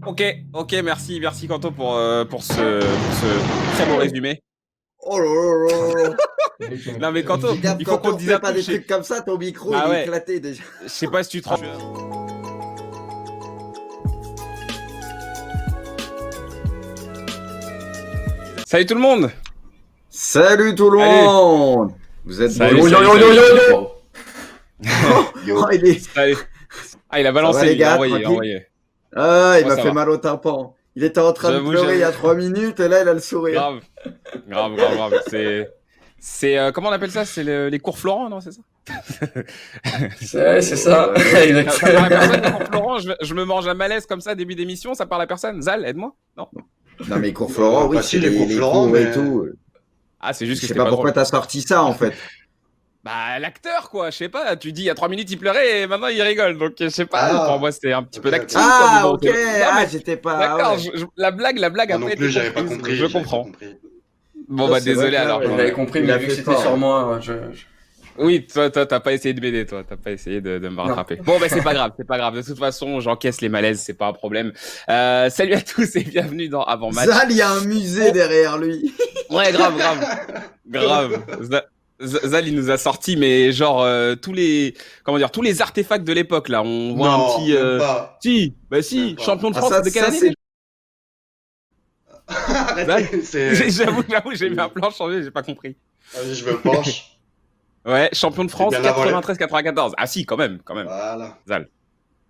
Ok, ok, merci Kanto pour ce très beau résumé. Oh là là là là. Non mais Kanto, Fais gaffe, il faut quand qu'on on te dise un refait pas truc. des trucs comme ça, ton micro il Bah est ouais, éclaté déjà. je sais pas si tu te rends. Salut tout le monde. Salut tout le Salut. monde. Vous êtes Salut, beaux. salut, salut. Oh, il est... Salut. Ah, il a Ça va balancé les lui, il a gars, envoyé, il a tranquille? envoyé. Ah, il Moi m'a ça fait va. mal au tympan. Il était en train de J'avoue, pleurer il y a j'avoue. 3 minutes et là il a le sourire. Grave, grave. C'est comment on appelle ça? C'est les cours Florent, non? C'est ça? C'est ça, Ça parle à personne, les exactement. cours Florent. Je me mange à malaise comme ça début d'émission. Ça parle à personne. Zal, aide-moi. Non? Non mais cours Florent, oui, Bah c'est si, les cours les Florent, cours et mais... tout. Ah, c'est Je juste que sais c'était pas pas pourquoi drôle. t'as sorti ça en fait. Bah, l'acteur, quoi, je sais pas, tu dis il y a 3 minutes il pleurait et maintenant il rigole, donc je sais pas, pour Ah, moi c'était un petit peu ok, d'acting, ok. quoi, mais Ah bon, ok, non ah mais, j'étais pas... d'accord, Ouais. la blague a Moi pas non été plus, j'avais pas comprise, compris, je j'avais pas comprends. compris. Bon, Ça, bah, c'est vrai désolé que là, alors, ouais, Je l'avais compris, il mais a vu que fait c'était fort. sur moi, Oui, toi, t'as pas essayé de m'aider, toi, t'as pas essayé de me non. rattraper. Bon, bah, c'est pas grave, de toute façon, j'encaisse les malaises, c'est pas un problème. Salut à tous et bienvenue dans Avant Match. Zal, il y a un musée Oh, derrière lui. ouais, grave. Zal, il nous a sorti, mais genre tous les artefacts de l'époque là. On voit un Non, petit, même pas. si, Même pas. champion de Ah France ça, de quelle ça année c'est... déjà? Zal? Arrêtez, c'est... J'avoue, j'ai vu un plan changer, j'ai pas compris. Vas-y, je me penche. Ouais, champion de C'est France bien avant les... 93-94. Ah si, quand même. Voilà. Zal,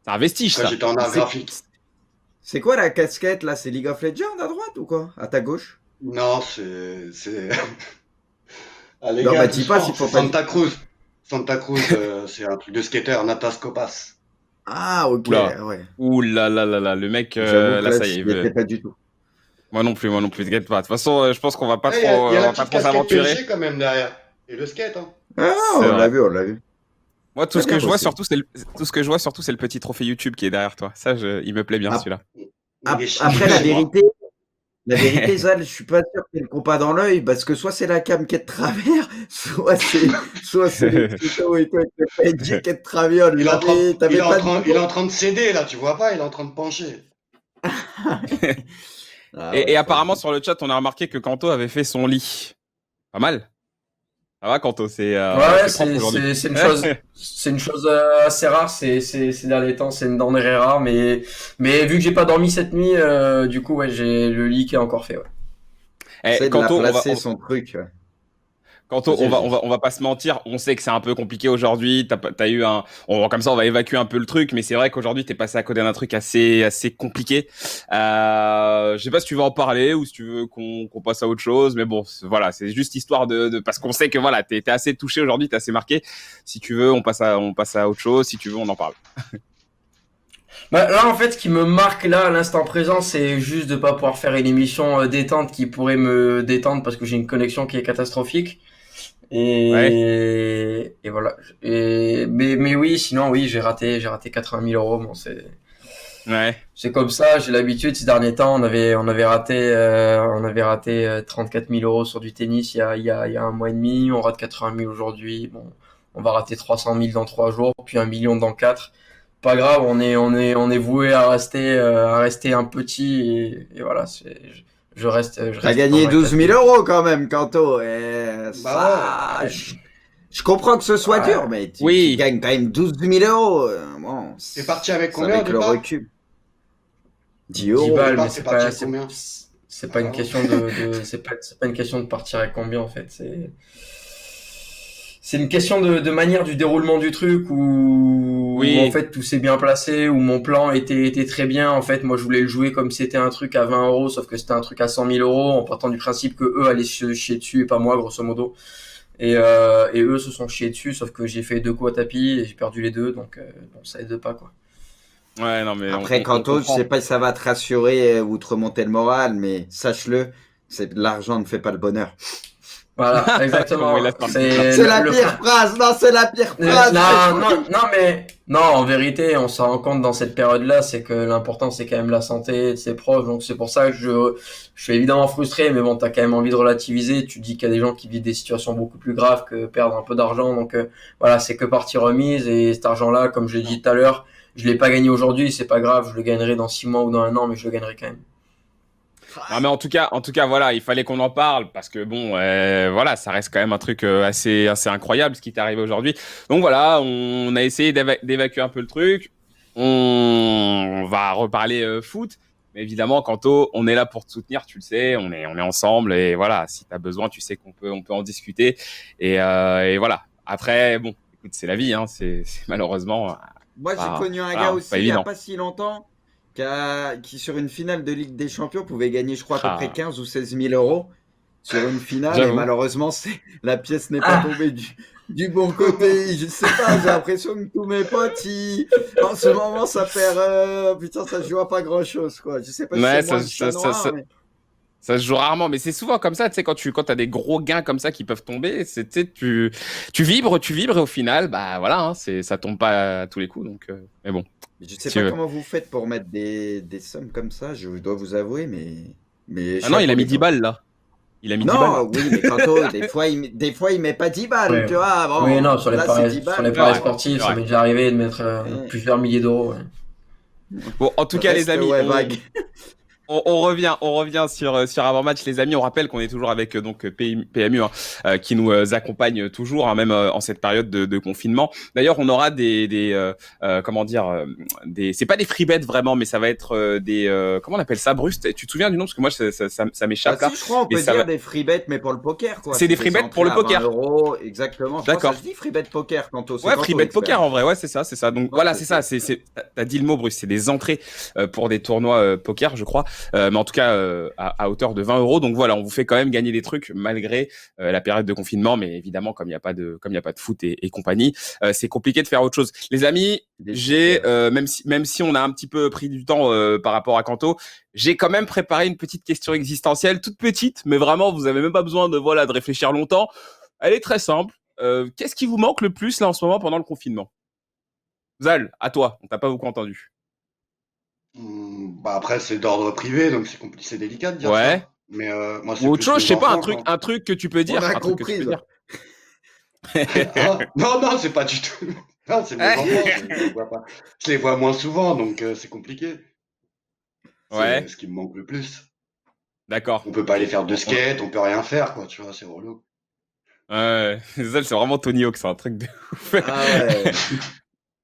c'est un vestige Quand ça. j'étais en art C'est graphique. c'est quoi la casquette là? C'est League of Legends à droite ou quoi? À ta gauche? Non, c'est... Ah les Non, gars, bah dis pas doucement, s'il c'est faut pas dire. Santa Cruz. Santa Cruz, c'est un truc de skater, Natas Copas. Ah ok, Oula, ouais. ouh là, le mec, J'avoue que là là, ça y est, j'y étais pas du tout. moi non plus, t'inquiète pas. De toute façon, je pense qu'on va pas Eh, trop, y a on la va pas petite trop casquette s'aventurer. PSG quand même derrière. Et le skate, hein. Ah, C'est on l'a vrai. vu, on l'a vu. Moi, tout Très ce que bien je vois bossé. surtout, tout ce que je vois surtout, c'est le petit trophée YouTube qui est derrière toi. Ça, il me plaît bien Ap- celui-là. Il Après, est chez moi. la vérité, Zal, je suis pas sûr qu'elle le pas dans l'œil, parce que soit c'est la cam qui est de travers, soit c'est les photos et tout avec le PSG qui est de travers. Il est en train, T'avais pas de il est boulot. en train de céder là, tu vois pas, il est en train de pencher. Ah Et ouais, apparemment, tranquille. sur le chat, on a remarqué que Kanto avait fait son lit. Pas mal. Ça va, Kanto, Ouais, c'est propre aujourd'hui. c'est une chose assez rare ces derniers temps, c'est une denrée rare, mais vu que j'ai pas dormi cette nuit, du coup, ouais, j'ai le lit qui est encore fait, ouais. Eh, C'est de la Kanto, placer son truc. Ouais. Kanto, Vas-y, vas-y. on va pas se mentir. On sait que c'est un peu compliqué aujourd'hui. T'as eu comme ça, on va évacuer un peu le truc. Mais c'est vrai qu'aujourd'hui, t'es passé à côté d'un truc assez compliqué. Je sais pas si tu veux en parler ou si tu veux qu'on passe à autre chose. Mais bon, voilà, c'est juste histoire parce qu'on sait que voilà, t'es assez touché aujourd'hui, t'es assez marqué. Si tu veux, on passe à autre chose. Si tu veux, on en parle. Bah, là, en fait, ce qui me marque là, à l'instant présent, c'est juste de pas pouvoir faire une émission détente qui pourrait me détendre parce que j'ai une connexion qui est catastrophique. Ouais, Et voilà. Mais oui, sinon, oui, j'ai raté 80 000 euros. Bon, ouais. c'est comme ça, j'ai l'habitude. Ces derniers temps, on avait raté 34 000 euros sur du tennis il y a un mois et demi. On rate 80 000 aujourd'hui. Bon, on va rater 300 000 dans 3 jours, puis 1 million dans 4. Pas grave, on est voué à rester un petit et voilà. Je T'as reste dans gagné ma 12 case. 000 euros quand même, Kanto. Bah ouais. Ça, je comprends que ce soit dur, Ouais. mais tu Oui. gagnes quand même 12 000 euros. Bon, T'es parti avec c'est combien au avec le départ? recul. 10 10 euros. Au balles, mais départ, t'es parti avec combien? c'est pas Ah une ouais. question c'est pas une question de partir avec combien en fait. C'est une question de manière du déroulement du truc où en Oui. fait tout s'est bien placé, où mon plan était très bien. En fait, moi je voulais le jouer comme c'était un truc à 20 euros, sauf que c'était un truc à 100 000 euros, en partant du principe que eux allaient se chier dessus et pas moi, grosso modo. Et eux se sont chiés dessus, sauf que j'ai fait deux coups à tapis et j'ai perdu les deux, donc bon, ça aide pas quoi. Ouais, non, mais Après, on Kanto, je sais comprend. pas si ça va te rassurer ou te remonter le moral, mais sache-le, c'est l'argent ne fait pas le bonheur. Voilà, Comment il exactement. a sorti ça. C'est C'est la le pire phrase. Non, c'est la pire Non, phrase. non, mais non, en vérité, on s'en rend compte dans cette période-là, c'est que l'important c'est quand même la santé de ses proches. Donc c'est pour ça que je suis évidemment frustré, mais bon, t'as quand même envie de relativiser. Tu dis qu'il y a des gens qui vivent des situations beaucoup plus graves que perdre un peu d'argent. Donc voilà, c'est que partie remise et cet argent-là, comme je l'ai dit tout à l'heure, Je l'ai pas gagné aujourd'hui, c'est pas grave, je le gagnerai dans 6 mois ou dans 1 an, mais je le gagnerai quand même. Non, mais en tout cas, voilà, il fallait qu'on en parle parce que bon, voilà, ça reste quand même un truc assez incroyable ce qui t'est arrivé aujourd'hui. Donc voilà, on a essayé d'évacuer un peu le truc. On va reparler foot, mais évidemment, Kanto, on est là pour te soutenir, tu le sais, on est ensemble et voilà, si t'as besoin, tu sais on peut en discuter et voilà. Après, bon, écoute, c'est la vie, hein, c'est malheureusement Moi, j'ai connu un voilà, gars aussi pas il n'y a évident. pas si longtemps qui, sur une finale de Ligue des Champions, pouvait gagner, je crois, à peu près Ah, 15 ou 16 000 euros sur une finale. Et j'avoue. malheureusement, la pièce n'est pas Ah, tombée du bon côté. Je sais pas, j'ai l'impression que tous mes potes, en ce moment, ça perd. Putain, ça se joue à pas grand-chose, quoi. Je sais pas si Ouais, c'est moi le chat noir, mais. ça se joue rarement, mais c'est souvent comme ça, tu sais, quand t'as des gros gains comme ça qui peuvent tomber, tu sais, tu vibres, et au final, bah voilà, hein, ça tombe pas à tous les coups, donc, mais bon, Je sais si tu pas veux. comment vous faites pour mettre des sommes comme ça, je dois vous avouer, mais Ah non, il chapeau a mis les 10 gars. balles, là. Il a mis 10 balles. Non, oui, mais Kanto, des fois, il met pas 10 balles, ouais. tu vois. Oui, non, Bon, là, c'est 10 sur les balles, C'est paris vrai, genre. sportifs, c'est ça vrai. m'est déjà arrivé de mettre plusieurs milliers d'euros. Ouais. Bon, en tout cas, les Reste, amis, ouais, vague. on revient sur avant-match, les amis. On rappelle qu'on est toujours avec donc PMU hein, qui nous accompagne toujours, hein, même en cette période de confinement. D'ailleurs, on aura comment dire, c'est pas des free bets vraiment, mais ça va être comment on appelle ça, Bruce? Tu te souviens du nom parce que moi ça Bah m'échappe là. si, je crois, on Mais peut ça va, dire des free bets, mais pour le poker, quoi. c'est des C'est free des bets pour entrées le à 20 poker. euros, exactement. Je crois que ça D'accord. se dit free bet poker, Kanto. C'est Ouais, free Kanto bet l'expert. poker en vrai, ouais, c'est ça, c'est ça. Donc Non, voilà, c'est ça, t'as dit le mot, Bruce, c'est des entrées pour des tournois poker, je crois, mais en tout cas à hauteur de 20 euros. Donc voilà, on vous fait quand même gagner des trucs malgré la période de confinement, mais évidemment comme il y a pas de foot et compagnie, c'est compliqué de faire autre chose. Les amis, Des j'ai stickers. même si on a un petit peu pris du temps par rapport à Kanto, j'ai quand même préparé une petite question existentielle, toute petite, mais vraiment vous avez même pas besoin de réfléchir longtemps. Elle est très simple. Qu'est-ce qui vous manque le plus là en ce moment pendant le confinement? Zal, à toi, on t'a pas beaucoup entendu. Bah après, c'est d'ordre privé, donc c'est délicat de dire Ouais. ça. Mais moi, Ou c'est autre plus chose, je mes sais pas, enfants, quoi. un truc que tu peux On dire, a un truc que tu compris, peux ça. dire. Ah, non, non, c'est pas du tout. Non, c'est mes enfants, je les vois pas. Je les vois moins souvent, donc c'est compliqué. C'est Ouais, ce qui me manque le plus. d'accord. On peut pas Ok. aller faire de skate, on peut rien faire, quoi, tu vois, c'est relou. Ouais, Zal, c'est vraiment Tony Hawk, c'est un truc de ouf. Ah ouais.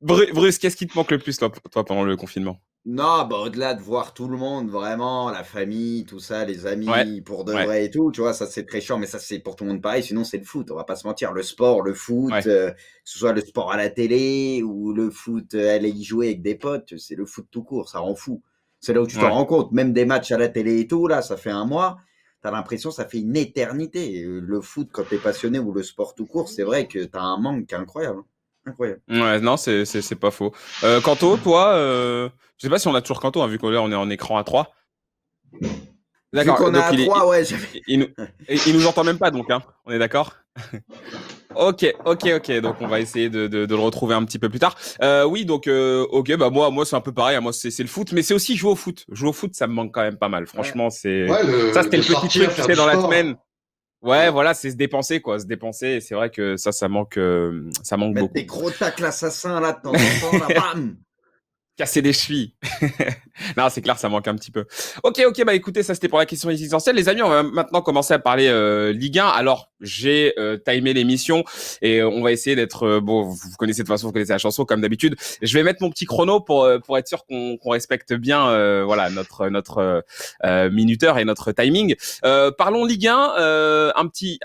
Bruce, qu'est-ce qui te manque le plus toi pendant le confinement? Non, bah au-delà de voir tout le monde, vraiment, la famille, tout ça, les Ouais, amis pour de ouais, vrai et tout, tu vois, ça c'est très chiant, mais ça c'est pour tout le monde pareil, sinon c'est le foot, on va pas se mentir, le sport, le foot, ouais, que ce soit le sport à la télé ou le foot, aller y jouer avec des potes, c'est le foot tout court, ça rend fou. C'est là où tu t'en ouais. rends compte, même des matchs à la télé et tout, là, ça fait un mois, t'as l'impression ça fait une éternité. Le foot, quand t'es passionné ou le sport tout court, c'est vrai que t'as un manque incroyable, hein. Incroyable. Ouais, non, c'est pas faux. Kanto, toi, je sais pas si on a toujours Kanto, hein, vu qu'on là on est en écran à 3. Vu D'accord, qu'on est donc à 3, ouais, j'avais. il nous entend même pas, donc, hein, on est d'accord? Ok. Donc on va essayer de le retrouver un petit peu plus tard. Oui, donc ok, bah moi c'est un peu pareil. Hein, moi c'est le foot, mais c'est aussi jouer au foot. Jouer au foot, ça me manque quand même pas mal. Ouais. Franchement, Ouais, ça c'était de le petit sortir, truc, tu faire sais, du dans la semaine. sport. Ouais, Ouais. voilà, c'est se dépenser quoi, se dépenser. Et c'est vrai que ça manque Mettre beaucoup. des gros tacles assassins là de temps en temps, là, bam! Casser des chevilles. Non, c'est clair, ça manque un petit peu. Ok, bah écoutez, ça c'était pour la question existentielle. Les amis, on va maintenant commencer à parler Ligue 1. Alors, j'ai timé l'émission et on va essayer d'être... bon, vous connaissez de toute façon, vous connaissez la chanson comme d'habitude. Je vais mettre mon petit chrono pour être sûr qu'on respecte bien voilà notre minuteur et notre timing. Parlons Ligue 1. Un petit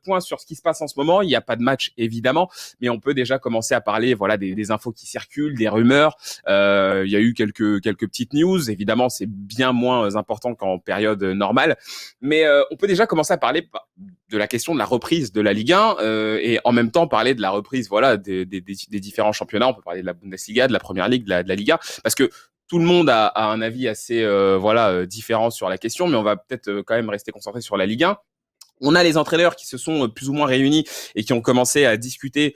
point sur ce qui se passe en ce moment. Il n'y a pas de match, évidemment, mais on peut déjà commencer à parler voilà des infos qui circulent, des rumeurs. Il y a eu quelques petites news. Évidemment, c'est bien moins important qu'en période normale. Mais on peut déjà commencer à parler de la question de la reprise de la Ligue 1 et en même temps parler de la reprise voilà, des différents championnats. On peut parler de la Bundesliga, de la Première Ligue, de la Liga. Parce que tout le monde a un avis assez différent sur la question, mais on va peut-être quand même rester concentré sur la Ligue 1. On a les entraîneurs qui se sont plus ou moins réunis et qui ont commencé à discuter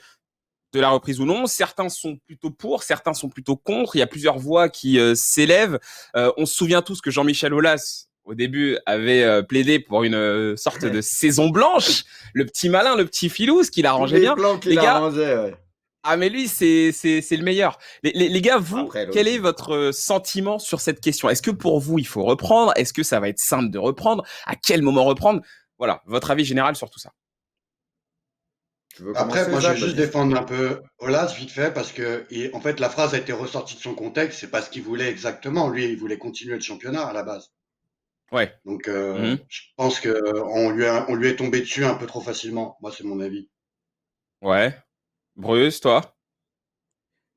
de la reprise ou non. Certains sont plutôt pour, certains sont plutôt contre. Il y a plusieurs voix qui s'élèvent. On se souvient tous que Jean-Michel Aulas, au début, avait plaidé pour une sorte de saison blanche. Le petit malin, le petit filou, ce qu'il Tous arrangeait les bien. plans Les qu'il gars, arrangeait, ouais. Ah, mais lui, c'est le meilleur. Les gars, vous, Après, quel l'autre, est votre sentiment sur cette question? Est-ce que pour vous, il faut reprendre? Est-ce que ça va être simple de reprendre? À quel moment reprendre? Voilà, votre avis général sur tout ça. tu veux Après, commencer, moi, je vais Zal? juste Vas-y. défendre un peu Olas vite fait parce que, en fait, la phrase a été ressortie de son contexte. C'est pas ce qu'il voulait exactement. Lui, il voulait continuer le championnat à la base. Ouais. Donc, Mhm. je pense que on lui est tombé dessus un peu trop facilement. Moi, c'est mon avis. Ouais. Bruce, toi?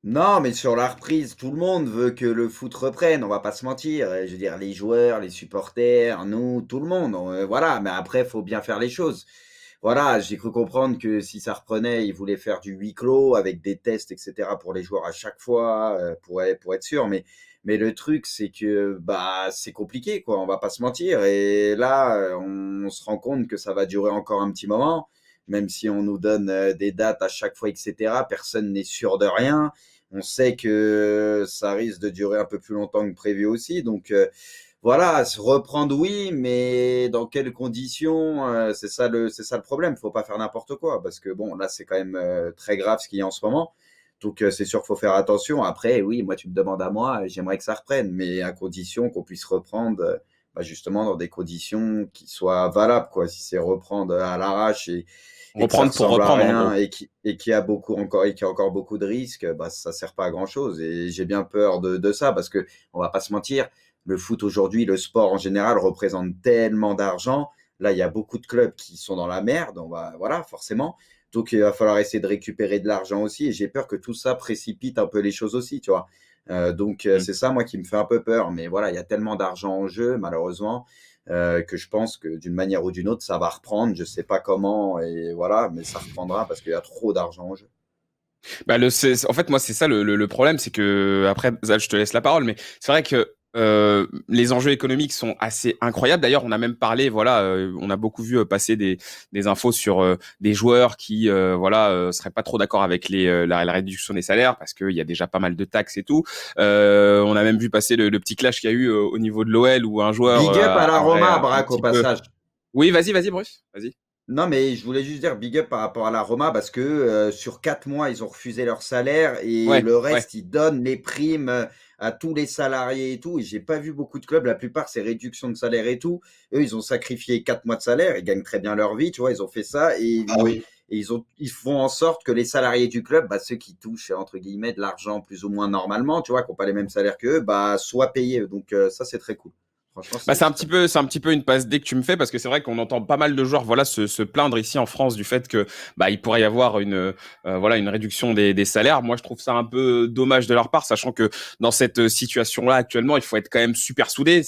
Non, mais sur la reprise, tout le monde veut que le foot reprenne, on va pas se mentir. Je veux dire, les joueurs, les supporters, nous, tout le monde, voilà. Mais après, il faut bien faire les choses. Voilà, j'ai cru comprendre que si ça reprenait, ils voulaient faire du huis clos avec des tests, etc. pour les joueurs à chaque fois, pour être sûr. Mais le truc, c'est que bah c'est compliqué, quoi. On va pas se mentir. Et là, on se rend compte que ça va durer encore un petit moment, même si on nous donne des dates à chaque fois, etc. Personne n'est sûr de rien. On sait que ça risque de durer un peu plus longtemps que prévu aussi. Donc voilà, se reprendre oui, mais dans quelles conditions? C'est ça le problème. Faut pas faire n'importe quoi parce que bon, là c'est quand même très grave ce qu'il y a en ce moment. Donc c'est sûr qu'il faut faire attention. Après, oui, moi tu me demandes à moi, j'aimerais que ça reprenne, mais à condition qu'on puisse reprendre bah, justement dans des conditions qui soient valables, quoi. Si c'est reprendre à l'arrache et que ça Reprendre pour ressemble à reprendre, en rien gros. et qui a beaucoup encore et qui a encore beaucoup de risques, bah ça sert pas à grand chose. Et j'ai bien peur de ça parce que on va pas se mentir, le foot aujourd'hui, le sport en général représente tellement d'argent. Là, il y a beaucoup de clubs qui sont dans la merde, voilà, forcément. Donc, il va falloir essayer de récupérer de l'argent aussi. Et j'ai peur que tout ça précipite un peu les choses aussi, tu vois. Mm. C'est ça, moi, qui me fait un peu peur. Mais voilà, il y a tellement d'argent en jeu, malheureusement, que je pense que d'une manière ou d'une autre, ça va reprendre. Je sais pas comment, et voilà, mais ça reprendra parce qu'il y a trop d'argent en jeu. Bah en fait, moi, c'est ça le problème, c'est que après, Zal, je te laisse la parole, mais c'est vrai que les enjeux économiques sont assez incroyables. D'ailleurs, on a même parlé, voilà, on a beaucoup vu passer des infos sur des joueurs qui, voilà, seraient pas trop d'accord avec la réduction des salaires parce qu'il y a déjà pas mal de taxes et tout. On a même vu passer le petit clash qu'il y a eu au niveau de l'OL où un joueur Big up à la aurait Roma, un Braque, au petit peu. passage. Oui, vas-y, Bruce, vas-y. Non, mais je voulais juste dire big up par rapport à la Roma parce que sur 4 mois, ils ont refusé leur salaire et Ouais, le ouais. reste, ils donnent les primes à tous les salariés et tout. Et j'ai pas vu beaucoup de clubs. La plupart, c'est réduction de salaire et tout. Eux, ils ont sacrifié 4 mois de salaire. Ils gagnent très bien leur vie, tu vois. Ils ont fait ça Ah oui. et ils font en sorte que les salariés du club, bah, ceux qui touchent entre guillemets de l'argent plus ou moins normalement, tu vois, qui n'ont pas les mêmes salaires qu'eux, bah, soient payés. Donc ça, c'est très cool. Franchement, Bah, c'est très cool. c'est un petit peu une passe dès que tu me fais parce que c'est vrai qu'on entend pas mal de joueurs, voilà, se plaindre ici en France du fait que, bah, il pourrait y avoir voilà, une réduction des salaires. Moi, je trouve ça un peu dommage de leur part, sachant que dans cette situation-là actuellement, il faut être quand même super soudé.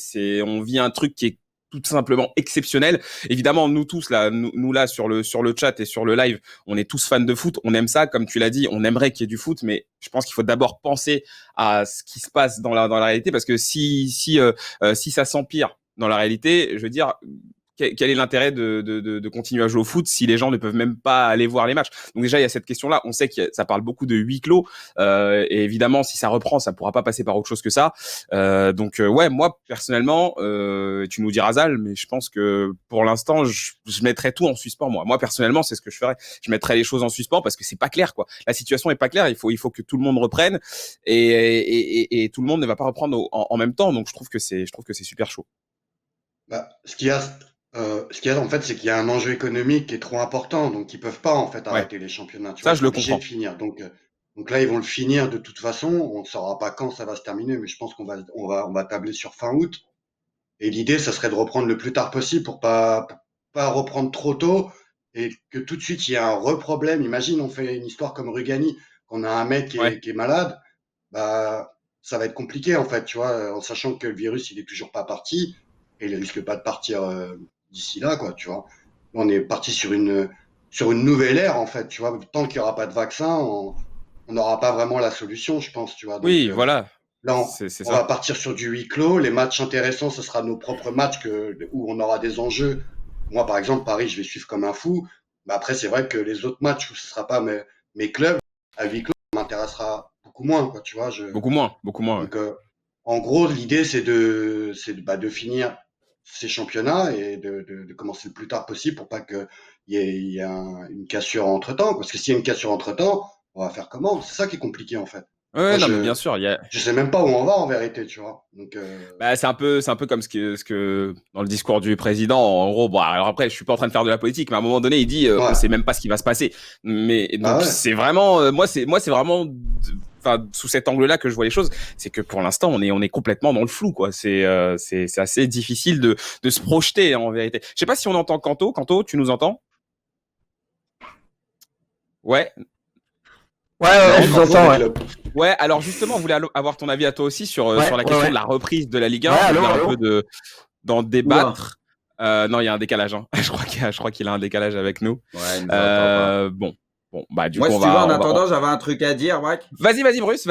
On vit un truc qui est tout simplement exceptionnel. Évidemment, nous tous là, nous là sur le chat et sur le live, on est tous fans de foot, on aime ça, comme tu l'as dit, on aimerait qu'il y ait du foot, mais je pense qu'il faut d'abord penser à ce qui se passe dans la réalité parce que si ça s'empire dans la réalité, je veux dire, quel est l'intérêt de continuer à jouer au foot si les gens ne peuvent même pas aller voir les matchs? Donc déjà, il y a cette question-là. On sait que ça parle beaucoup de huis clos. Et évidemment, si ça reprend, ça pourra pas passer par autre chose que ça. Ouais, moi, personnellement, tu nous diras Zal, mais je pense que pour l'instant, je mettrais tout en suspens, moi. Moi, personnellement, c'est ce que je ferais. Je mettrais les choses en suspens parce que c'est pas clair, quoi. La situation est pas claire. Il faut que tout le monde reprenne et tout le monde ne va pas reprendre en même temps. Donc je trouve que c'est super chaud. Bah, ce qu'il y a en fait, c'est qu'il y a un enjeu économique qui est trop important, donc ils peuvent pas en fait Ouais. arrêter les championnats. Tu vois, Ça, ils je sont le obligés de comprends. finir. Donc là, ils vont le finir de toute façon. On ne saura pas quand ça va se terminer, mais je pense on va tabler sur fin août. Et l'idée, ça serait de reprendre le plus tard possible pour pas reprendre trop tôt et que tout de suite il y a un reproblème. Imagine, on fait une histoire comme Rugani, qu'on a un mec Ouais. qui est malade, bah ça va être compliqué en fait, tu vois, en sachant que le virus il est toujours pas parti et il risque pas de partir d'ici là, quoi, tu vois. On est parti sur une nouvelle ère en fait, tu vois. Tant qu'il y aura pas de vaccin, on n'aura pas vraiment la solution, je pense, tu vois. Oui, voilà. Là, C'est on va ça. partir sur du huis clos. Les matchs intéressants, ce sera nos propres matchs où on aura des enjeux. Moi, par exemple, Paris, je vais suivre comme un fou. Mais après, c'est vrai que les autres matchs où ce sera pas mes clubs, à huis clos, ça m'intéressera beaucoup moins, quoi, tu vois. Beaucoup moins. Ouais. Donc, en gros, l'idée, bah, de finir ces championnats et de commencer le plus tard possible pour pas qu'il y ait une cassure entre temps. Parce que s'il y a une cassure entre temps, on va faire comment? C'est ça qui est compliqué en fait. Ouais, Moi, non, mais bien sûr, je sais même pas où on va en vérité, tu vois. Donc, bah, c'est un peu comme ce que dans le discours du président, en gros, bon, alors après, je suis pas en train de faire de la politique, mais à un moment donné, il dit, on ouais, sait même pas ce qui va se passer. Mais bah donc, ouais. c'est vraiment, moi, c'est vraiment, enfin, sous cet angle-là que je vois les choses, c'est que pour l'instant, on est complètement dans le flou, quoi. C'est assez difficile de se projeter, en vérité. Je sais pas si on entend Kanto. Kanto, tu nous entends? Ouais. Ouais, Non, je vous Kanto entends, avec ouais. le. Ouais, alors justement, on voulait avoir ton avis à toi aussi sur Ouais, la ouais, question ouais. de la reprise de la Ligue Ouais, 1. On allô, vient un allô? peu d'en Oula. débattre. Non, il y a un décalage. Hein. Je crois qu'il a un décalage avec nous. Ouais, il nous entend pas. Bon, bah du Moi, coup, si tu veux, en attendant, j'avais un truc à dire, Braque. Vas-y, Bruce.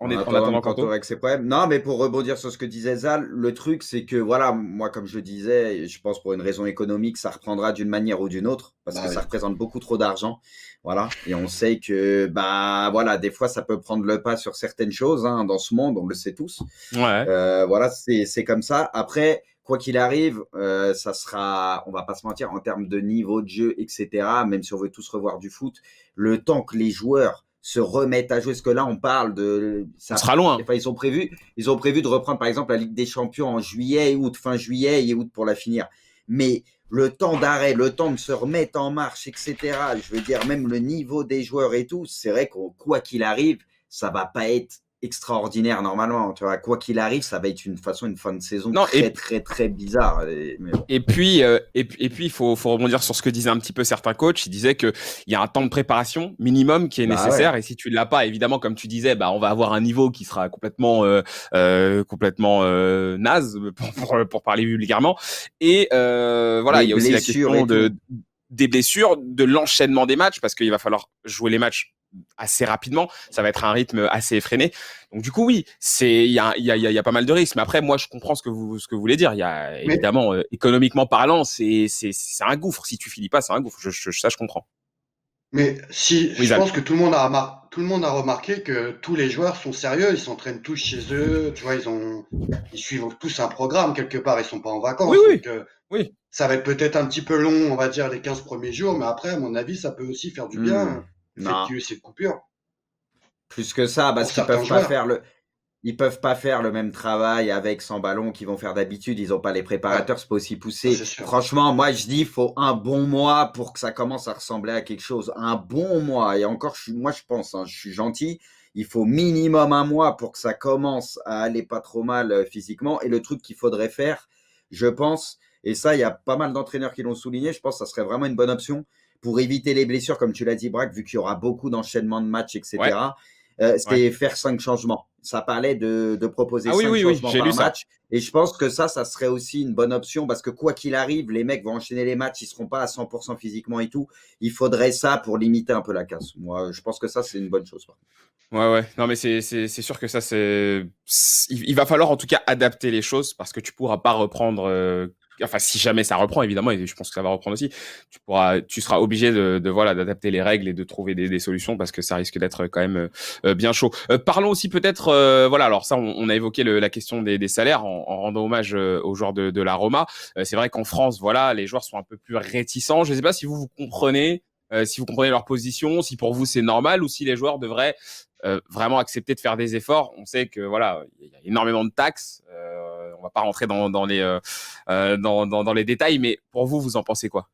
En En attendant attendant que Kanto Kanto. avec ses problèmes. Non, mais pour rebondir sur ce que disait Zal, le truc, c'est que voilà, moi, comme je le disais, je pense pour une raison économique, ça reprendra d'une manière ou d'une autre, parce Bah que oui. ça représente beaucoup trop d'argent. Voilà. Et on sait que, bah, voilà, des fois, ça peut prendre le pas sur certaines choses, hein, dans ce monde, on le sait tous. Ouais. Voilà, c'est comme ça. Après, quoi qu'il arrive, ça sera, on va pas se mentir, en termes de niveau de jeu, etc., même si on veut tous revoir du foot, le temps que les joueurs se remettent à jouer, parce que là, on parle de On ça. sera loin. Enfin, ils ont prévu de reprendre, par exemple, la Ligue des Champions en juillet et août, fin juillet et août pour la finir. Mais le temps d'arrêt, le temps de se remettre en marche, etc., je veux dire, même le niveau des joueurs et tout, c'est vrai que quoi qu'il arrive, ça va pas être extraordinaire normalement. Tu vois, quoi qu'il arrive, ça va être une fin de saison Non, très, très, très bizarre. Mais bon. et puis, il faut rebondir sur ce que disaient un petit peu certains coachs. Ils disaient que il y a un temps de préparation minimum qui est Bah nécessaire. ouais. Et si tu l'as pas, évidemment, comme tu disais, bah, on va avoir un niveau qui sera complètement naze, pour parler vulgairement. Et voilà, Les il y a aussi la blessures question et tout. des blessures, de l'enchaînement des matchs, parce qu'il va falloir jouer les matchs assez rapidement. Ça va être un rythme assez effréné. Donc du coup, oui, il y a pas mal de risques. Mais après, moi, je comprends ce que vous voulez dire. Il y a Mais, évidemment, économiquement parlant, c'est un gouffre. Si tu finis pas, c'est un gouffre. Ça, je comprends. mais si, Oui, je Zal. pense que tout le monde a remarqué que tous les joueurs sont sérieux, ils s'entraînent tous chez eux, tu vois, ils suivent tous un programme quelque part, ils sont pas en Oui, vacances. oui, Donc, oui. ça va être peut-être un petit peu long, on va dire, les 15 premiers jours, mais après, à mon avis, ça peut aussi faire du bien, le fait Non, qu'il y ait cette coupure plus que ça, pour parce qu'ils certains peuvent pas joueurs. faire ils peuvent pas faire le même travail avec sans ballon qu'ils vont faire d'habitude. Ils ont pas les Ouais, préparateurs, c'est pas aussi ça poussé. c'est sûr. Franchement, moi, je dis, il faut un bon mois pour que ça commence à ressembler à quelque chose. Un bon mois. Et encore, moi, je pense, hein, je suis gentil. Il faut minimum un mois pour que ça commence à aller pas trop mal physiquement. Et le truc qu'il faudrait faire, je pense, et ça, il y a pas mal d'entraîneurs qui l'ont souligné, je pense que ça serait vraiment une bonne option pour éviter les blessures, comme tu l'as dit, Braque, vu qu'il y aura beaucoup d'enchaînements de matchs, Ouais, etc. ouais. C'est faire 5 changements. Ça parlait de proposer Ah oui, 5 oui, oui. changements J'ai lu par ça. match. Et je pense que ça serait aussi une bonne option parce que quoi qu'il arrive, les mecs vont enchaîner les matchs, ils seront pas à 100% physiquement et tout. Il faudrait ça pour limiter un peu la casse. Moi, je pense que ça, c'est une bonne chose. Ouais, ouais. Non, mais c'est sûr que ça, il va falloir en tout cas adapter les choses parce que tu pourras pas reprendre. Enfin, si jamais ça reprend, évidemment, et je pense que ça va reprendre aussi, tu seras obligé voilà, d'adapter les règles et de trouver des solutions parce que ça risque d'être quand même bien chaud. Parlons aussi peut-être, voilà, alors ça, on a évoqué la question des salaires en rendant hommage aux joueurs de la Roma. C'est vrai qu'en France, voilà, les joueurs sont un peu plus réticents. Je sais pas si vous comprenez. Si vous comprenez leur position, si pour vous c'est normal ou si les joueurs devraient vraiment accepter de faire des efforts. On sait que voilà, il y a énormément de taxes. On va pas rentrer dans les détails, mais pour vous, vous en pensez quoi?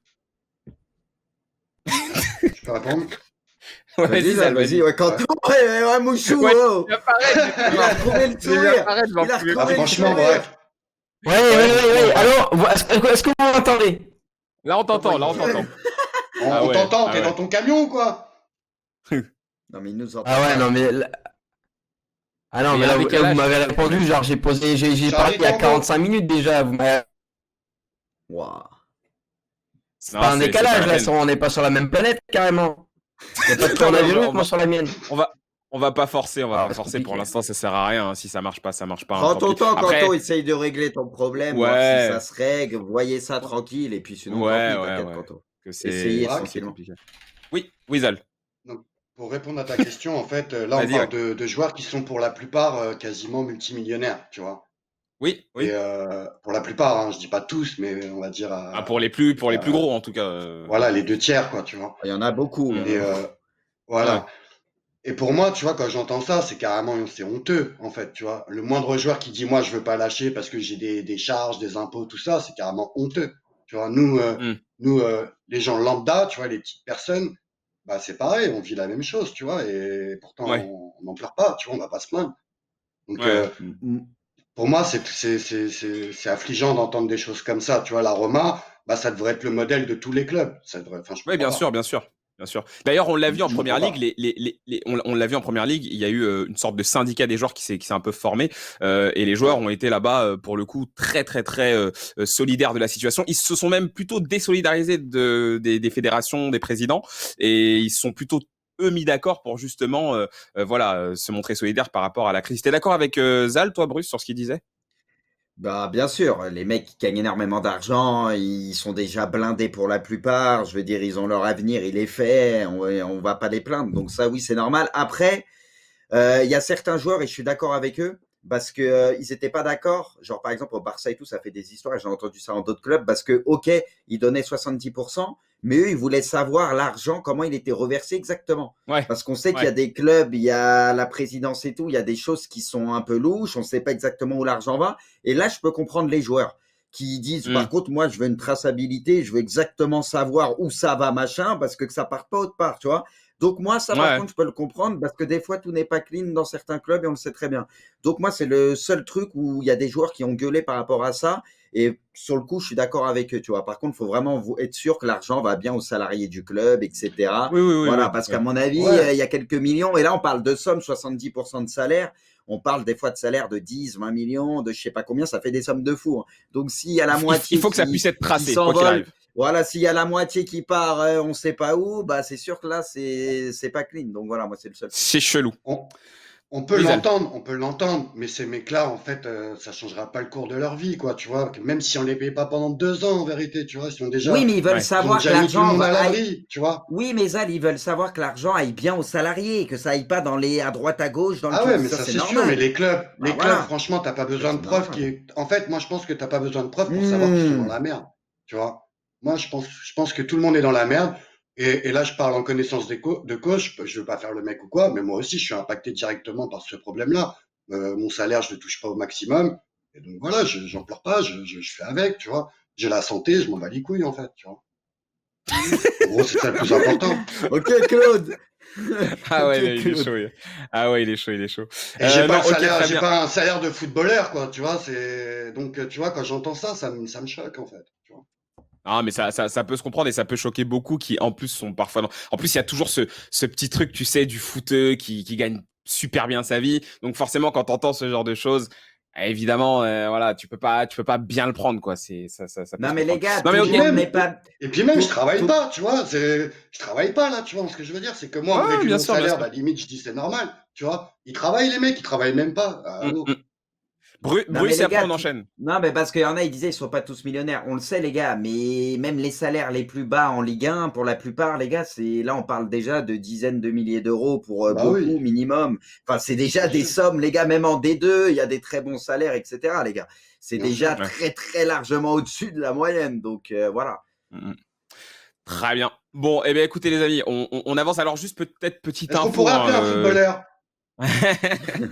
Je peux répondre? Ouais, Vas-y, vas-y, Zal, Zal, vas-y. vas-y. Ouais, quand Ouais. ouais, Mouchou, Ouais, oh. il va paraître, Il a retrouvé le il va sourire. paraître, je vais en Il a trouver Ah, retrouvé le plus. franchement, sourire. bref. Ouais, Ouais, ouais. Bref. Alors, est-ce que vous m'entendez? là on Comment t'entend, il là on gueule. t'entend. On, Ah on ouais, t'entend, ah t'es dans ouais. ton camion ou quoi? Non, mais il nous entend Ah ouais, pas. non, mais ah non, Mais il y mais a un là vous décalage. m'avez répondu, genre j'ai parlé Charlie il y a Tango. 45 minutes déjà. Waouh. C'est Non, pas un c'est pas décalage la là, peine. on n'est pas sur la même planète carrément. Il n'y a pas de Non, mais coronavirus, moi sur la mienne. on va, on va pas forcer, on va Ah, pas c'est forcer. Pour compliqué. l'instant, ça sert à rien. Si ça marche pas, hein, Prends tant ton pis. temps, Après, Kanto, essaye de régler ton problème, voir si ça ouais, se règle, voyez ça tranquille, et puis sinon, tant ouais, pis, ouais, t'inquiète, ouais. Kanto. Que Essayez Braque. c'est tranquillement. compliqué. Oui, Wizal. Donc, pour répondre à ta question, en fait, là, on Vas-y, parle ouais. de joueurs qui sont pour la plupart quasiment multimillionnaires, tu vois. Oui, Et oui. pour la plupart, hein, je dis pas tous, mais on va dire Ah, pour les plus gros, en tout cas. voilà, les 2 tiers, quoi, tu vois. Il y en a beaucoup, il y en Hmm. a Et beaucoup. Ouais. voilà. Et pour moi, tu vois, quand j'entends ça, c'est honteux, en fait, tu vois. Le moindre joueur qui dit, moi, je veux pas lâcher parce que j'ai des charges, des impôts, tout ça, c'est carrément honteux. Tu vois, Hmm. les gens lambda, tu vois, les petites personnes, bah, c'est pareil, on vit la même chose, tu vois, et pourtant, Ouais, on n'en pleure pas, tu vois, on va pas se plaindre. Donc, ouais. pour moi, c'est affligeant d'entendre des choses comme ça, tu vois. La Roma, bah, ça devrait être le modèle de tous les clubs. Ça devrait, enfin, je Oui, comprends bien pas. sûr, bien sûr, bien sûr. D'ailleurs, on l'a vu en Je comprends première ligue. pas. On l'a vu en première ligue. Il y a eu une sorte de syndicat des joueurs qui s'est un peu formé, et les joueurs Ouais. ont été là-bas pour le coup très très très solidaires de la situation. Ils se sont même plutôt désolidarisés des fédérations, des présidents, et ils sont plutôt eux mis d'accord pour justement se montrer solidaires par rapport à la crise. T'es d'accord avec Zal, toi, Bruce, sur ce qu'il disait? Bah, bien sûr, les mecs qui gagnent énormément d'argent, ils sont déjà blindés pour la plupart. Je veux dire, ils ont leur avenir, il est fait. On va pas les plaindre. Donc ça, oui, c'est normal. Après, il y a certains joueurs, et je suis d'accord avec eux, parce que ils étaient pas d'accord. Genre, par exemple, au Barça et tout, ça fait des histoires, et j'ai entendu ça en d'autres clubs, parce que, OK, ils donnaient 70%, mais eux, ils voulaient savoir l'argent, comment il était reversé exactement. Ouais, Parce qu'on sait qu'il y a ouais. des clubs, il y a la présidence et tout, il y a des choses qui sont un peu louches, on ne sait pas exactement où l'argent va. Et là, je peux comprendre les joueurs qui disent, Hmm. par contre, moi, je veux une traçabilité, je veux exactement savoir où ça va, machin, parce que ça part pas autre part, tu vois. Donc moi, ça, par Ouais. contre, je peux le comprendre parce que des fois, tout n'est pas clean dans certains clubs et on le sait très bien. Donc moi, c'est le seul truc où il y a des joueurs qui ont gueulé par rapport à ça. Et sur le coup, je suis d'accord avec eux, tu vois. Par contre, il faut vraiment être sûr que l'argent va bien aux salariés du club, etc. Oui, oui, oui, Voilà, oui, parce qu'à oui. mon avis, Ouais. il y a quelques millions. Et là, on parle de sommes, 70% de salaire. On parle des fois de salaire de 10, 20 millions, de je sais pas combien, ça fait des sommes de fous, hein. Donc s'il y a la Il moitié faut que ça puisse être qui tracé, quoi qu'il s'envole, arrive. voilà, s'il y a la moitié qui part, on ne sait pas où, bah c'est sûr que là, c'est pas clean. Donc voilà, moi, c'est le seul truc. C'est chelou. On, Oui, Zal. on peut l'entendre, mais ces mecs-là, en fait, ça changera pas le cours de leur vie, quoi, tu vois. Même si on les paye pas pendant 2 ans, en vérité, tu vois, Oui, mais ils veulent Ouais. ils ont savoir que déjà mis tout le l'argent monde à aille. l'abri, tu vois. Oui, mais Zal, ils veulent savoir que l'argent aille bien aux salariés, que ça aille pas à droite, à gauche, dans le Ah tout. ouais, mais Ça, ça c'est c'est sûr, mais normal. Bah les clubs, voilà, franchement, t'as pas ça, besoin de c'est preuves normal. en fait, moi, je pense que t'as pas besoin de preuves pour savoir qu'ils sont dans la Hmm. merde, tu vois. Moi, je pense que tout le monde est dans la merde. Et là, je parle en connaissance de cause. Je veux pas faire le mec ou quoi, mais moi aussi, je suis impacté directement par ce problème-là. Mon salaire, je le touche pas au maximum. Et donc voilà, j'en pleure pas, je fais avec, tu vois. J'ai la santé, je m'en bats les couilles, en fait, tu vois. En gros, c'est ça le plus important. Ok, Claude. Ah ouais, Ok, il est chaud. Claude. Ah ouais, il est chaud, il est chaud. Et j'ai pas Non, le ok, salaire, très j'ai bien. pas un salaire de footballeur, quoi, tu vois, donc, tu vois, quand j'entends ça, ça me choque, en fait, tu vois. Ah, mais ça peut se comprendre et ça peut choquer beaucoup qui, en plus, sont parfois. En plus, il y a toujours ce petit truc, tu sais, du footeux qui gagne super bien sa vie. Donc, forcément, quand t'entends ce genre de choses, évidemment, voilà, tu peux pas bien le prendre, quoi. Ça peut Non, se mais les comprendre. gars, Non, mais tout le ok. monde n'est pas. Et puis même, je Tout, travaille tout... pas, tu vois, je travaille pas, là, tu vois, ce que je veux dire, c'est que moi, on me Ouais, réduit bien mon sûr, bien salaire, sûr. bah, limite, je dis c'est normal, tu vois. Ils travaillent, les mecs, ils travaillent même pas. Mm, Allô? mm. Non, mais Bruce, et les après, gars, on enchaîne. non, mais parce qu'il y en a, ils disaient, ils sont pas tous millionnaires. On le sait, les gars, mais même les salaires les plus bas en Ligue 1, pour la plupart, les gars, là, on parle déjà de dizaines de milliers d'euros pour Bah beaucoup, oui, minimum. Enfin, c'est déjà bien des sûr, sommes, les gars, même en D2, il y a des très bons salaires, etc., les gars. C'est bien déjà sûr. Ouais. très, très largement au-dessus de la moyenne. Donc, voilà. Mm, mm. Très bien. Bon, eh bien, écoutez, les amis, on avance. Alors, juste peut-être petite Est-ce qu'on info, pourrait hein, Ouais. appeler un footballeur?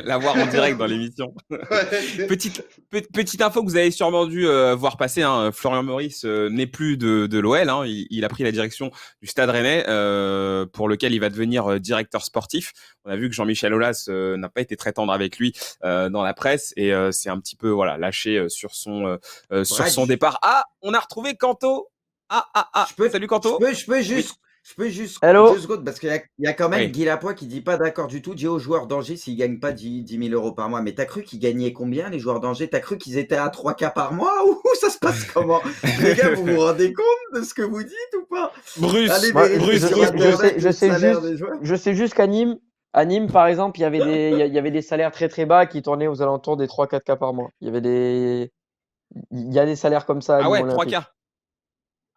l'avoir en direct dans l'émission. Ouais. Petite info que vous avez sûrement dû voir passer, hein, Florian Maurice n'est plus de l'OL, hein, il a pris la direction du Stade Rennais pour lequel il va devenir directeur sportif. On a vu que Jean-Michel Aulas n'a pas été très tendre avec lui dans la presse et c'est un petit peu voilà lâché sur son Brad, départ. Ah, on a retrouvé Kanto. Je peux, Salut Kanto. juste, Oui, je peux juste deux Hello. secondes parce qu'il y a quand même oui. Guy Lapointe qui dit pas d'accord du tout. Dit aux joueurs d'Angers s'ils gagnent pas 10 000 euros par mois. Mais t'as cru qu'ils gagnaient combien les joueurs d'Angers? T'as cru qu'ils étaient à 3K par mois ou ça se passe comment? Les gars, vous vous rendez compte de ce que vous dites ou pas? Allez Moi, vérifier sur Internet le salaire des joueurs. je sais juste à Nîmes, par exemple, il y avait des salaires très très bas qui tournaient aux alentours des 3-4K par mois. Il y a des salaires comme ça à Ah Nîmes ouais, 3K. Olympique.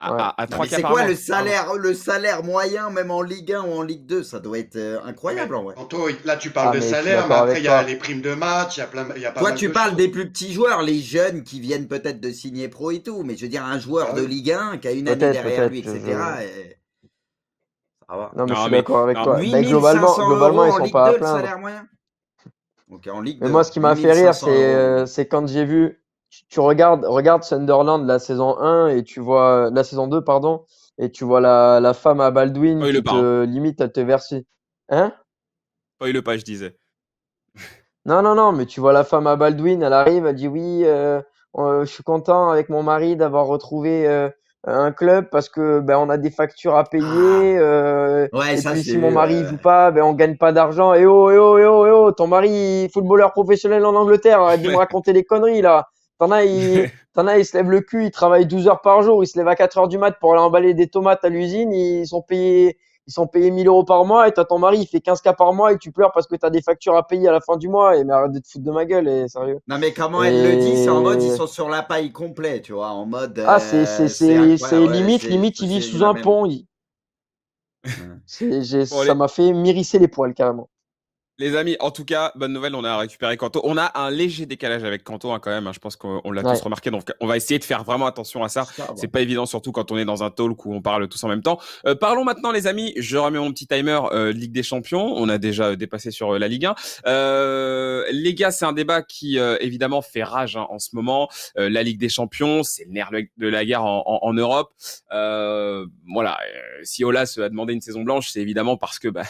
Ouais. À Non mais 3K c'est par quoi mois. Pardon. le salaire moyen même en Ligue 1 ou en Ligue 2? Ça doit être Ouais, mais incroyable en vrai. Anto, là, tu parles Ah, de mais je suis salaire, mais d'accord après, avec il y a toi. les primes de match, il y a pas Toi, mal tu de parles des choses. plus petits joueurs, les jeunes qui viennent peut-être de signer pro et tout, mais je veux dire, un joueur Bah de oui. Ligue 1 qui a une année derrière lui, Peut-être. etc., Ça va. Non, mais je Non, suis mais d'accord avec non, toi. Ben, 8500 globalement, ils € en sont Ligue pas à 2 de plaindre. salaire moyen? Donc en Ligue Mais moi, 2, ce qui m'a fait 8500 rire, €. c'est quand j'ai vu, tu regardes Sunderland la saison 1 et tu vois, la saison 2, pardon, et tu vois la femme à Baldwin spoil qui pas, hein. te limite à te verser. Hein? Spoil pas, je disais. Non, non, non, mais tu vois la femme à Baldwin, elle arrive, elle dit oui, je suis content avec mon mari d'avoir retrouvé un club parce que ben on a des factures à Ah, payer ouais, et ça puis je l'ai si mon vu, ouais, mari ouais. joue pas, ben on gagne pas d'argent. Et oh, et oh, et oh, et oh, ton mari footballeur professionnel en Angleterre, arrête de me raconter des conneries là. T'en as, il se lève le cul, il travaille 12 heures par jour, il se lève à 4 heures du mat pour aller emballer des tomates à l'usine, ils sont payés 1 000 € par mois et t'as ton mari, il fait 15K par mois et tu pleures parce que t'as des factures à payer à la fin du mois. Et mais arrête de te foutre de ma gueule, sérieux. Non, mais comment elle le dit, c'est en mode ils Et sont sur la paille complet, tu vois, en mode ah, c'est c'est c'est c'est incroyable, c'est ouais, limite, il vit j'ai eu sous la un même. pont. Ouais. Bon, Ça m'a fait m'hérisser les poils carrément. les amis, en tout cas, bonne nouvelle, on a récupéré Kanto. On a un léger décalage avec Kanto, hein, quand même, hein. Je pense qu'on l'a tous Ouais, remarqué. Donc, on va essayer de faire vraiment attention à ça. Ça C'est va. pas évident, surtout quand on est dans un talk où on parle tous en même temps. Parlons maintenant, les amis. Je remets mon petit timer Ligue des Champions. On a déjà dépassé sur la Ligue 1. Les gars, c'est un débat qui évidemment fait rage, hein, en ce moment. La Ligue des Champions, c'est le nerf de la guerre en Europe. Voilà. Si Olas a demandé une saison blanche, c'est évidemment parce que bah,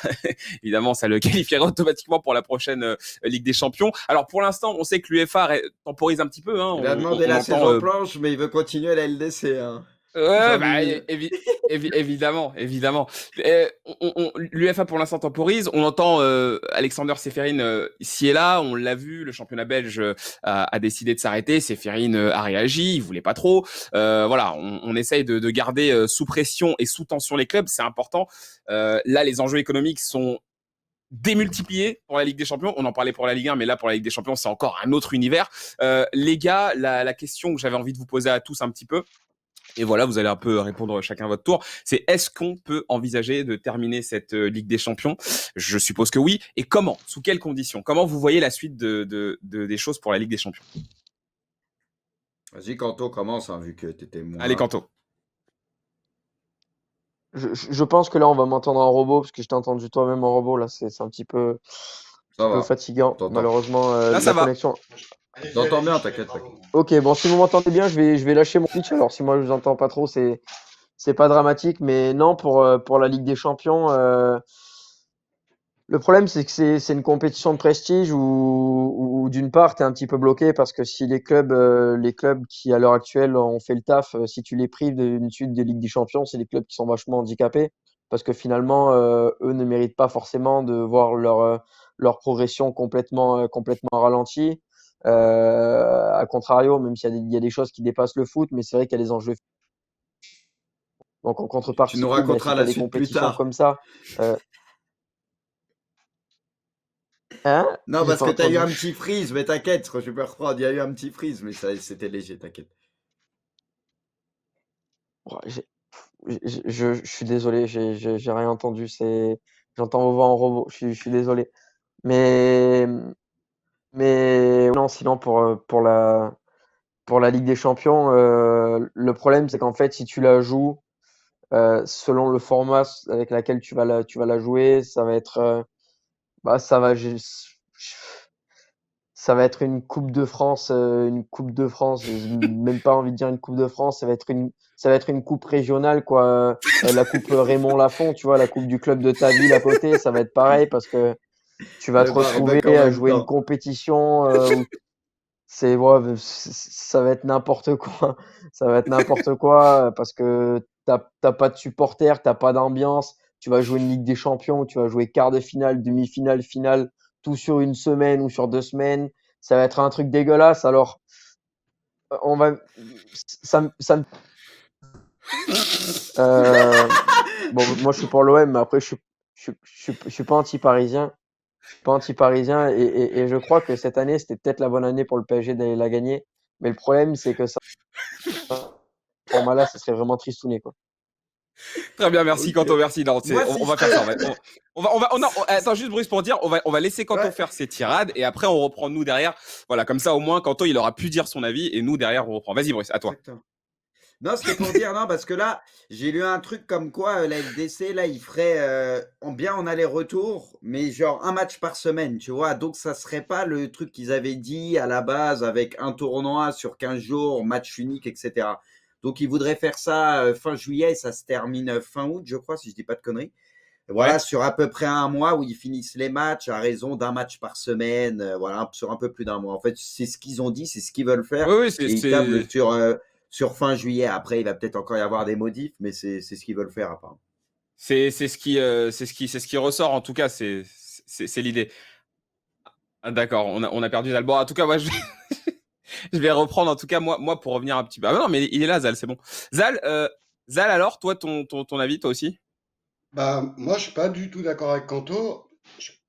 évidemment, ça le qualifierait automatiquement pour la prochaine Ligue des Champions. Alors pour l'instant, on sait que l'UEFA temporise un petit peu. Hein. Il a demandé On la entend. saison planche, mais il veut continuer la LDC, hein. Ouais, bah, Jean-Mi. évidemment, évidemment. L'UEFA pour l'instant temporise. On entend Alexander Seferin ici et là. On l'a vu, le championnat belge a décidé de s'arrêter. Seferin a réagi, il voulait pas trop. Voilà, on essaye de garder sous pression et sous tension les clubs. C'est important. Là, les enjeux économiques sont démultiplié pour la Ligue des Champions. On en parlait pour la Ligue 1, mais là, pour la Ligue des Champions, c'est encore un autre univers. Les gars, la question que j'avais envie de vous poser à tous un petit peu, et voilà, vous allez un peu répondre chacun à votre tour, c'est est-ce qu'on peut envisager de terminer cette Ligue des Champions? Je suppose que oui. Et comment? Sous quelles conditions? Comment vous voyez la suite des choses pour la Ligue des Champions? Vas-y, Kanto, commence, hein, vu que t'étais Allez, moins. Kanto. je pense que là on va m'entendre en robot parce que je t'ai entendu toi-même en robot là, c'est un Ça petit peu va, on fatigant t'entend. malheureusement Là, ça la va. connexion. T'entends bien, t'inquiète, t'inquiète. Ok, bon si vous m'entendez bien, je vais lâcher mon pitch. Alors si moi je vous entends pas trop, c'est pas dramatique, mais non pour la Ligue des Champions. Le problème, c'est que c'est une compétition de prestige où d'une part, tu es un petit peu bloqué parce que si les clubs qui, à l'heure actuelle, ont fait le taf, si tu les prives d'une suite de Ligue des Champions, c'est des clubs qui sont vachement handicapés parce que finalement, eux ne méritent pas forcément de voir leur progression complètement ralentie. À contrario, même s'il y a des choses qui dépassent le foot, mais c'est vrai qu'il y a des enjeux. Donc en Tu nous contrepartie, ben, si raconteras tu as la des suite plus compétitions tard. comme ça, euh, hein? Non, J'ai parce pas que t'as eu entendu. un petit freeze, mais t'inquiète, je peux reprendre. Il y a eu un petit freeze, mais c'était léger, t'inquiète. Ouais, je suis désolé, j'ai rien entendu. J'entends vos voix en robot. Je suis désolé. Mais, non, sinon pour la Ligue des Champions, le problème c'est qu'en fait, si tu la joues selon le format avec lequel tu vas la jouer, ça va être, bah, ça va être une coupe de France. J'ai même pas envie de dire une coupe de France. Ça va être une coupe régionale, quoi. La coupe Raymond Lafont, tu vois, la coupe du club de ta ville à côté. Ça va être pareil parce que tu vas te Le retrouver barbecue en à même jouer une temps. compétition où ouais, ça va être n'importe quoi. Ça va être n'importe quoi parce que t'as pas de supporters, t'as pas d'ambiance. Tu vas jouer une Ligue des Champions, tu vas jouer quart de finale, demi-finale, finale, tout sur une semaine ou sur 2 semaines. Ça va être un truc dégueulasse. Alors, on va, euh, bon, moi je suis pour l'OM, mais après je suis pas anti-parisien. Je suis pas anti-parisien et je crois que cette année c'était peut-être la bonne année pour le PSG d'aller la gagner. Mais le problème c'est que ça format-là, ça serait vraiment tristouné, quoi. Très bien, merci Ok. Kanto, merci. Non, Moi, on si va je faire ça. peux. Attends, juste Bruce pour dire, on va laisser Kanto Ouais. faire ses tirades et après on reprend nous derrière. Voilà, comme ça au moins Kanto il aura pu dire son avis et nous derrière on reprend. Vas-y Bruce, à toi. Exactement. Non, c'était pour dire, non, parce que là, j'ai lu un truc comme quoi la LDC, là, il ferait bien en aller-retour, mais genre un match par semaine, tu vois. Donc, ça serait pas le truc qu'ils avaient dit à la base avec un tournoi sur 15 jours, match unique, etc. Donc, ils voudraient faire ça fin juillet et ça se termine fin août, je crois, si je dis pas de conneries. Voilà, Ouais. sur à peu près un mois où ils finissent les matchs à raison d'un match par semaine, voilà, sur un peu plus d'un mois. En fait, c'est ce qu'ils ont dit, c'est ce qu'ils veulent faire Oui, oui, et ils tablent sur fin juillet. Après, il va peut-être encore y avoir des modifs, mais c'est ce qu'ils veulent faire apparemment. c'est ce qui ressort en tout cas. C'est l'idée. Ah, d'accord, on a perdu Zal. Bon, en tout cas, moi, je vais reprendre. En tout cas, moi, pour revenir un petit peu. Ah non, mais il est là, Zal, c'est bon. Zal, Zal, alors, toi, ton avis, toi aussi? Bah, moi, je suis pas du tout d'accord avec Kanto.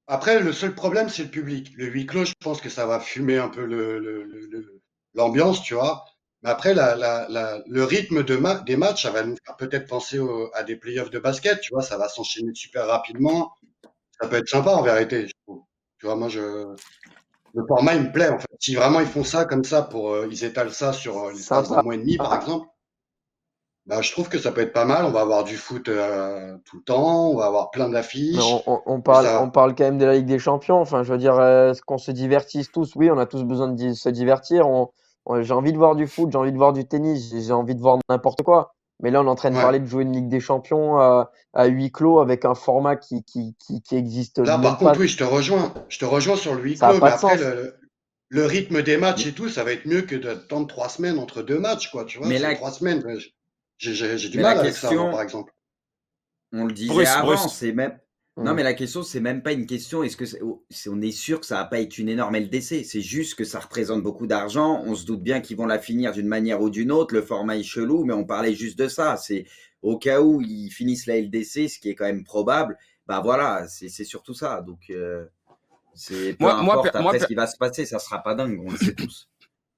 Après, le seul problème, c'est le public. Le huis clos, je pense que ça va fumer un peu l'ambiance, tu vois. Mais après, le rythme des matchs, ça va nous faire peut-être penser à des playoffs de basket, tu vois. Ça va s'enchaîner super rapidement. Ça peut être sympa en vérité, je trouve. Tu vois, le format, il me plaît en fait. Si vraiment ils font ça comme ça ils étalent ça sur l'espace d'un Sympa. mois et demi, par exemple, bah, je trouve que ça peut être pas mal. On va avoir du foot tout le temps, on va avoir plein Mais d'affiches. on Et parle, on ça, parle quand même de la Ligue des Champions. Enfin, je veux dire, qu'on se divertisse tous. Oui, on a tous besoin de se divertir. J'ai envie de voir du foot, j'ai envie de voir du tennis, j'ai envie de voir n'importe quoi. Mais là, on est en train de ouais. parler de jouer une Ligue des Champions à huis clos avec un format qui existe Là, par même contre, pas. oui, je te rejoins. Je te rejoins sur le huis Ça a clos, mais pas de après, sens. le rythme des matchs Mais, et tout, ça va être mieux que d'attendre 3 semaines entre deux matchs, quoi. Tu vois, mais c'est la, 3 semaines. J'ai du mais la mal avec ça, moi, par question, exemple. on le disait Bruce, avant, Bruce. c'est même. Non, Hmm. mais la question, c'est même pas une question. Est-ce que on est sûr que ça va pas être une énorme LDC? C'est juste que ça représente beaucoup d'argent. On se doute bien qu'ils vont la finir d'une manière ou d'une autre. Le format est chelou, mais on parlait juste de ça. C'est au cas où ils finissent la LDC, ce qui est quand même probable. Bah voilà, c'est surtout ça. Donc c'est peu Moi, moi, importe moi, après ce qui va se passer, ça sera pas dingue. On le sait tous.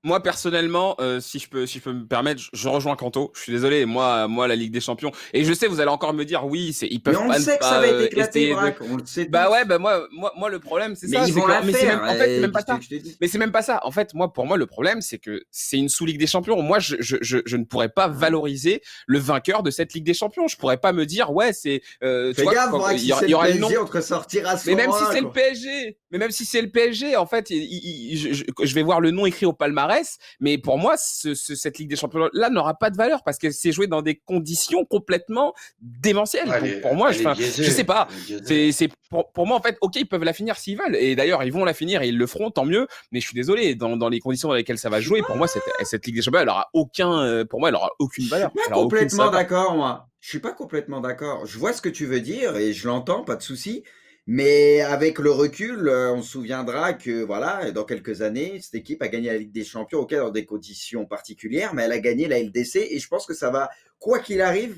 Moi personnellement, si je peux me permettre, je rejoins Kanto. Je suis désolé, moi la Ligue des Champions. Et je sais, vous allez encore me dire, oui, ils Mais peuvent on le pas ne sait que ça pas va être éclaté, essayer de. Braque. On le sait Bah ouais, tous. bah moi le problème c'est Mais ça, ils c'est vont que la mais c'est même faire. en fait c'est même pas Qu'est-ce que ça. je te dis? Mais c'est même pas ça. En fait, moi pour moi le problème c'est que c'est une sous Ligue des Champions. Moi je ne pourrais pas valoriser le vainqueur de cette Ligue des Champions. Je pourrais pas me dire ouais c'est tu Fais vois gaffe, quand Braque, si c'est il y le aura le nom. PSG, on te ressortira à ce Mais même si moment-là, c'est le quoi. PSG, mais même si c'est le PSG, en fait, je vais voir le nom écrit au palmarès, mais pour moi, cette Ligue des Champions là n'aura pas de valeur parce que c'est joué dans des conditions complètement démentielles. Ouais, Donc pour moi, elle est je sais biaisée. pas. Elle est biaisée. C'est pour moi en fait, ok, ils peuvent la finir s'ils veulent, et d'ailleurs ils vont la finir et ils le feront, tant mieux. Mais je suis désolé, dans les conditions dans lesquelles ça Je va suis jouer, pas, pour moi cette Ligue des Champions, elle aura aucun, pour moi, elle aura aucune je suis valeur, pas elle aura aucune complètement saveur. d'accord, moi. Je suis pas complètement d'accord. Je vois ce que tu veux dire et je l'entends, pas de souci. Mais avec le recul, on se souviendra que voilà, dans quelques années, cette équipe a gagné la Ligue des Champions, ok, dans des conditions particulières, mais elle a gagné la LDC et je pense que ça va, quoi qu'il arrive,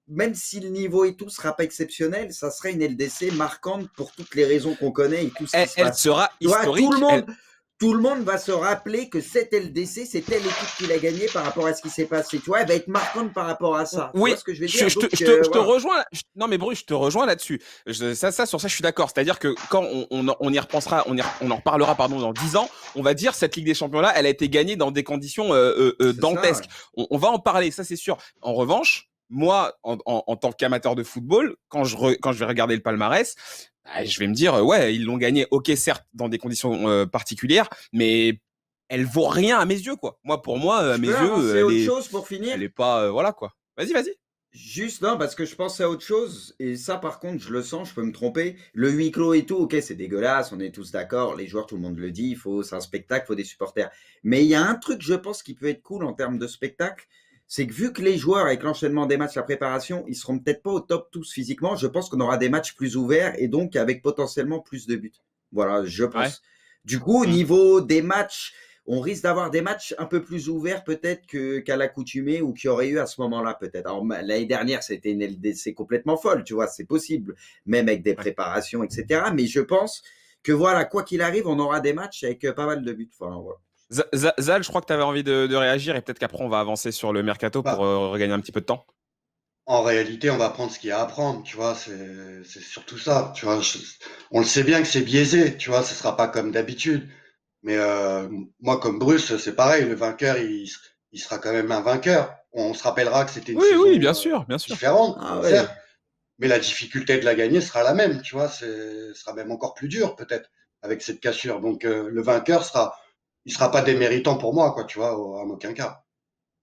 même si le niveau et tout sera pas exceptionnel, ça serait une LDC marquante pour toutes les raisons qu'on connaît et tout ce qui se Elle passe. sera Tu vois, historique. tout le monde va se rappeler que cette LDC, c'est telle équipe qui l'a gagné par rapport à ce qui s'est passé. Tu vois, elle va être marquante par rapport à ça. Tu Oui, vois ce que je veux dire? Donc, je te voilà. rejoins. Non, mais Bruce, je te rejoins là-dessus. Sur ça, je suis d'accord. C'est-à-dire que quand on y repensera, on en reparlera, pardon, dans 10 ans, on va dire cette Ligue des Champions-là, elle a été gagnée dans des conditions C'est ça, dantesques. ouais. On va en parler, ça c'est sûr. En revanche, moi, en tant qu'amateur de football, quand je vais regarder le palmarès, bah, je vais me dire, ouais, ils l'ont gagné, ok, certes, dans des conditions particulières, mais elle vaut rien à mes yeux, quoi. Pour moi, à Je mes peux yeux, avancer autre chose pour elle finir? est pas, voilà, quoi. Vas-y, vas-y. Juste, non, parce que je pensais à autre chose, et ça, par contre, je le sens, je peux me tromper. Le huis clos et tout, ok, c'est dégueulasse, on est tous d'accord, les joueurs, tout le monde le dit, c'est un spectacle, il faut des supporters. Mais il y a un truc, je pense, qui peut être cool en termes de spectacle, c'est que vu que les joueurs, avec l'enchaînement des matchs, la préparation, ils seront peut-être pas au top tous physiquement, je pense qu'on aura des matchs plus ouverts et donc avec potentiellement plus de buts. Voilà, je Ouais. pense. Du coup, au Mm. niveau des matchs, on risque d'avoir des matchs un peu plus ouverts peut-être qu'à l'accoutumée ou qu'il y aurait eu à ce moment-là peut-être. Alors l'année dernière, c'était une LDC complètement folle, tu vois, c'est possible, même avec des Ouais. préparations, etc. Mais je pense que voilà, quoi qu'il arrive, on aura des matchs avec pas mal de buts. Enfin, voilà. Zal, je crois que tu avais envie de réagir et peut-être qu'après on va avancer sur le mercato pour Bah, regagner un petit peu de temps. en réalité, on va prendre ce qu'il y a à prendre, tu vois, c'est surtout ça, tu vois. On le sait bien que c'est biaisé, tu vois, ce sera pas comme d'habitude. Mais moi, comme Bruce, c'est pareil, le vainqueur, il sera quand même un vainqueur. On se rappellera que c'était une Oui, saison oui, bien sûr, bien sûr. différente, Ah ouais. certes, mais la difficulté de la gagner sera la même, tu vois, sera même encore plus dur peut-être avec cette cassure. Donc le vainqueur il sera pas déméritant pour moi, quoi, tu vois, en aucun cas.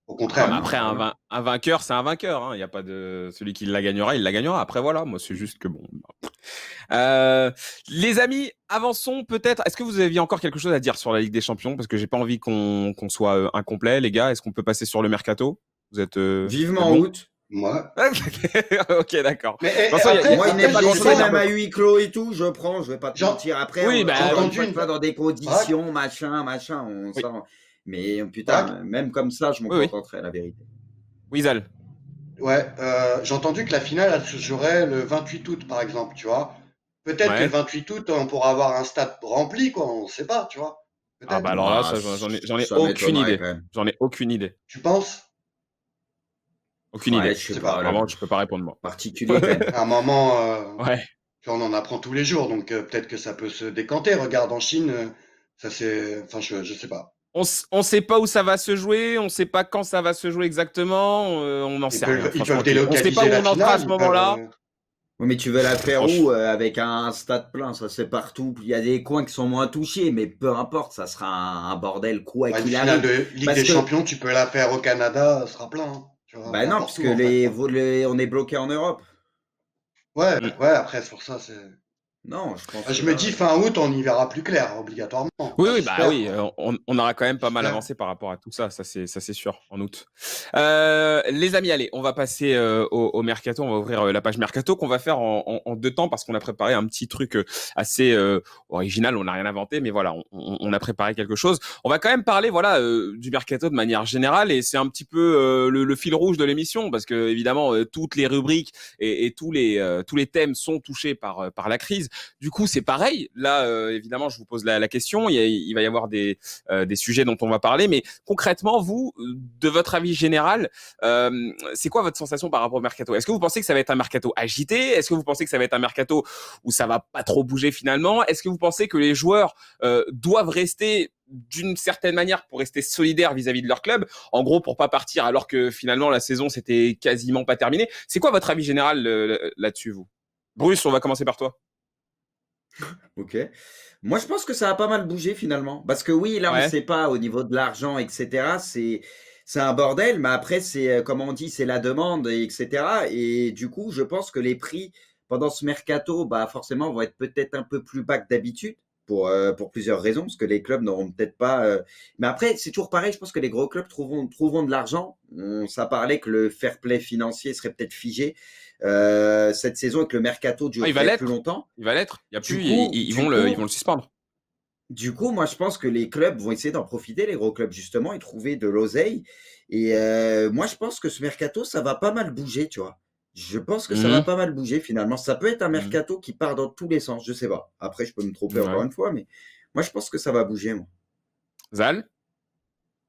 Au Ah, mais contraire. non, après, voilà. un vainqueur, c'est un vainqueur. Hein. Il y a pas de celui qui la gagnera, il la gagnera. Après, voilà, moi, c'est juste que bon. Les amis, avançons peut-être. Est-ce que vous aviez encore quelque chose à dire sur la Ligue des Champions? Parce que j'ai pas envie qu'on soit incomplet, les gars. Est-ce qu'on peut passer sur le mercato? Vous êtes Vivement en bon? août. Moi. Ok, d'accord. Mais De toute façon, après, Moi, une y a pas grand chose FGC, à dire. même à huis clos et tout, je prends, je vais pas te j'en- mentir. Après, Oui, j'ai bah encore une oui. entendu fois, tu vois, dans des Braque, conditions, machin, on Oui, s'en. Mais Braque, putain, même comme ça, je m'en oui, oui. contenterai, la vérité. ouais, j'ai entendu que la finale, elle se jouerait le 28 août, par exemple, tu vois. Peut-être que le Ouais. 28 août, on pourra avoir un stade rempli, quoi, on sait pas, tu vois. Ah bah Peut-être. alors là, Moi, ça, j'en ai ça aucune m'étonnerait idée. quand même. J'en ai aucune idée. Tu penses? Aucune Ouais, idée. je Je sais sais pas, pas. là, Vraiment, je peux pas répondre moi. particulier quand même. À un moment, Ouais. on en apprend tous les jours, donc peut-être que ça peut se décanter. Regarde, en Chine, enfin, je sais pas. On sait pas où ça va se jouer, on sait pas quand ça va se jouer exactement, on n'en sait rien. Ils peuvent Franchement, on sait pas délocaliser où la on en sera à finale, ce moment-là. Oui, mais tu veux la faire Franchement. où avec un stade plein? Ça, c'est partout. Il y a des coins qui sont moins touchés, mais peu importe, ça sera un bordel quoi Bah, une qu'il finale arrive. de Ligue des Parce que, Champions, tu peux la faire au Canada, ce sera plein, hein. Tu vois, bah non, n'importe puisque où en fait, hein. on est bloqué en Europe. Ouais, Mm. ouais, après, c'est pour ça, c'est. Non, je pense que Je me là. dis fin août, on y verra plus clair, obligatoirement. Oui, Enfin, oui, bah j'espère, oui, quoi. on aura quand même pas mal J'espère. avancé par rapport à tout ça, ça c'est sûr, en août. Les amis, allez, on va passer au mercato, on va ouvrir la page mercato qu'on va faire en deux temps parce qu'on a préparé un petit truc assez original, on n'a rien inventé, mais voilà, on a préparé quelque chose. On va quand même parler, voilà, du mercato de manière générale et c'est un petit peu le fil rouge de l'émission parce que évidemment toutes les rubriques et tous les thèmes sont touchés par la crise. Du coup, c'est pareil. Là, évidemment, je vous pose la question. Il va y avoir des sujets dont on va parler, mais concrètement, vous, de votre avis général, c'est quoi votre sensation par rapport au mercato? Est-ce que vous pensez que ça va être un mercato agité? Est-ce que vous pensez que ça va être un mercato où ça va pas trop bouger finalement? Est-ce que vous pensez que les joueurs doivent rester d'une certaine manière pour rester solidaires vis-à-vis de leur club, en gros pour pas partir alors que finalement la saison c'était quasiment pas terminée? C'est quoi votre avis général là-dessus, vous? Bruce, on va commencer par toi. Ok. Moi, je pense que ça a pas mal bougé finalement. Parce que oui, là, on ne Ouais. sait pas au niveau de l'argent, etc. C'est un bordel, mais après, c'est, comme on dit, c'est la demande, etc. Et du coup, je pense que les prix pendant ce mercato, bah, forcément, vont être peut-être un peu plus bas que d'habitude pour plusieurs raisons, parce que les clubs n'auront peut-être pas. Mais après, c'est toujours pareil. Je pense que les gros clubs trouveront de l'argent. Ça parlait que le fair play financier serait peut-être figé cette saison et que le mercato Ah, il va durerait plus l'être. longtemps. Il va l'être. Il y a Du plus. coup, Ils du vont coup, ils vont le suspendre. du coup, moi, je pense que les clubs vont essayer d'en profiter, les gros clubs, justement, et trouver de l'oseille. Et moi, je pense que ce mercato, ça va pas mal bouger, tu vois. Je pense que ça va Mhm. pas mal bouger, finalement. Ça peut être un Mhm. mercato qui part dans tous les sens, je sais pas. Après, je peux me tromper encore Ouais. une fois, mais moi, je pense que ça va bouger, moi. Zal.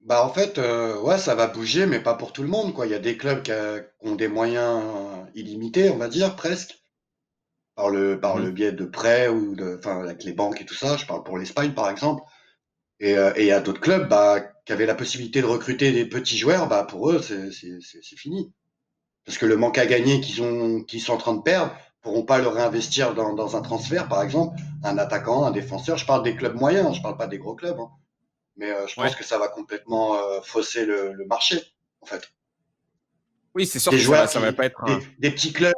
Bah, en fait, ouais, ça va bouger, mais pas pour tout le monde, quoi. Il y a des clubs qui ont des moyens illimités, on va dire, presque, par Mhm. le biais de prêts enfin, avec les banques et tout ça. Je parle pour l'Espagne, par exemple. Et il y a d'autres clubs, bah, qui avaient la possibilité de recruter des petits joueurs, bah, pour eux, c'est fini. Parce que le manque à gagner qu'ils sont en train de perdre, pourront pas le réinvestir dans un transfert, par exemple, un attaquant, un défenseur. Je parle des clubs moyens, je parle pas des gros clubs, hein. Mais je pense Ouais. que ça va complètement fausser le marché, en fait. Oui, c'est sûr Des que joueurs ça va pas être un. des petits clubs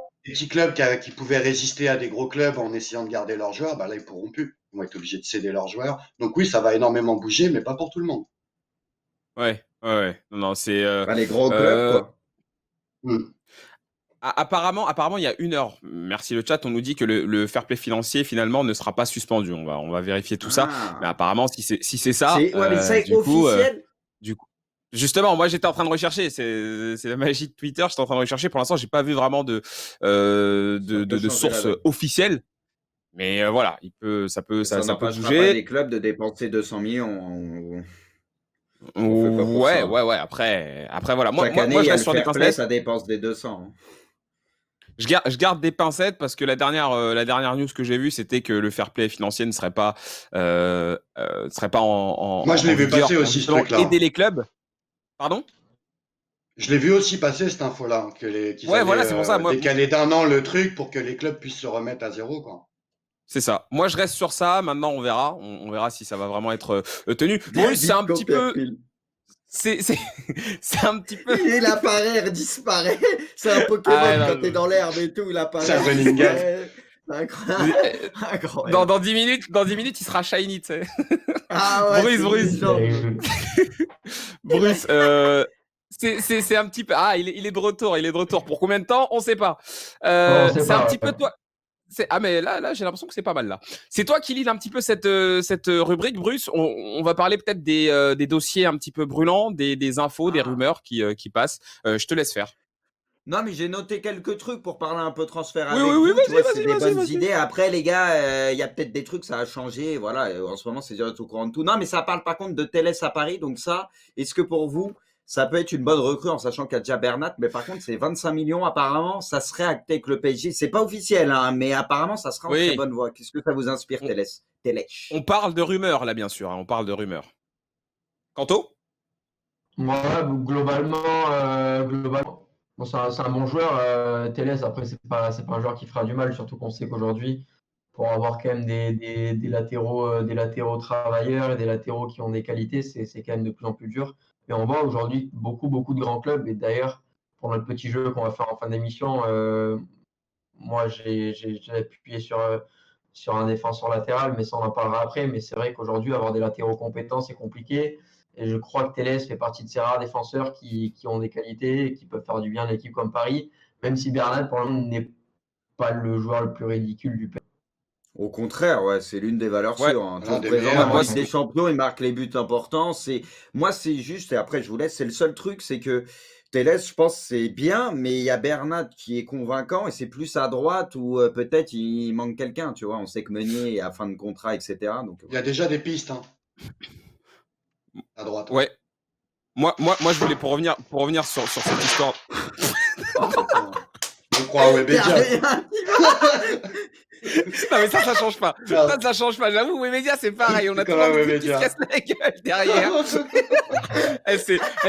qui pouvaient résister à des gros clubs en essayant de garder leurs joueurs, bah là, ils pourront plus. Ils vont être obligés de céder leurs joueurs. Donc oui, ça va énormément bouger, mais pas pour tout le monde. Ouais. Ouais. Ouais. Non, non, c'est. Enfin, les gros clubs, Euh, quoi. Mm. Apparemment, il y a une heure. Merci le chat. On nous dit que le fair play financier finalement ne sera pas suspendu. On va vérifier tout ça. Mais Ah. apparemment, si c'est ça, Ouais, mais ça est du coup. officiel. Du coup, justement, moi j'étais en train de rechercher. C'est la magie de Twitter. J'étais en train de rechercher. Pour l'instant, j'ai pas vu vraiment Ça peut de changer la source donne. officielle. Mais voilà, Ça ça peut n'empêchera pas bouger. des clubs de dépenser 200 millions. On fait pas pour Ouais, ça, hein. ouais, ouais. Après voilà. Chaque année, Moi, il je y a reste le sur des fair play, pincettes. ça dépense des 200, hein. Je garde des pincettes parce que la dernière news que j'ai vue, c'était que le fair play financier ne serait pas Moi, je en l'ai vu vigueur passer pour aussi, ce justement truc-là, aider hein. les clubs. Pardon? Je l'ai vu aussi passer cette info-là, hein, qu'ils Ouais, voilà, allaient c'est pour ça. décaler d'un an le truc pour que les clubs puissent se remettre à zéro, quoi. C'est ça. Moi, je reste sur ça. Maintenant, on verra. On verra si ça va vraiment être tenu. Bruce, c'est un David petit peu. Copperfield. C'est un petit peu. Il apparaît, il disparaît. C'est un Pokémon Ah, quand non, t'es dans l'herbe et tout, il apparaît. C'est un running gag. disparaît. C'est mais, incroyable. Incroyable. dans 10 minutes, il sera shiny, tu sais. Ah ouais, Bruce, c'est Bruce. méchant. Bruce, c'est un petit peu. Ah, il est de retour. Il est de retour. Pour combien de temps? On sait pas. On sait C'est un pas, petit peu ouais. toi. Ah, mais là, j'ai l'impression que c'est pas mal là. C'est toi qui lis un petit peu cette rubrique, Bruce. On va parler peut-être des dossiers un petit peu brûlants, des infos, des Ah. rumeurs qui passent. Je te laisse faire. Non, mais j'ai noté quelques trucs pour parler un peu transfert Oui, avec oui, oui, vous. Tu vois, c'est vas-y, des bonnes vas-y. idées. Après, les gars, il y a peut-être des trucs, ça a changé. Voilà, en ce moment, c'est dur d'être au courant de tout. Non, mais ça parle par contre de Telles à Paris. Donc ça, est-ce que pour vous, ça peut être une bonne recrue en sachant qu'il y a déjà Bernat, mais par contre, c'est 25 millions apparemment. Ça serait acté avec le PSG. C'est pas officiel, hein, mais apparemment, ça sera en très Oui, bonne voie. Qu'est-ce que ça vous inspire, on, Telles? Telles. on parle de rumeurs là, bien sûr. Hein, on parle de rumeurs. Kanto? Moi, globalement, bon, c'est un bon joueur. Telles, après, c'est pas un joueur qui fera du mal, surtout qu'on sait qu'aujourd'hui, pour avoir quand même des latéraux travailleurs et des latéraux qui ont des qualités, c'est quand même de plus en plus dur. Mais on voit aujourd'hui beaucoup de grands clubs. Et d'ailleurs, pour notre petit jeu qu'on va faire en fin d'émission, moi, j'ai appuyé sur un défenseur latéral, mais ça, on en parlera après. Mais c'est vrai qu'aujourd'hui, avoir des latéraux compétents, c'est compliqué. Et je crois que Telles fait partie de ces rares défenseurs qui ont des qualités et qui peuvent faire du bien à l'équipe comme Paris, même si Bernat, pour le moment, n'est pas le joueur le plus ridicule du pays. Au contraire, ouais, c'est l'une des valeurs Ouais. sûres, hein. L'un Toujours des présent meilleurs, même en Moi, Ligue des Champions, il marque les buts importants. Moi, c'est juste, et après je vous laisse, c'est le seul truc, c'est que Telles, je pense, c'est bien, mais il y a Bernat qui est convaincant et c'est plus à droite où peut-être il manque quelqu'un, tu vois. On sait que Meunier est à fin de contrat, etc. Donc, Il y a déjà des pistes, hein, à droite. Hein. ouais. Moi, je voulais pour revenir sur cette histoire. Je crois au il y a Webedia. rien qui va. Non, mais ça change pas. Ça change pas. J'avoue, Webedia, c'est pareil. On a C'est tout comme un le monde qui se Webedia. casse la gueule derrière.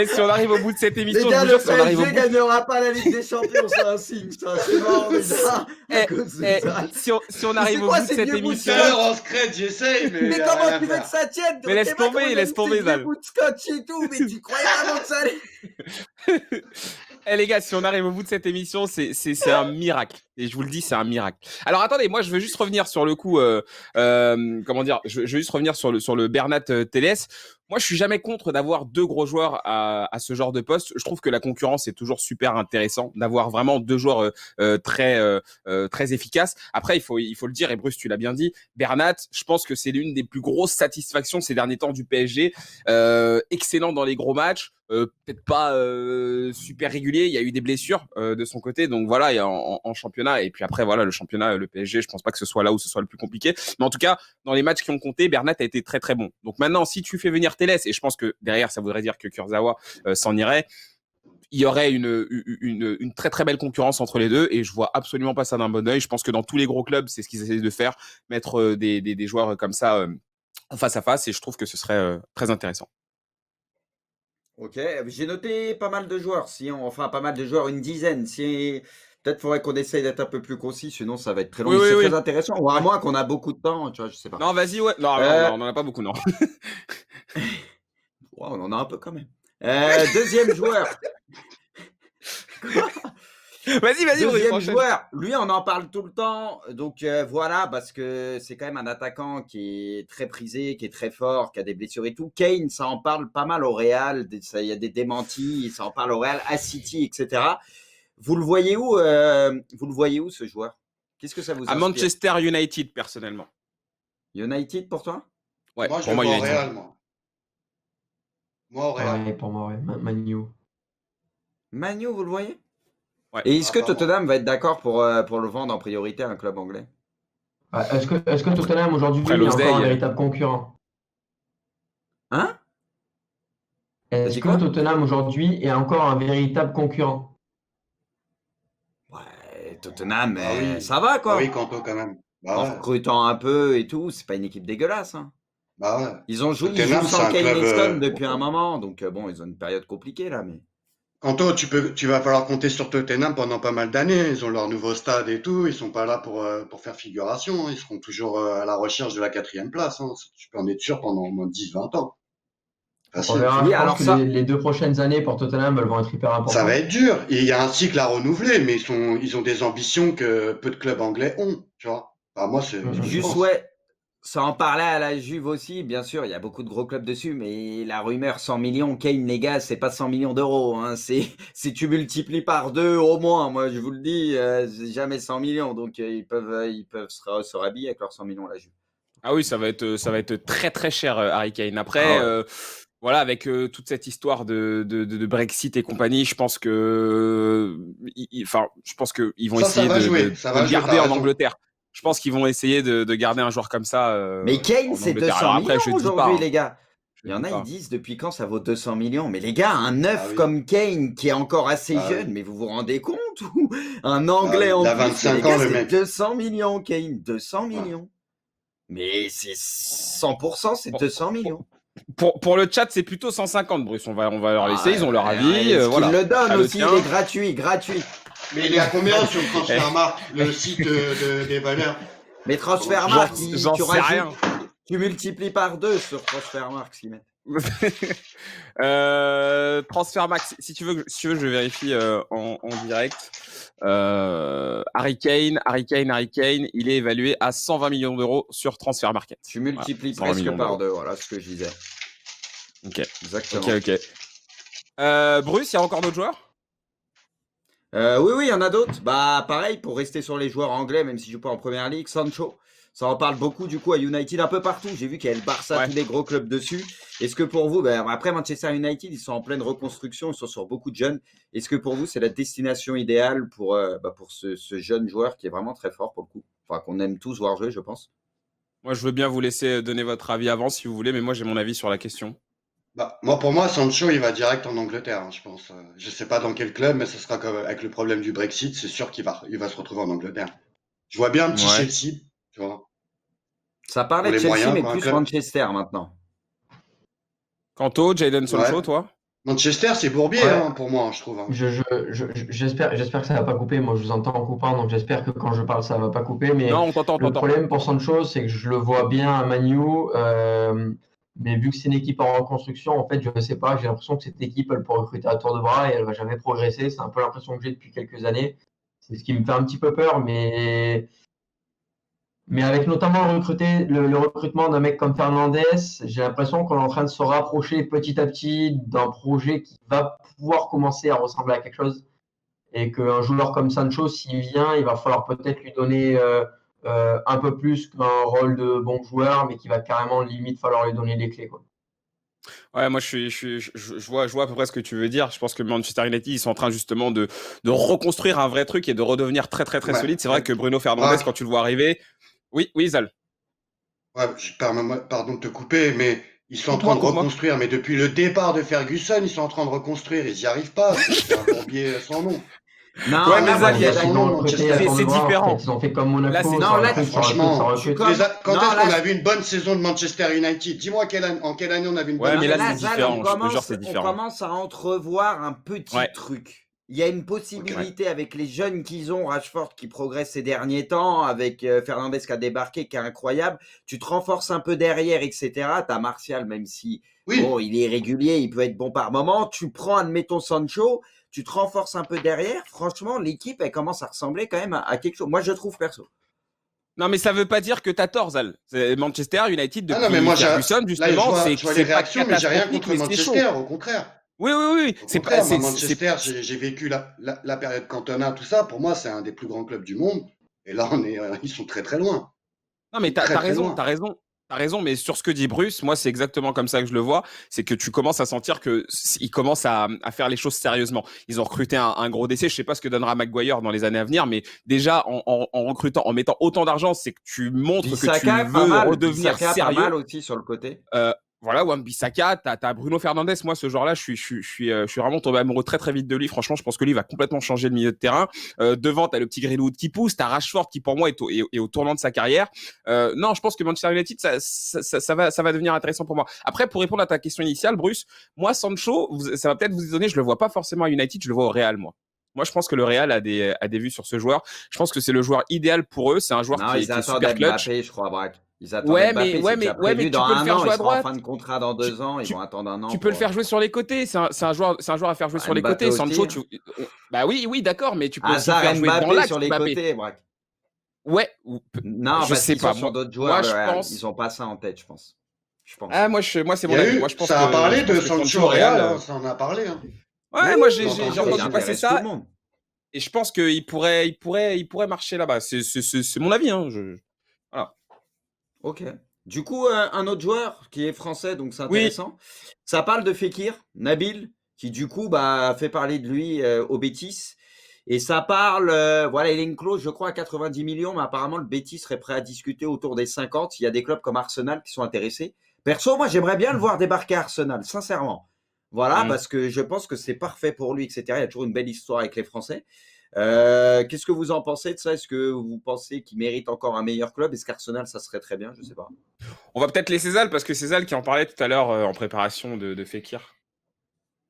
Si on arrive au bout de cette Les émission, gars, je vous le jure, si on arrive au PSG bout. gagnera pas la Ligue des Champions, c'est un signe, ça, c'est mort déjà. À cause de ça. Si on Mais arrive c'est au quoi bout de ces cette vieux bouts de émission. Tout à l'heure en scred, j'essaye, mais. Mais y a comment rien à tu veux faire. que ça tienne? Mais laisse Dis-moi tomber, comment laisse ils tomber, ont mis ces Zal. vieux bouts de scotch et tout, mais tu croyais vraiment que ça allait? Les gars, si on arrive au bout de cette émission, c'est un miracle. Et je vous le dis, c'est un miracle. Alors attendez, moi je veux juste revenir sur le coup, comment dire, je veux juste revenir sur le Bernat Telles. Moi, je suis jamais contre d'avoir deux gros joueurs à ce genre de poste. Je trouve que la concurrence est toujours super intéressant d'avoir vraiment deux joueurs très efficaces. Après, il faut le dire, et Bruce, tu l'as bien dit, Bernat, je pense que c'est l'une des plus grosses satisfactions ces derniers temps du PSG. Excellent dans les gros matchs. Peut-être pas super régulier, il y a eu des blessures de son côté, donc voilà, il y a en championnat, et puis après voilà, le championnat, le PSG, je pense pas que ce soit là où ce soit le plus compliqué, mais en tout cas dans les matchs qui ont compté, Bernat a été très très bon. Donc maintenant, si tu fais venir Telles, et je pense que derrière ça voudrait dire que Kurzawa s'en irait, il y aurait une très très belle concurrence entre les deux, et je vois absolument pas ça d'un bon oeil. Je pense que dans tous les gros clubs, c'est ce qu'ils essaient de faire, mettre des joueurs comme ça face à face, et je trouve que ce serait très intéressant. Ok, j'ai noté pas mal de joueurs, enfin pas mal de joueurs, une dizaine. Peut-être faudrait qu'on essaye d'être un peu plus concis, sinon ça va être très long. Oui, Mais oui, c'est oui. très intéressant, ou à moins qu'on a beaucoup de temps, tu vois, je sais pas. Non, vas-y, ouais. Non, on en a pas beaucoup, non. Ouais, on en a un peu quand même. Deuxième joueur. Vas-y, Deuxième enchaîne. joueur, lui on en parle tout le temps, donc voilà, parce que c'est quand même un attaquant qui est très prisé, qui est très fort, qui a des blessures et tout. Kane, ça en parle pas mal au Real, il y a des démentis, ça en parle au Real, à City, etc. Vous le voyez où ce joueur? Qu'est-ce que ça vous À inspire? Manchester United, personnellement. United pour toi? Ouais, Moi, je pour le moi, vois au United. Real, moi. Moi, au Real. Ouais, pour moi, ouais. Manu. Manu, vous le voyez? Ouais. Et est-ce que Ah, pas moi. Tottenham va être d'accord pour le vendre en priorité à un club anglais? Est-ce que Tottenham aujourd'hui Après est Loveday, encore un véritable concurrent? Hein? Est-ce dit que quoi? Tottenham aujourd'hui est encore un véritable concurrent? Ouais, Tottenham, Ah oui. ça va Ah quoi. oui, Kanto, quand même. En Bah ouais. recrutant un peu et tout, c'est pas une équipe dégueulasse, hein. Bah ouais. Ils jouent Tottenham, c'est sans un Kane club. et Stone depuis un moment, donc bon, ils ont une période compliquée là, mais Kanto, tu vas falloir compter sur Tottenham pendant pas mal d'années. Ils ont leur nouveau stade et tout. Ils sont pas là pour faire figuration, hein. Ils seront toujours à la recherche de la 4e place, hein. Tu peux en être sûr pendant au moins 10, 20 ans. On Facile. verra. Oui, Je pense alors que ça, les 2 prochaines années pour Tottenham, elles vont être hyper Ça va importantes. être dur. Et il y a un cycle à renouveler, mais ils ont des ambitions que peu de clubs anglais ont, tu vois. Enfin, moi, c'est ce que je juste, pense. ouais, ça en parlait à la Juve aussi, bien sûr, il y a beaucoup de gros clubs dessus, mais la rumeur 100 millions, Kane, les gars, c'est pas 100 millions d'euros, hein, si tu multiplies par 2 au moins, moi je vous le dis, c'est jamais 100 millions, donc ils peuvent se rhabiller avec leurs 100 millions, la Juve. Ah oui, ça va être très très cher, Harry Kane. Ah Après, ouais. voilà, avec toute cette histoire de Brexit et compagnie, je pense que, enfin, je pense que ils vont Ça essayer va jouer. Ça de va le jouer, t'as garder en raison. Angleterre. Je pense qu'ils vont essayer de garder un joueur comme ça Mais Kane, en c'est Angleterre. 200 Alors millions après, je dis pas, aujourd'hui, hein, les gars. je Il y en dis a, ils pas. disent depuis quand ça vaut 200 millions. Mais les gars, un Bah neuf oui. comme Kane, qui est encore assez Bah oui. jeune, mais vous vous rendez compte ou un Bah Anglais oui. Il en a plus, mais les 25 ans, gars, le c'est mec. 200 millions, Kane, 200 Ouais. millions. Mais c'est 100%, c'est Pour, 200 pour, millions. pour le chat, c'est plutôt 150, Bruce. On va leur laisser. Ils ont leur avis. Est-ce qu'il Voilà. le donne Chacun le aussi? Il est sien. gratuit, gratuit. Mais il est à combien sur Eh, Transfermarkt, le site des valeurs? Mais J'en Transfermarkt, j'en tu sais rajoutes, rien. tu multiplies par 2 sur Transfermarkt, ce qu'ils mettent. Transfermax, si tu veux, je vérifie en direct. Harry Kane, il est évalué à 120 millions d'euros sur Transfer Market. Tu multiplies Voilà, 120 presque millions par d'euros. 2, voilà ce que je disais. Ok, Exactement. ok. Bruce, il y a encore d'autres joueurs? Oui, il y en a d'autres. Bah, pareil, pour rester sur les joueurs anglais, même si je joue pas en première ligue, Sancho, ça en parle beaucoup du coup à United, un peu partout. J'ai vu qu'il y a le Barça, Ouais. tous les gros clubs dessus. Est-ce que pour vous, bah, après Manchester United, ils sont en pleine reconstruction, ils sont sur beaucoup de jeunes. Est-ce que pour vous, c'est la destination idéale pour ce jeune joueur qui est vraiment très fort pour le coup? Enfin, qu'on aime tous voir jouer, je pense. Moi, je veux bien vous laisser donner votre avis avant si vous voulez, mais moi, j'ai mon avis sur la question. Bah, moi, pour moi, Sancho, il va direct en Angleterre, hein, je pense. Je sais pas dans quel club, mais ce sera comme avec le problème du Brexit, c'est sûr il va se retrouver en Angleterre. Je vois bien un petit Ouais. Chelsea, tu vois, Ça pour parlait de les Chelsea, moyens, mais quoi, un plus club. Manchester maintenant. Quanto, Jadon Ouais. Sancho, toi? Manchester, c'est Bourbier, Ouais, hein, pour moi, je trouve, hein. j'espère que ça va pas couper. Moi, je vous entends en coupant, donc j'espère que quand je parle, ça va pas couper. Non, Mais on t'entend, on le t'entend. problème pour Sancho, c'est que je le vois bien à Man U, mais vu que c'est une équipe en reconstruction, en fait, je ne sais pas. J'ai l'impression que cette équipe, elle peut recruter à tour de bras et elle va jamais progresser. C'est un peu l'impression que j'ai depuis quelques années. C'est ce qui me fait un petit peu peur, mais avec notamment le recrutement d'un mec comme Fernandez, j'ai l'impression qu'on est en train de se rapprocher petit à petit d'un projet qui va pouvoir commencer à ressembler à quelque chose. Et qu'un joueur comme Sancho, s'il vient, il va falloir peut-être lui donner un peu plus qu'un rôle de bon joueur, mais qui va carrément limite falloir lui donner les clés, quoi. Ouais, moi je vois à peu près ce que tu veux dire. Je pense que Manchester United, ils sont en train justement de reconstruire un vrai truc et de redevenir très très très Ouais, solide. C'est vrai mais, que Bruno Fernandes, Braque, quand tu le vois arriver, oui, oui, Zal, ouais, pardon de te couper, mais ils sont en train coupe-moi, de coupe-moi. reconstruire, mais depuis le départ de Ferguson, ils sont en train de reconstruire, ils n'y arrivent pas, c'est un Bourbier sans nom. Non, Ouais, C'est mais là, un moi, Zal, je il y suis Bourbier a- Ils sans ont nom, recruté à Manchester. tour de c'est bras, en fait. différent. Ils ont fait comme Là, c'est Monaco, ça Non, là, différent. recrute, ça recrute, ça Franchement, recrute. quand non, est-ce là, qu'on a vu une bonne saison de Manchester United? Dis-moi en quelle année on a vu une Ouais, bonne non, mais mais là, là, c'est saison. Zal, différent. Je te jure, c'est on différent. commence à entrevoir un petit Ouais, truc. Il y a une Ok. ouais. possibilité avec les jeunes qu'ils ont, Rashford qui progresse ces derniers temps, avec Fernandes qui a débarqué, qui est incroyable. Tu te renforces un peu derrière, etc. Tu as Martial, même si, bon, Oui, il est irrégulier, il peut être bon par moment. Tu prends, admettons, Sancho, tu te renforces un peu derrière. Franchement, l'équipe, elle commence à ressembler quand même à quelque chose. Moi, je trouve perso. Non, mais ça veut pas dire que t'as tort, Zal. Manchester United, ah non, mais depuis Ferguson, là, justement, je vois les c'est pas réactions, mais j'ai rien catastrophique, contre mais c'est chaud. Manchester, au contraire. Oui, oui, oui. Au C'est pas, contraire, moi, Manchester, j'ai vécu la période Cantona, tout ça. Pour moi, c'est un des plus grands clubs du monde. Et là, ils sont très très loin. Non, Ils mais sont très t'as très raison, loin. t'as raison. T'as raison, mais sur ce que dit Bruce, moi, c'est exactement comme ça que je le vois. C'est que tu commences à sentir que ils commencent à faire les choses sérieusement. Ils ont recruté un gros décès. Je sais pas ce que donnera Maguire dans les années à venir, mais déjà, en recrutant, en mettant autant d'argent, c'est que tu montres que tu Bissaka, pas veux mal. redevenir Bissaka, pas sérieux. mal aussi sur le côté. voilà, Wan-Bissaka, t'as Bruno Fernandes. Moi, ce joueur-là, je suis vraiment tombé amoureux très très vite de lui. Franchement, je pense que lui va complètement changer le milieu de terrain. Devant, t'as le petit Greenwood qui pousse, t'as Rashford qui pour moi est au tournant de sa carrière. Non, je pense que Manchester United, ça va devenir intéressant pour moi. Après, pour répondre à ta question initiale, Bruce, moi, Sancho, ça va peut-être vous étonner, je le vois pas forcément à United, je le vois au Real, moi. Moi, je pense que le Real a des vues sur ce joueur. Je pense que c'est le joueur idéal pour eux. C'est un joueur Non, ils qui est attendent super clutch. Mbappé, je crois, Braque. Ils attendent Mbappé, c'est déjà Ouais, mais prévu. tu Dans peux le un faire an, jouer il à sera en fin droite. de contrat dans Tu, 2 ans. Ils tu, vont attendre un an tu peux le pour. faire jouer sur les côtés. C'est un joueur à faire jouer sur les Mbappé côtés. aussi. Sancho, Hein. bah oui, d'accord, mais tu peux aussi le Hazard, faire jouer dans Mbappé l'axe, sur les Mbappé. côtés, Braque. Ouais, Non, je parce sais qu'ils sont pas. sur d'autres Moi, joueurs, le je Real. Ils pense. n'ont pas ça en tête, je pense. Je pense. Ah, moi, c'est Il y mon a avis. Moi, eu, ça a parlé je de pense que Sancho Sancho au au Real, Real. hein, ça en a parlé. Hein. Ouais, Oui, moi, oui, J'entends j'ai il entendu passer intéresse tout le ça monde. et je pense il pourrait marcher là-bas. C'est mon avis. Hein. Voilà. Ok. Du coup, un autre joueur qui est français, donc c'est Oui, intéressant. Ça parle de Fekir, Nabil, qui du coup a fait parler de lui au Betis. Et ça parle, voilà, il a une clause, je crois, à 90 millions, mais apparemment le Betis serait prêt à discuter autour des 50. Il y a des clubs comme Arsenal qui sont intéressés. Perso, moi, j'aimerais bien le voir débarquer à Arsenal, sincèrement. Voilà, Mm. parce que je pense que c'est parfait pour lui, etc. Il y a toujours une belle histoire avec les Français. Qu'est-ce que vous en pensez de ça? Est-ce que vous pensez qu'il mérite encore un meilleur club? Est-ce qu'Arsenal, ça serait très bien? Je sais pas. On va peut-être laisser Zal parce que c'est Zal qui en parlait tout à l'heure en préparation de Fekir.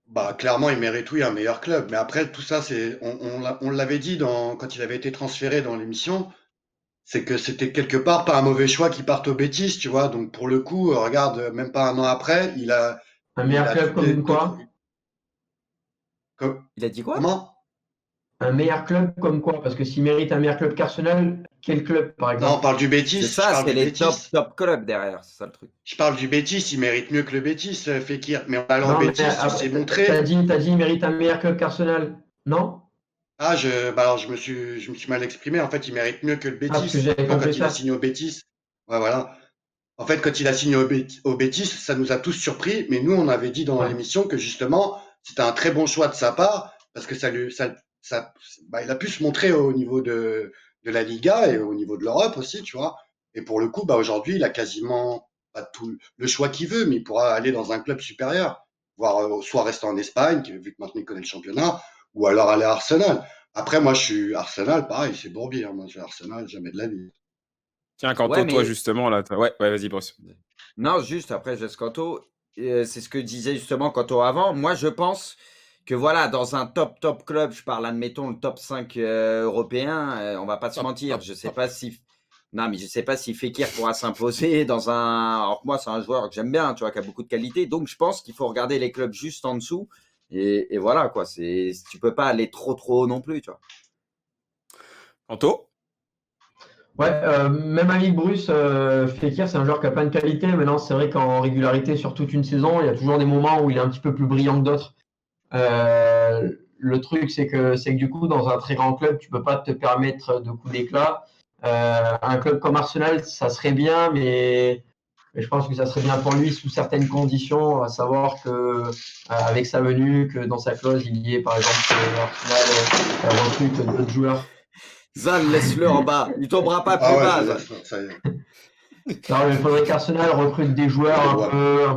Bah, clairement, il mérite, oui, un meilleur club. Mais après, tout ça, on l'avait dit quand il avait été transféré dans l'émission, c'est que c'était quelque part pas un mauvais choix qu'il parte au Betis, tu vois. Donc, pour le coup, regarde, même pas un an après, Un il meilleur a club toutes les, comme quoi? Il a dit quoi? comment? Un meilleur club comme quoi? Parce que s'il mérite un meilleur club qu'Arsenal, quel club, par Non, on exemple? parle du Betis, C'est je ça, parle c'est du les top, Betis. top clubs derrière, c'est ça le truc. Je parle du Betis, il mérite mieux que le Betis, Fekir. Mais en allant au Non, mais Betis, il s'est montré. t'as dit il mérite un meilleur club qu'Arsenal. Non? Ah, bah alors je me suis mal exprimé. En fait, il mérite mieux que le Ah, parce que Betis. j'avais Tu vois, compris quand il a ça. signé au Betis. Ouais, voilà. En fait, quand il a signé au Betis, ça nous a tous surpris. Mais nous, on avait dit dans Ouais. l'émission que justement, c'était un très bon choix de sa part parce que bah, il a pu se montrer au niveau de la Liga et au niveau de l'Europe aussi, tu vois. Et pour le coup, bah, aujourd'hui, il a quasiment pas tout le choix qu'il veut, mais il pourra aller dans un club supérieur, voire soit rester en Espagne, vu que maintenant il connaît le championnat, ou alors aller à Arsenal. Après, moi, je suis Arsenal, pareil, c'est Bourbier. Hein. Moi, je suis Arsenal, jamais de la vie. Tiens, Ouais, Kanto, toi mais justement là. Ouais, vas-y, Bruce. non, juste après, Jess Canto, c'est ce que disait justement Canto avant. Moi, je pense que voilà, dans un top, top club, je parle, admettons, le top 5 européen, on va pas se Hop, mentir. hop, Je sais hop. pas si. Non, mais je sais pas si Fekir pourra s'imposer dans un. Alors que moi, c'est un joueur que j'aime bien, tu vois, qui a beaucoup de qualité. Donc, je pense qu'il faut regarder les clubs juste en dessous. Et voilà, quoi. Tu peux pas aller trop, trop haut non plus, tu vois. Kanto? Ouais, même avec Bruce, Fekir, c'est un joueur qui a plein de qualités. Maintenant, c'est vrai qu'en régularité sur toute une saison, il y a toujours des moments où il est un petit peu plus brillant que d'autres. Le truc, c'est que du coup, dans un très grand club, tu peux pas te permettre de coups d'éclat. Un club comme Arsenal, ça serait bien, mais je pense que ça serait bien pour lui sous certaines conditions, à savoir que avec sa venue, que dans sa clause, il y ait par exemple que Arsenal recrute d'autres joueurs. Zal, laisse-le en bas. Il tombera pas Ah plus ouais, je bas, le Zal. laisse, ça y est. Non, il faudrait qu'Arsenal recrute des joueurs Je vois. un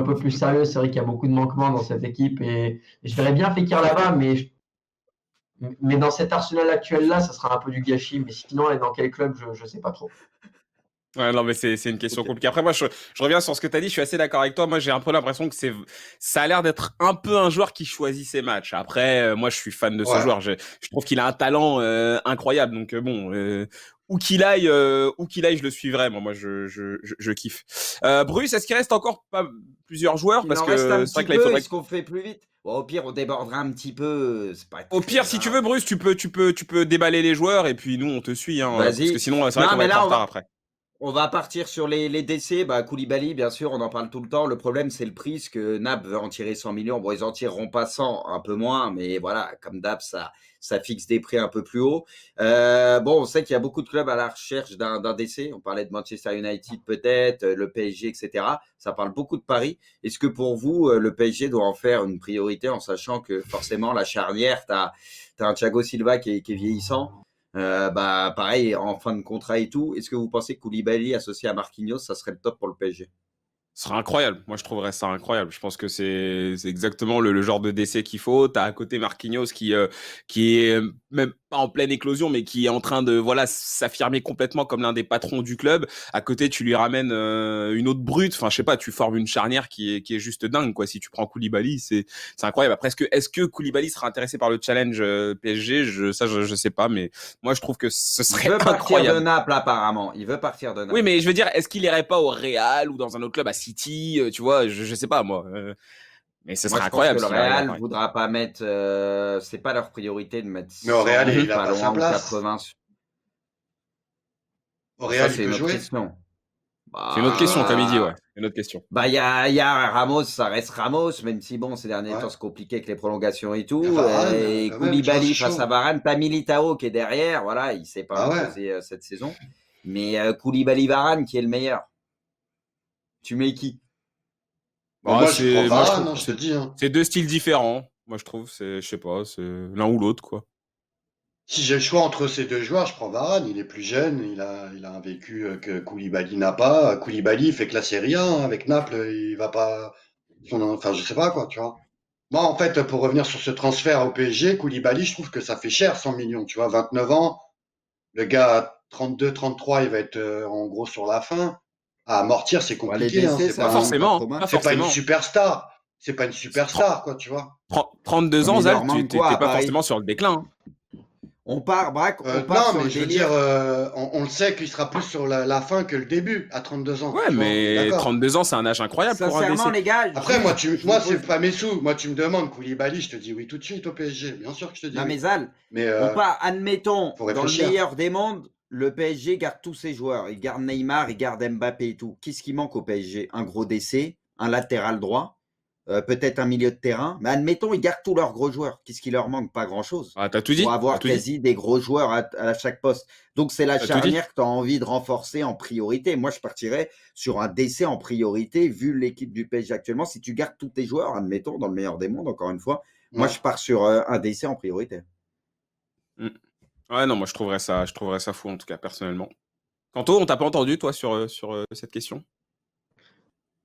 peu plus sérieux. C'est vrai qu'il y a beaucoup de manquements dans cette équipe et je verrais bien Fekir là-bas, mais dans cet Arsenal actuel-là, ça sera un peu du gâchis. Mais sinon, elle est dans quel club, je ne sais pas trop. Ouais, non, mais c'est une question Ok. compliquée. Après, moi, je reviens sur ce que tu as dit. Je suis assez d'accord avec toi. Moi, j'ai un peu l'impression que ça a l'air d'être un peu un joueur qui choisit ses matchs. Après, moi, je suis fan de ce Ouais. joueur. Je trouve qu'il a un talent incroyable. Donc, bon, où qu'il aille, je le suivrai. Moi, je kiffe. Bruce, est-ce qu'il reste encore pas plusieurs joueurs? Il Parce en reste un que c'est vrai petit que là, il peu. faudrait. Est-ce qu'on fait plus vite? Bon, au pire, on débordera un petit peu. C'est pas Au très pire, si tu veux, grave. Bruce, tu peux déballer les joueurs et puis nous, on te suit, hein, parce que Vas-y. sinon, c'est vrai Non, qu'on va mais être en là, retard après. on va partir sur les décès. Bah, Koulibaly, bien sûr, on en parle tout le temps. Le problème, c'est le prix, parce que Naples veut en tirer 100 millions. Bon, ils en tireront pas 100, un peu moins, mais voilà, comme d'hab, ça fixe des prix un peu plus haut. Bon, on sait qu'il y a beaucoup de clubs à la recherche d'un décès. On parlait de Manchester United peut-être, le PSG, etc. Ça parle beaucoup de Paris. Est-ce que pour vous, le PSG doit en faire une priorité en sachant que forcément, la charnière, t'as un Thiago Silva qui est vieillissant. Bah, pareil, en fin de contrat et tout. Est-ce que vous pensez que Koulibaly associé à Marquinhos, ça serait le top pour le PSG? Ce serait incroyable. Moi, je trouverais ça incroyable. Je pense que c'est exactement le genre de décès qu'il faut. T'as à côté Marquinhos qui est même pas en pleine éclosion, mais qui est en train de voilà s'affirmer complètement comme l'un des patrons du club. À côté, tu lui ramènes une autre brute. Enfin, je sais pas, tu formes une charnière qui est juste dingue, quoi. Si tu prends Koulibaly, c'est incroyable. Après, est-ce que Koulibaly sera intéressé par le challenge PSG? Je sais pas, mais moi, je trouve que ce Il serait veut partir de incroyable. Naples, apparemment. Il veut partir de Oui, Naples. mais je veux dire, est-ce qu'il irait pas au Real ou dans un autre club à City, tu vois, je sais pas moi. Mais ce Moi, serait je pense que incroyable le s'il arrive à Real Paris. voudra pas mettre. C'est pas leur priorité de mettre Mais au Real, 100, il Mhm. a pas pas sa loin, ou place. 80. Au Ça, Real, il c'est peut une autre jouer. question. C'est une autre question, comme il dit, ouais. Bah, Une autre question. il y a Ramos, ça reste Ramos, même si bon, ces derniers temps, Ouais. c'est compliqué avec les prolongations et Il y a tout. Varane, Et quand même, tu vois, c'est Koulibaly face à chaud. Varane, t'as Militao qui est derrière, voilà, il s'est pas Ah ouais. imposé cette saison. Mais Koulibaly Varane qui est le meilleur. Tu mets qui? Bon, Bah, moi, je Varane, trouve, hein, je te dis. Hein. c'est deux styles différents. Moi, je trouve, je sais pas, c'est l'un ou l'autre, quoi. Si j'ai le choix entre ces deux joueurs, je prends Varane. Il est plus jeune, il a un vécu que Koulibaly n'a pas. Koulibaly il fait que la Serie A, hein. Avec Naples, il va pas. Enfin, je sais pas quoi, tu vois. Moi, en fait, pour revenir sur ce transfert au PSG, Koulibaly, je trouve que ça fait cher, 100 millions. Tu vois, 29 ans, le gars à 32, 33, il va être en gros sur la fin. À amortir, c'est Ouais, les compliqué. Hein. décès, ça Pas ramène pas forcément, trop hein, pas mal. C'est pas une forcément. superstar. C'est pas une C'est tren- superstar, quoi, tu vois. 32 Ouais, mais ans, il leur Zal, manque quoi t'es à pas Paris? forcément sur le déclin, hein. On part Non, sur mais le je veux dire, délire. on le sait qu'il sera plus sur la fin que le début, à 32 ans, Ouais, tu vois, on est mais d'accord. 32 ans, c'est un âge incroyable pour un Sincèrement, décès. les gars, Après, juste, je vous moi, c'est pose. pas mes sous. Moi, tu me demandes Koulibaly, je te dis oui tout de suite au PSG. Bien sûr que je te dis Non, mais oui. Zal, Mais admettons, faut dans le réfléchir. meilleur des mondes, le PSG garde tous ses joueurs. Il garde Neymar, il garde Mbappé et tout. Qu'est-ce qui manque au PSG? Un gros décès, un latéral droit, peut-être un milieu de terrain. Mais admettons, ils gardent tous leurs gros joueurs. Qu'est-ce qui leur manque? Pas grand-chose. Ah, t'as tout Pour dit, t'as avoir tout dit, quasi des gros joueurs à chaque poste. Donc, c'est la t'as tout dit. charnière que tu as envie de renforcer en priorité. Moi, je partirais sur un décès en priorité, vu l'équipe du PSG actuellement. Si tu gardes tous tes joueurs, admettons, dans le meilleur des mondes, encore une fois, moi, Ouais. je pars sur un décès en priorité. Mm. Ouais, non, moi, je trouverais ça fou, en tout cas, personnellement. Kanto, on t'a pas entendu, toi, sur cette question?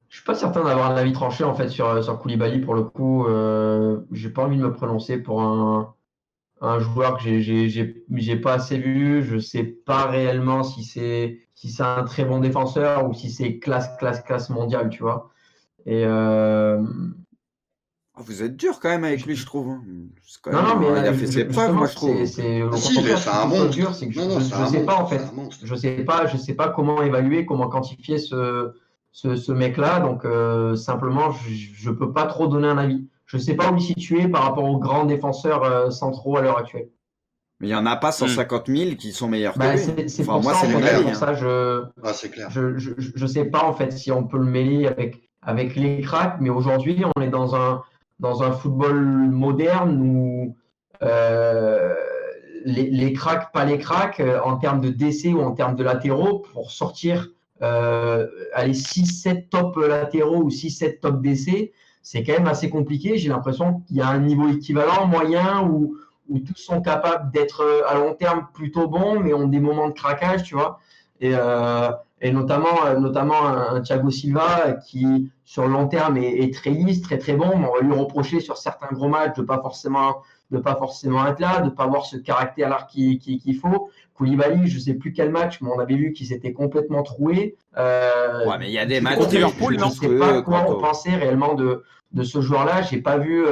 Je suis pas certain d'avoir un avis tranché en fait sur Koulibaly pour le coup. J'ai pas envie de me prononcer pour un joueur que j'ai pas assez vu. Je sais pas réellement si c'est un très bon défenseur ou si c'est classe mondiale, tu vois. Et Vous êtes dur quand même avec je- lui, je je- trouve, hein. C'est quand non, même non, mais il a fait ses preuves, moi, justement, je trouve. c'est Ah au si, contraire. c'est Ce que je un trouve dur, monstre. c'est que Non, non, c'est je un sais pas en monstre. C'est un fait. monstre. Je sais pas comment évaluer, comment quantifier ce mec-là. Donc simplement, je peux pas trop donner un avis. Je sais pas où le situer par rapport aux grands défenseurs centraux à l'heure actuelle. Mais il n'y en a pas Mm. 150 000 qui sont meilleurs que Bah, lui. c'est Enfin, pour moi, ça, c'est en C'est mon fait, c'est avis, pour clair. hein. ça, Ah, c'est clair. je sais pas, en fait, si on peut le mêler avec les cracks, mais aujourd'hui, on est dans un football moderne où euh, les cracks, pas les cracks, en termes de décès ou en termes de latéraux, pour sortir allez, 6-7 top latéraux ou 6-7 top décès, c'est quand même assez compliqué. J'ai l'impression qu'il y a un niveau équivalent, moyen, où tous sont capables d'être à long terme plutôt bons, mais ont des moments de craquage, tu vois. Et, euh, et notamment un Thiago Silva qui, sur le long terme, est très lisse, très très bon. On va lui reprocher sur certains gros matchs de pas forcément être là, de pas avoir ce caractère qu'il faut. Koulibaly, je sais plus quel match, mais on avait vu qu'il s'était complètement troué. Ouais, mais il y a des Du matchs coup, Contre en fait, Liverpool, je non? sais pas monstrueux, quoi on Quanto. pensait réellement de ce joueur-là. J'ai pas vu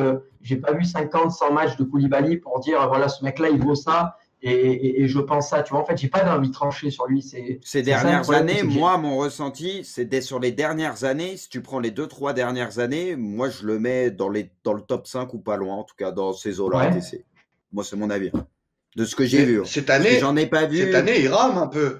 50, 100 matchs de Koulibaly pour dire voilà, ce mec-là, il vaut ça. Et je pense ça. Tu vois, en fait, j'ai pas d'envie tranché sur lui. Ces C'est ça le dernières problème, années, c'est que moi, mon ressenti, c'est sur les dernières années. Si tu prends les 2-3 dernières années, moi, je le mets dans le top 5 ou pas loin, en tout cas, dans ces eaux-là, ouais. TC. Moi, c'est mon avis, hein. De ce que j'ai Mais vu, hein. Parce que j'en ai pas cette vu. année, il rame un peu.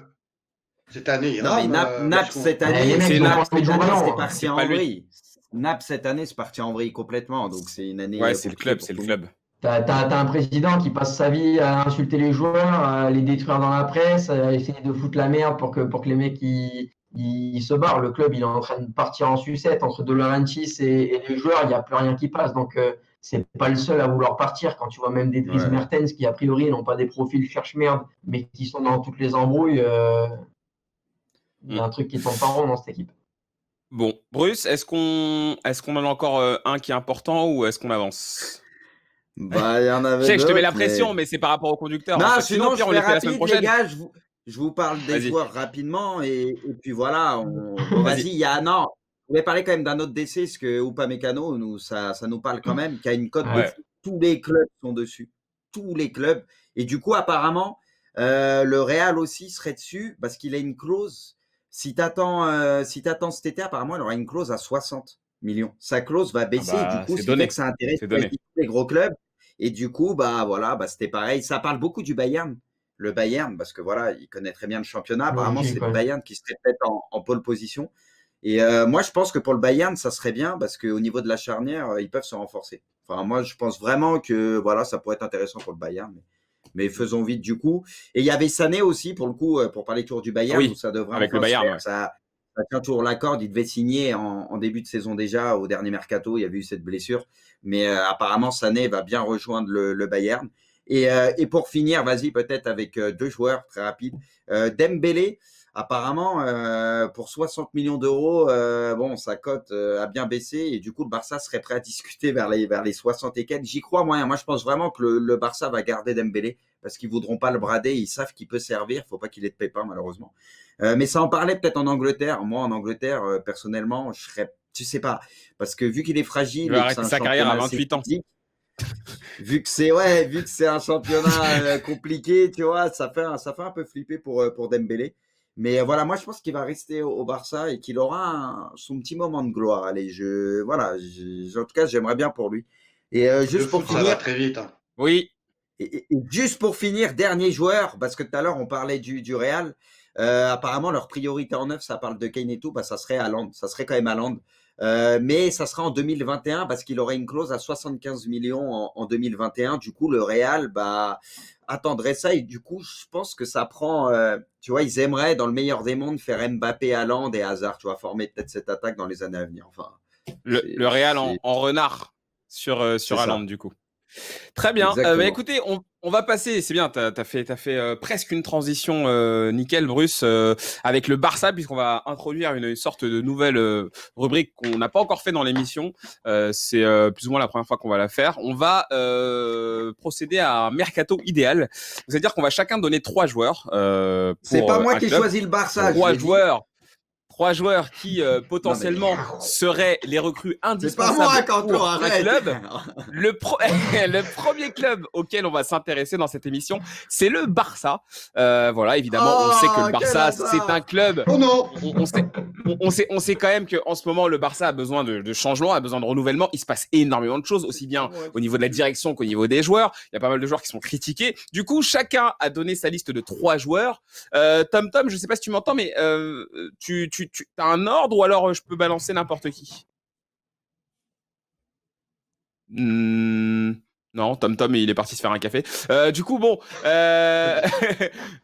Cette année, il Non, mais rame Naples, parce qu'on. cette Mais les année, mecs, C'est ils ont pas Naples, envie de cette jouer au année, c'est ballon. parti c'est pas en lui. vrille. Naples, cette année, c'est parti en vrille complètement. Donc, c'est une année Ouais, c'est le compliquée club, pour c'est le tout le monde. club. T'as un président qui passe sa vie à insulter les joueurs, à les détruire dans la presse, à essayer de foutre la merde pour que les mecs ils se barrent. Le club, il est en train de partir en sucette entre De Laurentiis et les joueurs, il n'y a plus rien qui passe. Donc, c'est pas le seul à vouloir partir. Quand tu vois même des Dries Ouais. Mertens qui, a priori, n'ont pas des profils cherche-merde, mais qui sont dans toutes les embrouilles, il y Mm. a un truc qui tourne pas rond dans cette équipe. Bon, Bruce, est-ce qu'on en a encore un qui est important ou est-ce qu'on avance? Bah, il y en Je avait sais que je te mets d'autres, la mais pression, mais c'est par rapport au conducteur, en non, fait. Sinon, au sinon, je pire, on fais les fait la semaine rapide, les prochaine. gars. Je vous parle des Vas-y, joueurs rapidement et puis voilà. Bon, vas-y. vas-y. Non, je voulais parler quand même d'un autre décès, parce que Upamecano, ça nous parle quand même, qui a une cote de Ouais. Ouais. fou. Tous les clubs sont dessus. Tous les clubs. Et du coup, apparemment, le Real aussi serait dessus parce qu'il a une clause. Si t'attends cet été, apparemment, il aura une clause à 60 millions. Sa clause va Ah baisser et du bah, coup, c'est ce qui fait que donné. ça intéresse C'est donné. tous les gros clubs. Et du coup, bah voilà, bah c'était pareil. Ça parle beaucoup du Bayern. Le Bayern, parce que voilà, il connaît très bien le championnat. Apparemment, c'est Logique, le ouais. Bayern qui serait peut-être en pole position. Et moi, je pense que pour le Bayern, ça serait bien parce qu'au niveau de la charnière, ils peuvent se renforcer. Enfin, moi, je pense vraiment que voilà, ça pourrait être intéressant pour le Bayern. Mais faisons vite du coup. Et il y avait Sané aussi, pour le coup, pour parler toujours du Ah Bayern, où oui, ça devrait avec le enfin se Bayern, faire. ouais. Ça tient toujours la corde. Il devait signer en début de saison déjà, au dernier mercato. Il y avait eu cette blessure. Mais apparemment, Sané va bien rejoindre le Bayern. Et pour finir, vas-y, peut-être avec deux joueurs très rapides. Dembélé, apparemment, pour 60 millions d'euros, bon, sa cote a bien baissé et du coup, le Barça serait prêt à discuter vers les 60 et quelques. J'y crois moyen. Moi, je pense vraiment que le Barça va garder Dembélé parce qu'ils voudront pas le brader. Ils savent qu'il peut servir. Faut pas qu'il ait de pépins, malheureusement. Mais ça en parlait peut-être en Angleterre. Moi, en Angleterre, personnellement, je sais pas, parce que vu qu'il est Il fragile va et que c'est arrêter un sa carrière championnat à assez 28 ans. physique, vu que c'est un championnat compliqué, tu vois, ça fait un peu flipper pour Dembélé. Mais voilà, moi je pense qu'il va rester au Barça et qu'il aura son petit moment de gloire. Allez, en tout cas, j'aimerais bien pour lui. Et Le juste pour foot, ça va finir, très vite, hein. Oui, dernier joueur, parce que tout à l'heure on parlait du Real. Apparemment, leur priorité en neuf, ça parle de Kane et tout, bah, ça serait Haaland. Ça serait quand même Haaland. Mais ça sera en 2021 parce qu'il aurait une clause à 75 millions en 2021. Du coup, le Real attendrait ça. Et du coup, je pense que ça prend. Tu vois, ils aimeraient, dans le meilleur des mondes, faire Mbappé, Haaland et Hazard. Tu vois, former peut-être cette attaque dans les années à venir. Enfin, le Real en renard c'est sur Haaland, ça. du coup. Très bien. Bah, Exactement. écoutez, on va passer. C'est bien. T'as fait presque une transition nickel, Bruce, avec le Barça, puisqu'on va introduire une sorte de nouvelle rubrique qu'on n'a pas encore fait dans l'émission. C'est plus ou moins la première fois qu'on va la faire. On va procéder à un mercato idéal. C'est-à-dire qu'on va chacun donner 3 joueurs C'est pour pas moi un qui ai club. choisi le Barça, je Trois l'ai dit. joueurs 3 joueurs qui Non, mais potentiellement seraient les recrues c'est pas moi, indispensables Quentin, pour un arrête. club. Le premier club auquel on va s'intéresser dans cette émission, c'est le Barça. Voilà, évidemment, on sait que le Oh, quel Barça, c'est un hasard! club. Oh non! On sait quand même qu'en ce moment, le Barça a besoin de changement, a besoin de renouvellement. Il se passe énormément de choses, aussi bien au niveau de la direction qu'au niveau des joueurs. Il y a pas mal de joueurs qui sont critiqués. Du coup, chacun a donné sa liste de 3 joueurs. Tom, je sais pas si tu m'entends, mais tu as un ordre ou alors je peux balancer n'importe qui? Non, Tom, il est parti se faire un café. Du coup, bon,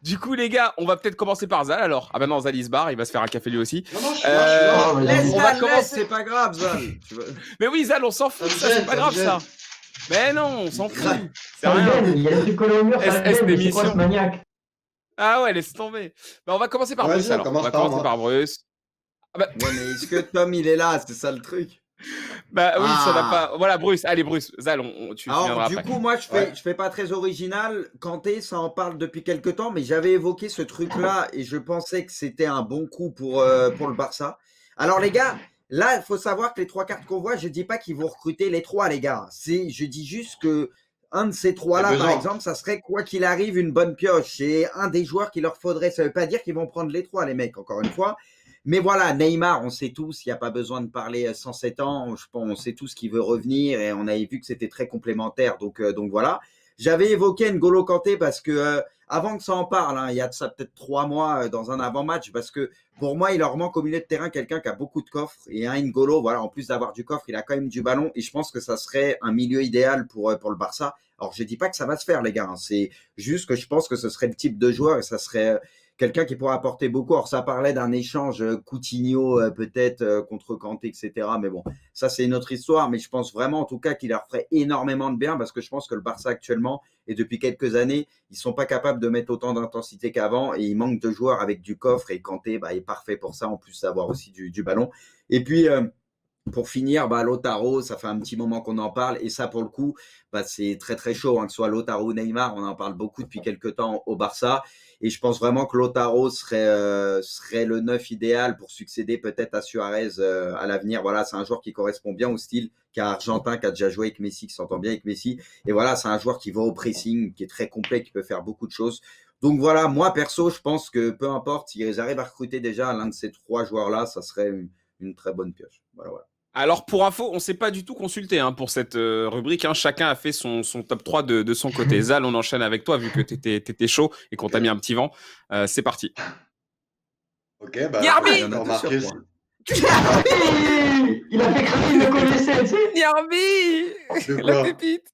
du coup, les gars, on va peut-être commencer par Zal alors. Ah bah non, Zal il se barre, il va se faire un café lui aussi. Non, non, je suis là, je suis là. Oh, Laisse On va Zal, commencer. c'est pas grave, Zal. Mais oui, Zal, on s'en Ça fout, me ça, c'est gêne, pas ça me grave gêne. ça. Mais non, on s'en fout. C'est Ça me rien. gêne, il y a du collé au mur, ça me S gêne, mais c'est quoi d'émission. ce maniaque? Ah ouais, laisse tomber. Bah, on va commencer par Vas-y, Bruce on alors. On commence va par commencer moi. par Bruce. Ah bah, Ouais, mais est-ce que Tom, il est là? C'est ça le truc. bah oui, ça n'a Ah. pas. Voilà, Bruce. Allez, Bruce. Zal, tu Alors, viendras du après. coup, moi, Ouais. je fais pas très original. Kanté, ça en parle depuis quelques temps, mais j'avais évoqué ce truc-là et je pensais que c'était un bon coup pour le Barça. Alors, les gars, là, il faut savoir que les 3 cartes qu'on voit, je dis pas qu'ils vont recruter les 3, les gars. Je dis juste que un de ces Il y a 3-là, par besoin. exemple, ça serait, quoi qu'il arrive, une bonne pioche. C'est un des joueurs qu'il leur faudrait. Ça veut pas dire qu'ils vont prendre les 3, les mecs, encore une fois. Mais voilà, Neymar, on sait tous, il n'y a pas besoin de parler 107 ans. Je pense, on sait tous qu'il veut revenir et on avait vu que c'était très complémentaire. Donc voilà. J'avais évoqué N'Golo Kanté parce que avant que ça en parle, hein, il y a de ça peut-être 3 mois dans un avant-match, parce que pour moi, il leur manque au milieu de terrain quelqu'un qui a beaucoup de coffres. Et un N'Golo, voilà, en plus d'avoir du coffre, il a quand même du ballon. Et je pense que ça serait un milieu idéal pour le Barça. Alors, je dis pas que ça va se faire, les gars, hein. C'est juste que je pense que ce serait le type de joueur et ça serait quelqu'un qui pourrait apporter beaucoup. Alors, ça parlait d'un échange Coutinho peut-être contre Kanté, etc. Mais bon, ça, c'est une autre histoire. Mais je pense vraiment, en tout cas, qu'il leur ferait énormément de bien parce que je pense que le Barça actuellement, et depuis quelques années, ils sont pas capables de mettre autant d'intensité qu'avant et il manque de joueurs avec du coffre et Kanté est parfait pour ça, en plus d'avoir aussi du ballon. Et puis, pour finir, Lautaro, ça fait un petit moment qu'on en parle. Et ça, pour le coup, c'est très, très chaud. Que ce soit Lautaro ou Neymar, on en parle beaucoup depuis quelques temps au Barça. Et je pense vraiment que Lautaro serait le neuf idéal pour succéder peut-être à Suarez à l'avenir. Voilà, c'est un joueur qui correspond bien au style qu'a Argentin, qui a déjà joué avec Messi, qui s'entend bien avec Messi. Et voilà, c'est un joueur qui va au pressing, qui est très complet, qui peut faire beaucoup de choses. Donc voilà, moi perso, je pense que peu importe, s'ils arrivent à recruter déjà l'un de ces 3 joueurs-là, ça serait une très bonne pioche. Voilà. Alors pour info, on s'est pas du tout consulté pour cette rubrique. Chacun a fait son top 3 de son côté. Zal, on enchaîne avec toi vu que t'étais chaud et qu'on t'a mis un petit vent. C'est parti. Ok, Yarbi il y en a deux sur remarqué. trois. Il a fait craquer, il le connaissait, tu sais. Yarbi De La quoi pépite.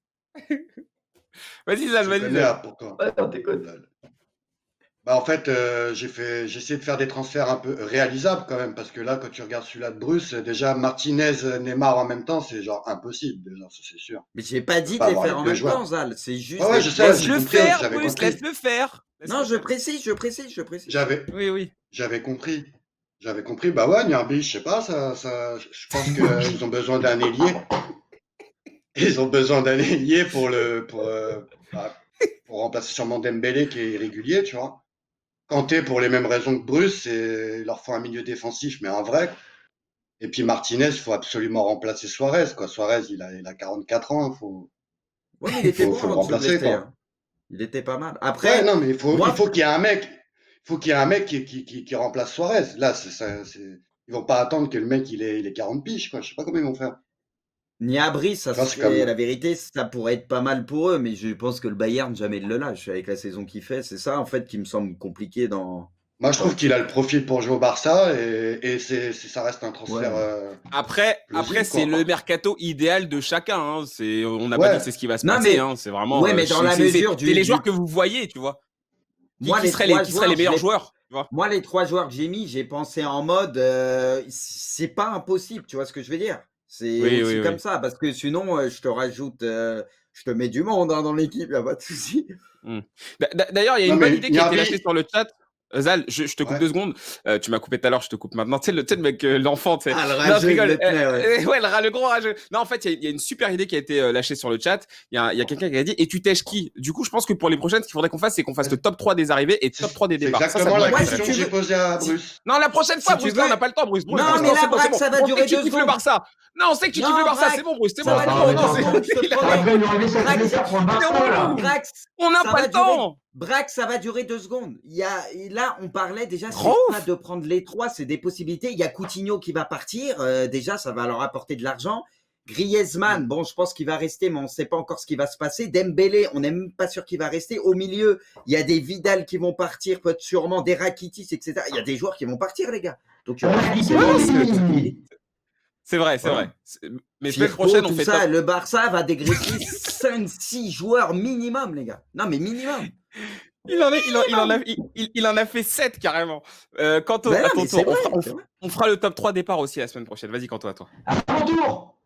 Vas-y Zal, Je vas-y connais, Zal. pourquoi Ouais, on t'écoute. En fait, j'ai essayé de faire des transferts un peu réalisables quand même, parce que là, quand tu regardes celui-là de Bruce, déjà Martinez, Neymar en même temps, c'est genre impossible, déjà, ça c'est sûr. Mais j'ai pas dit de pas les avoir faire les en deux même joueurs. temps, Zal. C'est juste. Ouais, je sais, j'ai Laisse-le compris, faire, j'avais Bruce, compris. laisse-le faire. Non, je précise. J'avais Oui. compris. J'avais compris. Bah ouais, Niarbi, je sais pas, je pense qu'ils ont besoin d'un ailier. Ils ont besoin d'un ailier pour remplacer sûrement Dembélé qui est irrégulier, tu vois. Kanté pour les mêmes raisons que Bruce, il leur faut un milieu défensif, mais un vrai. Et puis Martinez, il faut absolument remplacer Suarez, quoi. Suarez, il a 44 ans, Ouais, mais il était bon faut le avant de se remplacer, blesser. quoi. Il était pas mal. Ouais, Après, non, mais il moi, faut qu'il y ait un mec. Il faut qu'il y ait un mec qui remplace Suarez. Là, ils vont pas attendre que le mec il ait 40 piges, quoi. Je sais pas comment ils vont faire. Niabri, ça Tu vois, c'est serait comme. la vérité, ça pourrait être pas mal pour eux, mais je pense que le Bayern jamais ne le lâche avec la saison qu'il fait. C'est ça en fait qui me semble compliqué dans Moi, je le trouve qu'il a truc. le profil pour jouer au Barça et ça reste un transfert Ouais. Après, plausible, c'est quoi. le mercato idéal de chacun. On n'a pas dit Ouais. que c'est ce qui va se Non, passer. mais C'est vraiment. ouais, mais dans la mesure C'est les joueurs du que vous voyez, tu vois. moi Qui les seraient 3 qui seraient joueurs, les meilleurs joueurs, tu vois. moi les 3 joueurs que j'ai mis, j'ai pensé en mode c'est pas impossible, tu vois ce que je veux dire? C'est Oui, aussi oui, comme oui. ça parce que sinon je te rajoute je te mets du monde dans l'équipe, y a pas de souci. D'ailleurs, il y a Non, une bonne mais idée qui a été lâchée Niabi, sur le chat. Zal, je te coupe ouais. 2 secondes. Tu m'as coupé tout à l'heure, je te coupe maintenant. Tu sais, le mec, l'enfant, tu sais. Ah, le Non, je rageux de rigole. Letnay, ouais. Ouais, le gros rageux. Non, en fait, il y a une super idée qui a été lâchée sur le chat. Il y a quelqu'un qui a dit, et tu tèches qui? Du coup, je pense que pour les prochaines, ce qu'il faudrait qu'on fasse, c'est qu'on fasse le top 3 des arrivées et top 3 des C'est départs. Ça exactement pourrait la être Ouais, question si que tu j'ai veux. posée à Si, Bruce. Non, la prochaine fois, si tu Bruce, là, on veux. n'a pas le temps, Bruce. Non, Bruce, mais non, là, c'est bon, c'est Braque, bon. ça va On sait durer que tu 2 kiffes le secondes. Barça. Non, on sait que tu kiffes le Non, Barça, Braque, c'est bon, Bruce, c'est ça bon. va Non, durer non, 2 c'est. secondes, je te Il est promets. Après, il aurait mis sa Braque, camisette pour le il est Barça, là. relou. Braque, On n'a ça pas va le durer. temps. Braque, ça va durer 2 secondes. Et là, on parlait déjà, c'est Trop pas ouf. de prendre les 3, c'est des possibilités. Il y a Coutinho qui va partir. Déjà, ça va leur apporter de l'argent. Griezmann, bon, je pense qu'il va rester, mais on ne sait pas encore ce qui va se passer. Dembélé, on n'est même pas sûr qu'il va rester. Au milieu, il y a des Vidal qui vont partir, peut-être sûrement des Rakitic, etc. Il y a des joueurs qui vont partir, les gars. Donc, il y aura forcément des possibilités. C'est vrai, c'est Voilà. vrai. Mais semaine Firpo, prochaine, on tout fait ça, top. le Barça va dégraisser 5-6 joueurs minimum, les gars. Non, mais minimum. Il en a fait 7 carrément. Quant Ben à non, ton mais tour, c'est vrai, c'est vrai. on fera le top 3 départ aussi la semaine prochaine. Vas-y, Quentin, à toi. À mon tour.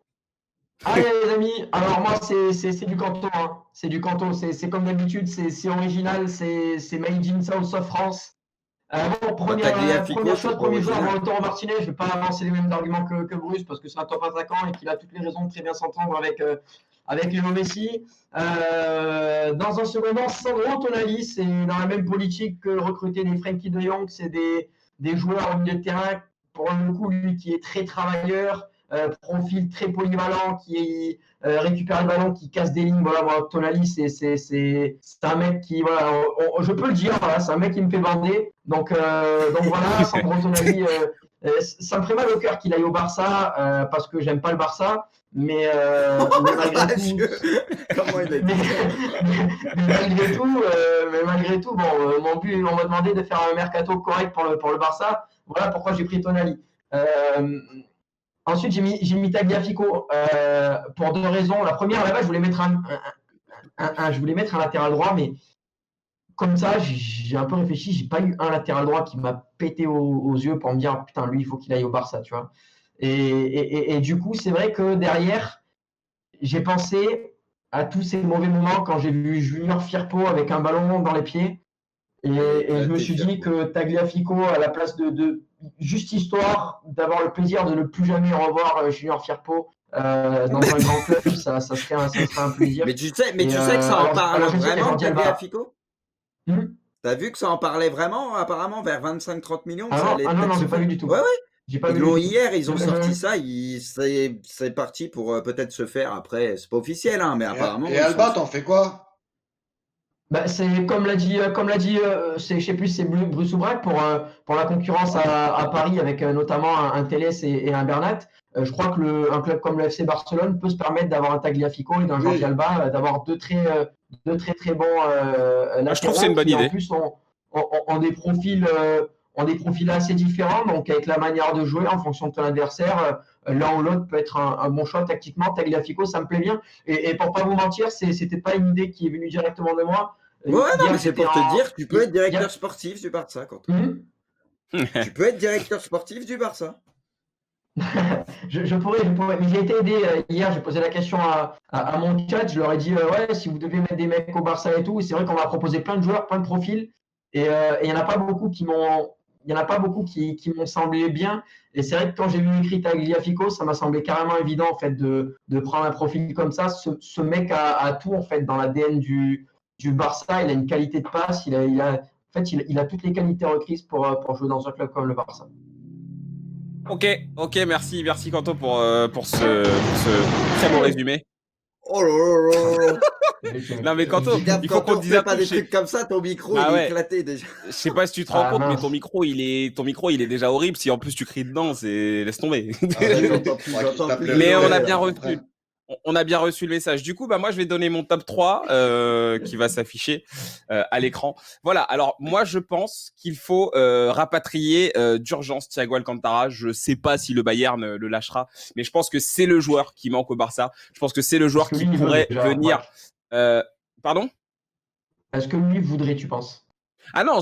Allez les amis, alors moi c'est du Canto, hein. C'est du Canto, c'est comme d'habitude, c'est original, c'est made in South of France. Bon, première chose, premier joueur, Lautaro Martinez, je ne vais pas avancer les mêmes arguments que Bruce parce que c'est un top attaquant et qu'il a toutes les raisons de très bien s'entendre avec Léo Messi. Dans un second temps, Sandro Tonali, c'est dans la même politique que recruter des Frenkie de Jong, c'est des joueurs au milieu de terrain, pour le coup, lui qui est très travailleur, profil très polyvalent, qui récupère le ballon, qui casse des lignes. Voilà, Tonali, c'est un mec qui, voilà, je peux le dire, voilà, c'est un mec qui me fait bander. Donc voilà, Sandro Tonali, ça me ferait mal au cœur qu'il aille au Barça parce que j'aime pas le Barça. Mais malgré tout, mais malgré tout, bon, mon but, on m'a demandé de faire un mercato correct pour le Barça. Voilà pourquoi j'ai pris Tonali. Ensuite, j'ai mis Tagliafico pour 2 raisons. La première, là-bas, je voulais mettre un latéral droit, mais comme ça, j'ai un peu réfléchi. J'ai pas eu un latéral droit qui m'a pété aux yeux pour me dire putain, lui, il faut qu'il aille au Barça, tu vois. Et du coup, c'est vrai que derrière, j'ai pensé à tous ces mauvais moments quand j'ai vu Junior Firpo avec un ballon dans les pieds. Et je me suis dit que Tagliafico, à la place de juste histoire d'avoir le plaisir de ne plus jamais revoir Junior Firpo dans un grand club, ça serait un plaisir. Mais tu sais que ça en parle je sais qu'il y a vraiment, Jordi Alba. Tagliafico? T'as vu que ça en parlait vraiment, apparemment, vers 25-30 millions? Que ça allait non, peut-être j'ai se pas faire. vu du tout. Ouais, ouais. J'ai pas Ils vu l'ont du tout. hier, ils ont sorti ça. Je- C'est parti pour peut-être se faire après. C'est pas officiel, hein, mais apparemment. Et ils Alba, sont- t'en fais quoi? Bah, c'est comme l'a dit, je sais plus, c'est Bruce Oubrac pour la concurrence à Paris avec notamment un Telles et un Bernat. Je crois que un club comme le FC Barcelone peut se permettre d'avoir un Tagliafico et d'un Jordi Oui. Alba, d'avoir deux très très bons je trouve que c'est une bonne qui en idée. plus ont des profils assez différents. Donc avec la manière de jouer en fonction de ton adversaire, l'un ou l'autre peut être un bon choix tactiquement. Tagliafico, ça me plaît bien. Et pour pas vous mentir, c'était pas une idée qui est venue directement de moi. Ouais, non, Hier, mais c'est pour j'étais te dire que tu peux être directeur hier- sportif du Barça. Mhm. Tu peux être directeur sportif du Barça. Je pourrais. Mais j'ai été aidé hier, j'ai posé la question à mon chat, je leur ai dit ouais, si vous devez mettre des mecs au Barça et tout, c'est vrai qu'on m'a proposé plein de joueurs, plein de profils, et il n'y en a pas beaucoup qui m'ont semblé bien. Et c'est vrai que quand j'ai vu écrit Tagliafico, ça m'a semblé carrément évident en fait de prendre un profil comme ça. Ce mec a tout en fait dans l'ADN du Barça, il a une qualité de passe, il a toutes les qualités requises pour jouer dans un club comme le Barça. Ok, merci Quentin pour ce très bon résumé. Oh là là là. Non mais Quentin, il faut qu'on te dise un pas truc. des trucs comme ça, ton micro Ah il est ouais. éclaté déjà. Je sais pas si tu te rends compte, mais mince. ton micro il est déjà horrible. Si en plus tu cries dedans, laisse tomber. J'entends plus, j'entends plus. Mais on a Ouais, bien ouais. reçu. On a bien reçu le message. Du coup, moi, je vais donner mon top 3 qui va s'afficher à l'écran. Voilà. Alors, moi, je pense qu'il faut rapatrier d'urgence Thiago Alcantara. Je sais pas si le Bayern le lâchera, mais je pense que c'est le joueur qui manque au Barça. Je pense que c'est le joueur Est-ce que qui lui, il veut pourrait déjà, venir. Braque Pardon ? Est-ce que lui voudrait, tu penses? Ah non,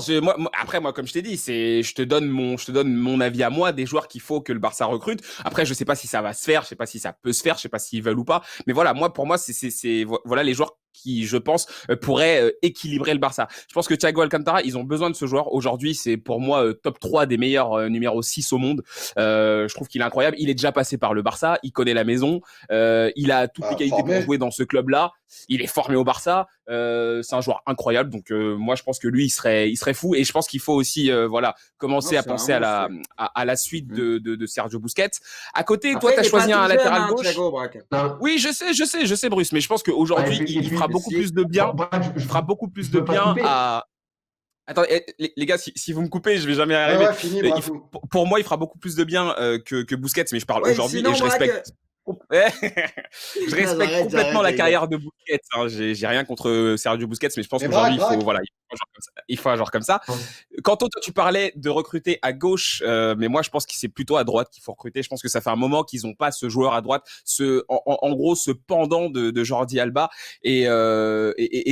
après moi comme je t'ai dit, je te donne mon avis à moi des joueurs qu'il faut que le Barça recrute. Après je sais pas si ça va se faire, je sais pas si ça peut se faire, je sais pas s'ils veulent ou pas. Mais voilà, pour moi voilà les joueurs qui je pense pourraient équilibrer le Barça. Je pense que Thiago Alcantara, ils ont besoin de ce joueur. Aujourd'hui, c'est pour moi top 3 des meilleurs numéro 6 au monde. Je trouve qu'il est incroyable, il est déjà passé par le Barça, il connaît la maison, il a toutes les qualités pour jouer dans ce club-là. Il est formé au Barça, c'est un joueur incroyable. Donc moi je pense que lui il serait fou, et je pense qu'il faut aussi commencer à penser à la suite de Sergio Busquets. À côté, toi tu as choisi un latéral gauche. Oui, je sais Bruce, mais je pense qu'aujourd'hui il fera beaucoup plus de bien. Il fera beaucoup plus de bien à Attendez, les gars, si vous me coupez, je vais jamais y arriver. Ouais, fini, pour moi, il fera beaucoup plus de bien que Busquets, mais je parle aujourd'hui sinon, et je respecte. Je respecte complètement la carrière de Busquets. Hein. J'ai rien contre Sergio Busquets, mais je pense qu'aujourd'hui, il faut un joueur comme ça. Quentin, toi, tu parlais de recruter à gauche, mais moi, je pense que c'est plutôt à droite qu'il faut recruter. Je pense que ça fait un moment qu'ils n'ont pas ce joueur à droite, en gros, ce pendant de Jordi Alba. Et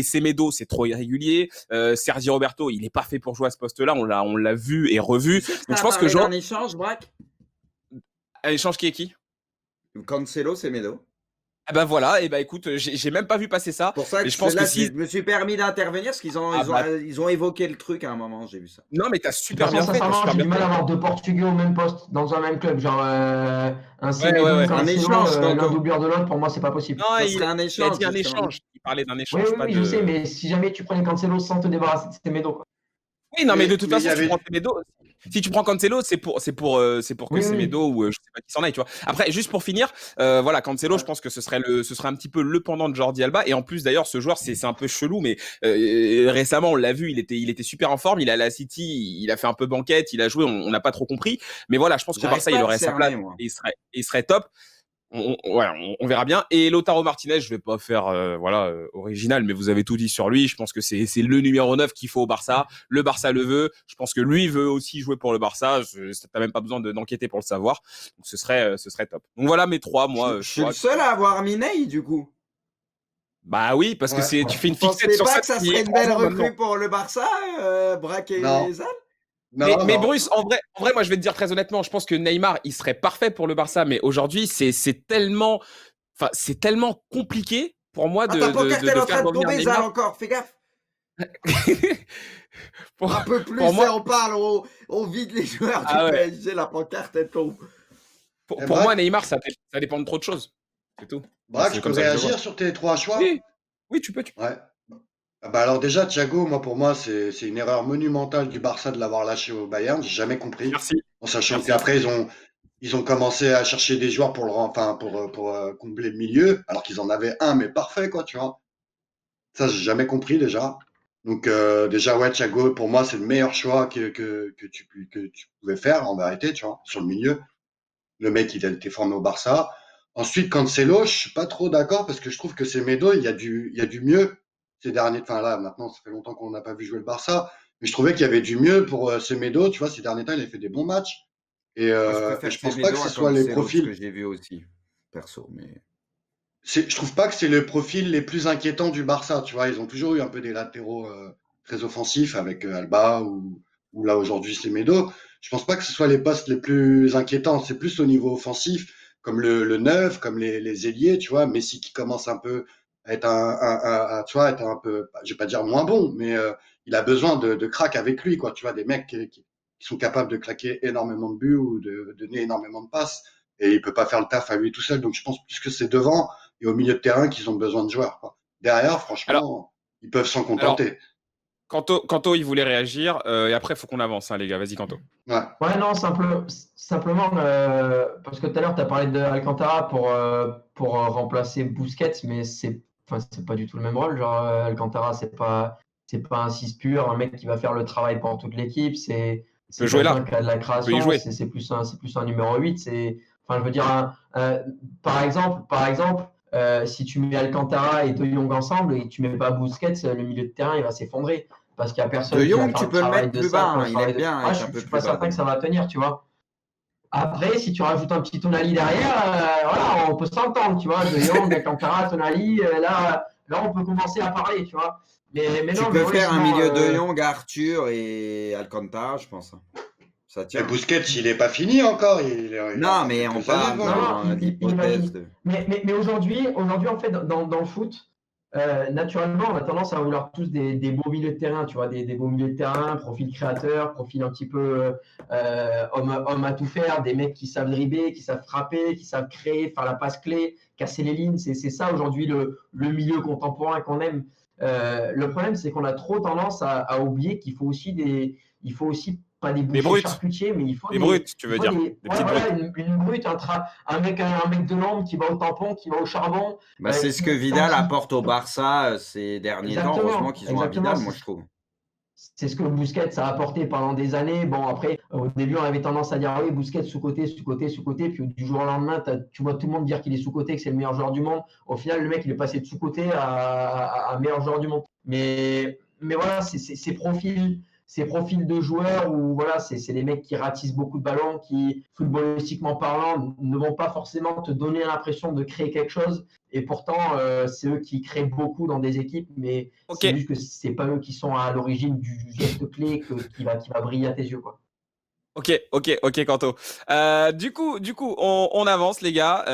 Semedo, c'est trop irrégulier. Sergi Roberto, il n'est pas fait pour jouer à ce poste-là. On l'a vu et revu. Donc, je pense que un échange, Braque. Un échange qui est qui? Cancelo, Semedo. Ah bah voilà, et bah écoute, j'ai même pas vu passer ça. Pour ça que je pense que je me suis permis d'intervenir parce qu'ils ont évoqué le truc à un moment, j'ai vu ça. Non mais t'as super bien fait. J'ai du mal à avoir deux Portugais au même poste dans un même club, genre un Semedo, un échange, l'un doublure de l'autre, pour moi c'est pas possible. Non, il a dit un échange. Il parlait d'un échange. Oui, je sais, mais si jamais tu prenais Cancelo sans te débarrasser de Semedo, quoi. Oui, non, mais de toute façon, si tu prends Cancelo, c'est pour que Semedo ou je sais pas qui s'en aille, tu vois. Après, juste pour finir, voilà, Cancelo, je pense que ce serait un petit peu le pendant de Jordi Alba. Et en plus, d'ailleurs, ce joueur, c'est un peu chelou, mais récemment, on l'a vu, il était super en forme. Il est à la City, il a fait un peu banquette, il a joué, on n'a pas trop compris. Mais voilà, je pense qu'au Barça, il aurait sa place, et il serait top. On verra bien. Et Lautaro Martinez, je vais pas faire original, mais vous avez tout dit sur lui. Je pense que c'est le numéro 9 qu'il faut au Barça. Le Barça le veut. Je pense que lui veut aussi jouer pour le Barça. T'as même pas besoin d'enquêter pour le savoir. Donc ce serait top. Donc voilà mes trois. Moi, je suis le seul à avoir Miney du coup. Bah oui, parce que tu fais une fixette sur ça. ça. Que ça serait une belle recrue pour le Barça, Braque et Zal. Mais Bruce, en vrai, moi je vais te dire très honnêtement, je pense que Neymar, il serait parfait pour le Barça, mais aujourd'hui c'est tellement compliqué pour moi de faire revenir Neymar. Encore, fais gaffe. Pour, Un peu plus, pour moi, et on parle, on vide les joueurs du ah ouais. PSG, la pancarte elle tombe. Et Pour moi, Braque, Neymar, ça dépend de trop de choses. C'est tout. Moi, Braque, c'est je peux comme ça que je le vois. réagir sur tes 3 choix? Oui, oui, tu peux. Ouais. Ah bah alors déjà, Thiago, moi pour moi, c'est une erreur monumentale du Barça de l'avoir lâché au Bayern. J'ai jamais compris. Merci. En sachant Merci. qu'après, ils ont commencé à chercher des joueurs pour combler le milieu, alors qu'ils en avaient un, mais parfait, quoi, tu vois. Ça, j'ai jamais compris déjà. Donc déjà, ouais, Thiago, pour moi, c'est le meilleur choix que tu pouvais faire, en vérité, tu vois, sur le milieu. Le mec, il a été formé au Barça. Ensuite, Cancelo, je suis pas trop d'accord parce que je trouve que Semedo, il y a du mieux ces derniers. Enfin là, maintenant, ça fait longtemps qu'on n'a pas vu jouer le Barça, mais je trouvais qu'il y avait du mieux pour Semedo. Tu vois, ces derniers temps, il a fait des bons matchs Moi, je et préfère je pense pas que Semedo ce à soit les Cancelo, de ce que profils. j'ai vu aussi, perso. Mais Je trouve pas que c'est le profil les plus inquiétants du Barça. Tu vois, ils ont toujours eu un peu des latéraux très offensifs avec Alba ou là aujourd'hui Semedo. Je pense pas que ce soit les postes les plus inquiétants. C'est plus au niveau offensif, comme le 9, comme les ailiers. Tu vois, Messi qui commence un peu à être tu vois, être un peu, je vais pas dire moins bon, mais il a besoin de cracks avec lui, quoi. Tu vois, des mecs qui sont capables de claquer énormément de buts ou de donner énormément de passes. Et il peut pas faire le taf à lui tout seul. Donc je pense plus que c'est devant et au milieu de terrain qu'ils ont besoin de joueurs, quoi. Derrière, Alors, franchement, ils peuvent s'en alors, contenter. Kanto, il voulait réagir. Et après, il faut qu'on avance, hein, les gars. Vas-y, Kanto. Ouais. Ouais, non, simplement, parce que tout à l'heure, tu as parlé de Alcantara pour remplacer Busquets, mais c'est pas du tout le même rôle. Genre, Alcantara, c'est pas un 6 pur, un mec qui va faire le travail pour toute l'équipe. Il peut C'est jouer quelqu'un là. qui a de la Il peut y création. jouer. C'est plus un numéro 8. Enfin, je veux dire, par exemple, si tu mets Alcantara et De Jong ensemble et tu mets pas Busquets, le milieu de terrain, il va s'effondrer parce qu'il n'y a De personne qui va Jong, faire tu le peux le travail mettre de plus ça, bas, hein. le Il travail aime de. bien Moi, être je un ne peu suis plus pas bas, certain De que ça Jong. va tenir, tu vois. Après, si tu rajoutes un petit Tonali derrière, voilà, on peut s'entendre, tu vois. De Jong, Alcantara, Tonali, là, on peut commencer à parler, tu vois. Mais Tu non, mais peux ouais, faire un sinon, milieu De Jong, Arthur et Alcantara, je pense, hein. Ça Et tient, hein. Busquets, il est pas fini encore. Il a Non, encore mais on quelques années parle devant non, lui. non, dans il est pas l'hypothèse fini. de. Mais aujourd'hui, en fait, dans le foot, naturellement, on a tendance à vouloir tous des beaux milieux de terrain, tu vois, des beaux milieux de terrain, profil créateur, profil un petit peu homme à tout faire, des mecs qui savent dribbler, qui savent frapper, qui savent créer, faire la passe clé, casser les lignes. C'est ça aujourd'hui le milieu contemporain qu'on aime. Le problème, c'est qu'on a trop tendance à oublier il faut aussi pas des Des bouchers brutes. charcutiers, mais il faut Des des, brutes, tu il veux faut dire. des, Des ouais, petites voilà, brutes. une brute, un mec de l'ombre qui va au tampon, qui va au charbon, Bah, c'est ce que quand Vidal il, apporte au Barça ces derniers temps. Heureusement exactement, qu'ils ont un exactement. Vidal, moi, je trouve. C'est ce que Busquets a apporté pendant des années. Bon, après, au début, on avait tendance à dire oui, Busquets sous-côté, sous-côté, sous-côté. Puis du jour au lendemain, tu vois tout le monde dire qu'il est sous-côté, que c'est le meilleur joueur du monde. Au final, le mec, il est passé de sous-côté à meilleur joueur du monde. Mais voilà, ces profils de joueurs où voilà, c'est des mecs qui ratissent beaucoup de ballons, qui, footballistiquement parlant, ne vont pas forcément te donner l'impression de créer quelque chose. Et pourtant, c'est eux qui créent beaucoup dans des équipes, mais Ok. c'est juste que c'est pas eux qui sont à l'origine du geste clé qui va briller à tes yeux, quoi. Ok, Kanto. Du coup, on avance, les gars.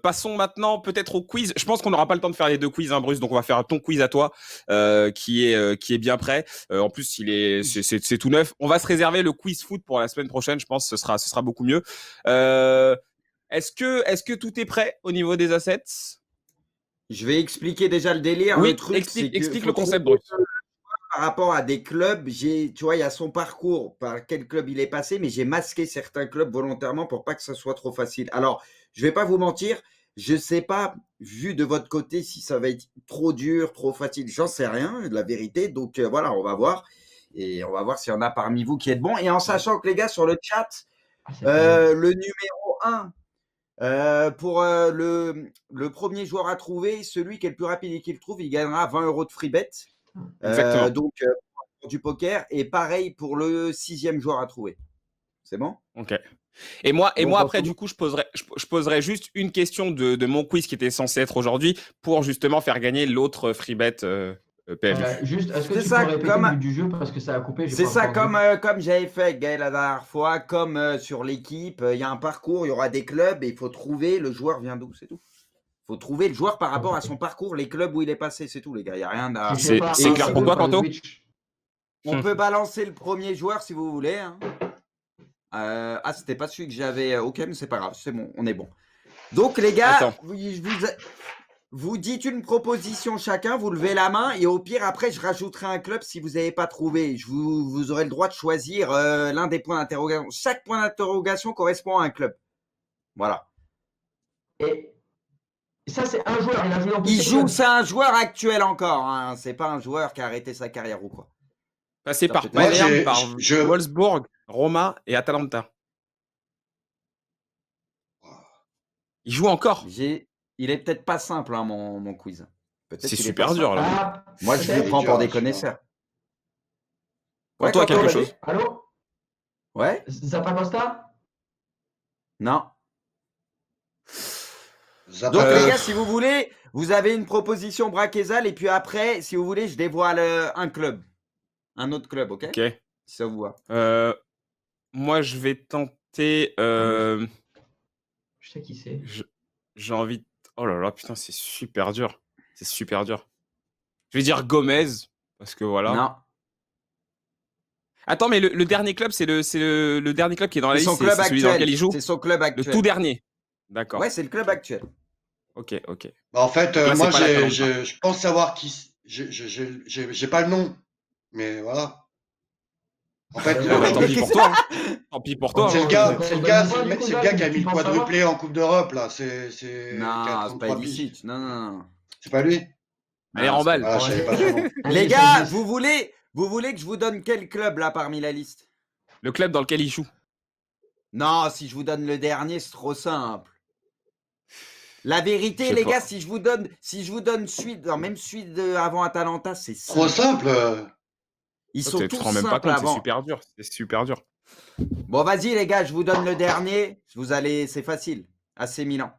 Passons maintenant peut-être au quiz. Je pense qu'on n'aura pas le temps de faire les deux quiz, hein, Bruce. Donc on va faire ton quiz à toi, qui est bien prêt. En plus, c'est tout neuf. On va se réserver le quiz foot pour la semaine prochaine. Je pense que ce sera beaucoup mieux. Est-ce que tout est prêt au niveau des assets? Je vais expliquer déjà le délire. Le Oui, truc, c'est que explique faut le concept, trouver Bruce. par rapport à des clubs. Tu vois, il y a son parcours, par quel club il est passé, mais j'ai masqué certains clubs volontairement pour pas que ce soit trop facile. Alors, je vais pas vous mentir, je sais pas, vu de votre côté, si ça va être trop dur, trop facile. J'en sais rien, la vérité. Donc voilà, on va voir. Et on va voir s'il y en a parmi vous qui êtes bons. Et en sachant que les gars, sur le chat, Ah, c'est terrible. le numéro 1, pour le premier joueur à trouver, celui qui est le plus rapide et qui le trouve, il gagnera 20 € de free bet. Exactement. Donc, pour du poker. Et pareil pour le 6e joueur à trouver. C'est bon? Ok. Et moi Bon, après, du coup, je poserai juste une question de mon quiz qui était censé être aujourd'hui pour justement faire gagner l'autre free bet PMU. Juste, est-ce que C'est tu ça, peux répéter le but du jeu parce que ça a coupé, j'ai C'est pas ça, entendu. comme j'avais fait avec Gaël la dernière fois, comme sur l'équipe, il y a un parcours, il y aura des clubs et il faut trouver le joueur vient d'où, c'est tout. Il faut trouver le joueur par rapport à son parcours, les clubs où il est passé, c'est tout, les gars. Il n'y a rien à. Si c'est pas C'est un clair site pour toi, comme Kanto? Twitch. On peut balancer le premier joueur si vous voulez. Hein. C'était pas celui que j'avais. Ok, mais c'est pas grave, c'est bon, on est bon. Donc les gars, vous dites une proposition chacun, vous levez la main et au pire après je rajouterai un club si vous n'avez pas trouvé. Vous aurez le droit de choisir l'un des points d'interrogation. Chaque point d'interrogation correspond à un club. Voilà. Et ça, c'est un joueur. Il a joué dans tous Il ces joue, clubs. c'est un joueur actuel encore. Hein. C'est pas un joueur qui a arrêté sa carrière ou quoi. Passé par Moi, Palerme, par Wolfsburg, Roma et Atalanta. Il joue encore. Il est peut-être pas simple, hein, mon quiz. C'est super dur, là. Moi, je vous prends pour des connaisseurs. Ouais, toi, quelque chose. Allô? Ouais? Zappacosta? Non. Donc, les gars, si vous voulez, vous avez une proposition Braquezal et puis après, si vous voulez, je dévoile un club. Un autre club, ok? Ok. Si ça vous va. Moi, je vais tenter. Je sais qui c'est. J'ai envie de... Oh là là, putain, c'est super dur. C'est super dur. Je vais dire Gomez, parce que voilà. Non. Attends, mais le dernier club, c'est le dernier club qui est dans la C'est liste, son club c'est celui dans lequel il joue. C'est son club actuel. Le tout dernier. D'accord. Ouais, c'est le club actuel. Ok. Bah, en fait, là, moi, c'est pas je pense savoir qui. J'ai pas le nom, mais voilà. En fait, tant pis pour toi. Hein. Tant pis pour toi. c'est hein. le gars qui a mis le quadruplé en Coupe d'Europe, là. Non, c'est pas illicite. Non. C'est pas lui? Allez, remballe. Ah, je savais pas son nom. Les gars, vous voulez que je vous donne quel club, là, parmi la liste? Le club dans lequel il joue. Non, si je vous donne le dernier, c'est trop simple. La vérité, Je sais les pas. gars, si je vous donne suite, non, même suite avant Atalanta, c'est Trop simple. simple. Ils sont Tu te tous rends même pas simples compte, c'est avant. super dur. C'est super dur. Bon, vas-y, les gars, je vous donne le dernier. C'est facile. AC Milan.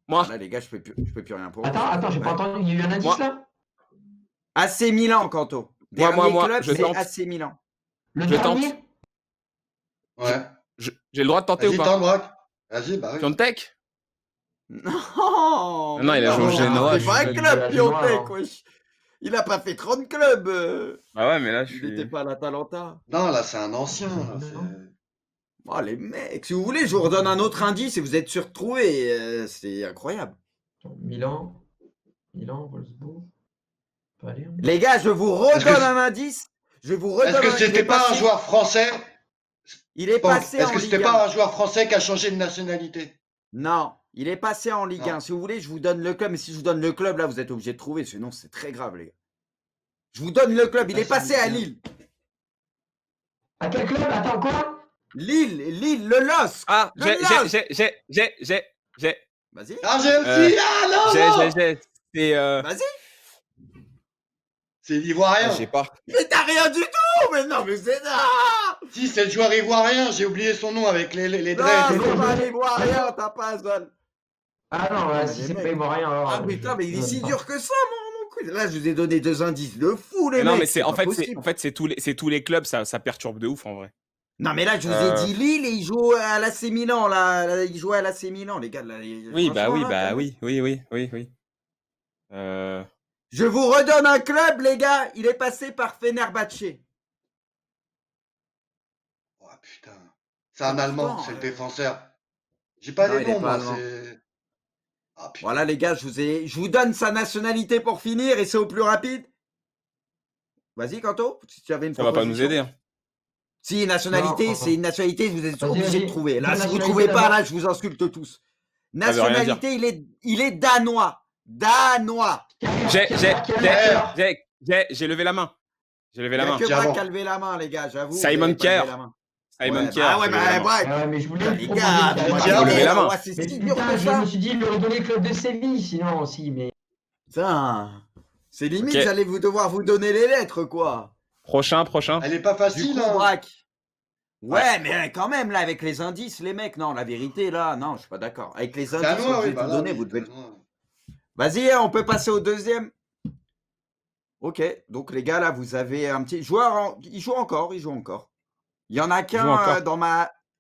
Moi, Là, les gars, je peux plus rien pour vous. Attends, j'ai pas entendu. Il y a eu un indice là? AC Milan, Kanto. Moi, Dernier club, je c'est tente. AC Milan. Le Je dernier? tente. Ouais. j'ai le droit de tenter Vas-y, ou pas? tente, Brock. Vas-y, bah oui. Piontek? Non, il a joué au Genoa. C'est pas un club, Piontek, wesh. Il a pas fait 30 clubs. Ah ouais, mais là, Il n'était pas à l'Atalanta. Non, là, c'est un ancien. Là, Oh, les mecs, si vous voulez, je vous redonne un autre indice et vous êtes sûr de trouver. C'est incroyable. Milan, Wolfsburg. Palerme. Les gars, je vous redonne un indice. Est-ce que c'était pas un joueur français? Il est passé en Ligue 1. Est-ce que c'était pas un joueur français qui a changé de nationalité? Non, il est passé en Ligue 1. Non. Si vous voulez, je vous donne le club. Mais si je vous donne le club, là, vous êtes obligé de trouver. Sinon, c'est très grave, les gars. Je vous donne le club. Il est passé à Lille. À quel club? Attends, quoi? Lille, le LOSC. Ah, Le j'ai. Vas-y. Ah, j'ai aussi. Ah, non. C'est. Vas-y. C'est l'Ivoirien. J'ai pas. Mais t'as rien du tout. Mais non, mais c'est ça. Si, c'est le joueur ivoirien. J'ai oublié son nom avec les Non, dreads. c'est pas l'Ivoirien. T'as pas Zol. Ah non, Ah, si les c'est mecs. pas ivoirien, alors. Ah putain, mais il est si dur que ça, mon quiz. Là, je vous ai donné 2 indices de fou, les Mais mecs. non, mais c'est pas possible. en fait c'est tous les clubs, ça perturbe de ouf en vrai. Non, mais là, je vous ai dit Lille et il joue à l'AC Milan. Là, il jouait à l'AC Milan, les gars. Là, Oui, bah franchement, là, oui. Je vous redonne un club, les gars. Il est passé par Fenerbahçe. Oh putain. C'est un Pourtant, Allemand, c'est le défenseur. J'ai pas Non, les il est noms, pas moi. allemand. C'est. Ah putain. Voilà, les gars, je vous donne sa nationalité pour finir et c'est au plus rapide. Vas-y, Kanto, si tu avais une Ça va pas nous proposition. aider. Hein. Si, nationalité, Non, c'est une nationalité, vous êtes Vas-y, obligé de vas-y. trouver. Là, Quelle si vous ne nationalité trouvez pas, d'abord? là, je vous insulte tous. veut rien Nationalité, il est danois. Danois. J'ai levé la main. J'ai levé Il la n'y a main. que Tiens, moi bon. qui a levé la main, les gars, j'avoue. Simon vous avez pas levé Kerr. la main. Simon Ouais, Kerr. ah ouais, j'ai levé la main. Ouais, mais je voulais Les proposer gars, qu'il y avait faut pas- lever la main. ouais, c'est Mais si dur putain, que je ça. me suis dit, il lui aurait donné le club de Séville, sinon aussi, mais. Putain, c'est limite, Ok. j'allais devoir vous donner les lettres, quoi. Prochain. Elle est pas Du facile, coup, hein. Braque. Ouais, mais quand même, là, avec les indices, les mecs, non, la vérité, là, non, je suis pas d'accord. Avec les indices, Danois, je oui, vais bah tout là, donner, oui, vous devez... Danois. Vas-y, on peut passer au deuxième. Ok, donc les gars, là, vous avez un petit joueur, il joue encore. Il y en a joue qu'un encore.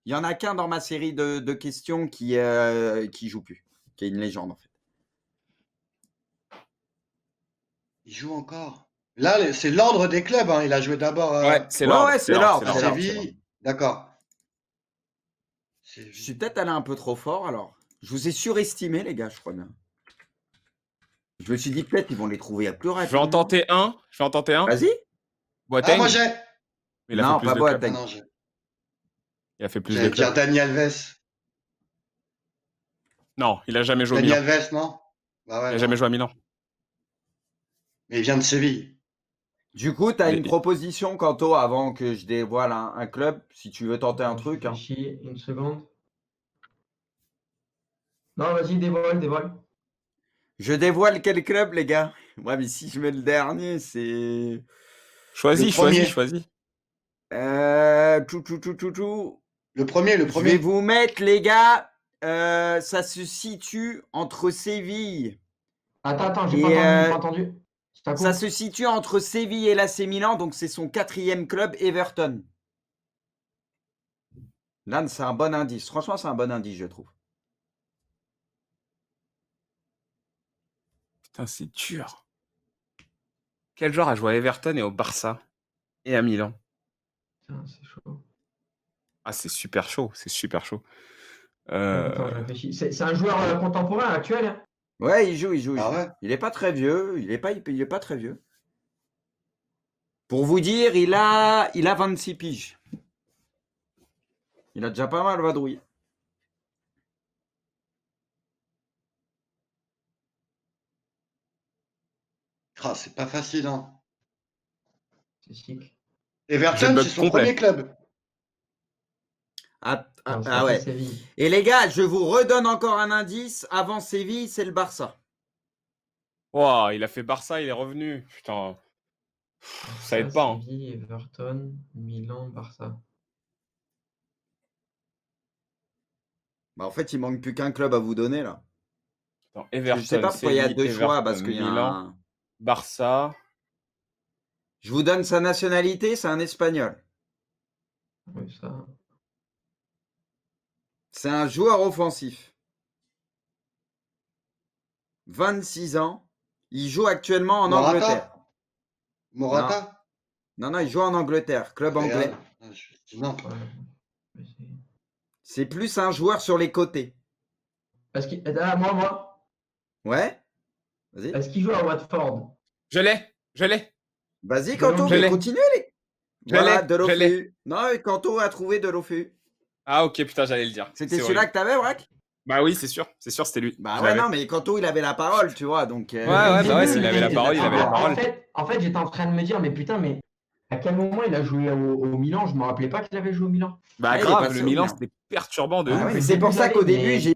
il y en a qu'un dans ma série de questions qui joue plus, qui est une légende, en fait. Il joue encore. Là, c'est l'ordre des clubs. Hein. Il a joué d'abord Ouais, c'est Ouais, l'ordre. ouais, c'est l'ordre, à c'est l'ordre. Séville. D'accord. Je suis peut-être allé un peu trop fort alors. Je vous ai surestimé, les gars, je crois bien. Je me suis dit peut-être ils vont les trouver à plus Je vais rapidement. en tenter un. Je vais en tenter un. Vas-y. Ah, moi Boateng. j'ai. Il a Non, fait plus pas de Boateng. clubs. Ah non, j'ai. Il a fait plus de J'allais dire clubs. Dani Alves. Non, il a jamais joué au Dani Milan. Alves, non? Bah Il ouais, a non. jamais joué à Milan. Mais il vient de Séville. Du coup, tu as Il une est- proposition, Kanto, avant que je dévoile un club, si tu veux tenter un Je truc. Hein. réfléchis une seconde. Non, vas-y, dévoile. Je dévoile quel club, les gars? Ouais, mais si je mets le dernier, c'est... Choisis, premier. choisis. Tout. Le premier. Je vais vous mettre, les gars, ça se situe entre Séville. Attends, j'ai Et, pas entendu. Ça se situe entre Séville et l'AC Milan, donc c'est son 4e club, Everton. Là, c'est un bon indice. Franchement, c'est un bon indice, je trouve. Putain, c'est dur. Quel joueur a joué à Everton et au Barça et à Milan? Putain, c'est chaud. Ah, c'est super chaud. C'est super chaud. Attends, je réfléchis. C'est un joueur contemporain, actuel hein? Ouais, il joue. Ah ouais? Il est pas très vieux. Il est pas très vieux. Pour vous dire, il a 26 piges. Il a déjà pas mal vadrouillé. Ah, c'est pas facile, hein. C'est chic. Everton, bug c'est son complet. premier club. Ah ouais. Séville. Et les gars, je vous redonne encore un indice. Avant Séville, c'est le Barça. Wow, il a fait Barça, il est revenu. Putain. Ça aide pas. Hein. Séville, Everton, Milan, Barça. Bah, en fait, il manque plus qu'un club à vous donner là. Attends, Je Everton, sais pas pourquoi il y a Séville, deux choix Everton, parce qu'il y a Milan, un... Barça. Je vous donne sa nationalité, c'est un Espagnol. Oui, ça. C'est un joueur offensif. 26 ans. Il joue actuellement en Angleterre. Morata? Non, il joue en Angleterre, club anglais. Non. Ouais. C'est plus un joueur sur les côtés. Moi. Ouais. Vas-y. Est-ce qu'il joue à Watford? Je l'ai. Vas-y, Kanto, Je mais l'ai. continuez les. Je Voilà, l'ai. Deulofeu. Non, Kanto a trouvé Deulofeu. Ah, ok, putain, j'allais le dire. C'était C'est celui-là horrible. que t'avais, Braque? Bah oui, c'est sûr, c'était lui. Bah Je ouais, l'avais. non, mais Kanto, il avait la parole, tu vois, donc... Ouais, bah ouais, s'il avait la parole, il avait la parole. En fait, j'étais en train de me dire, mais putain, mais à quel moment il a joué au Milan? Je me rappelais pas qu'il avait joué au Milan. Bah Ah, il est grave, passé le au Milan, Milan. c'était perturbant de Ah ouf. ouais, mais le c'est début pour de ça qu'au l'année, début, mais- j'ai...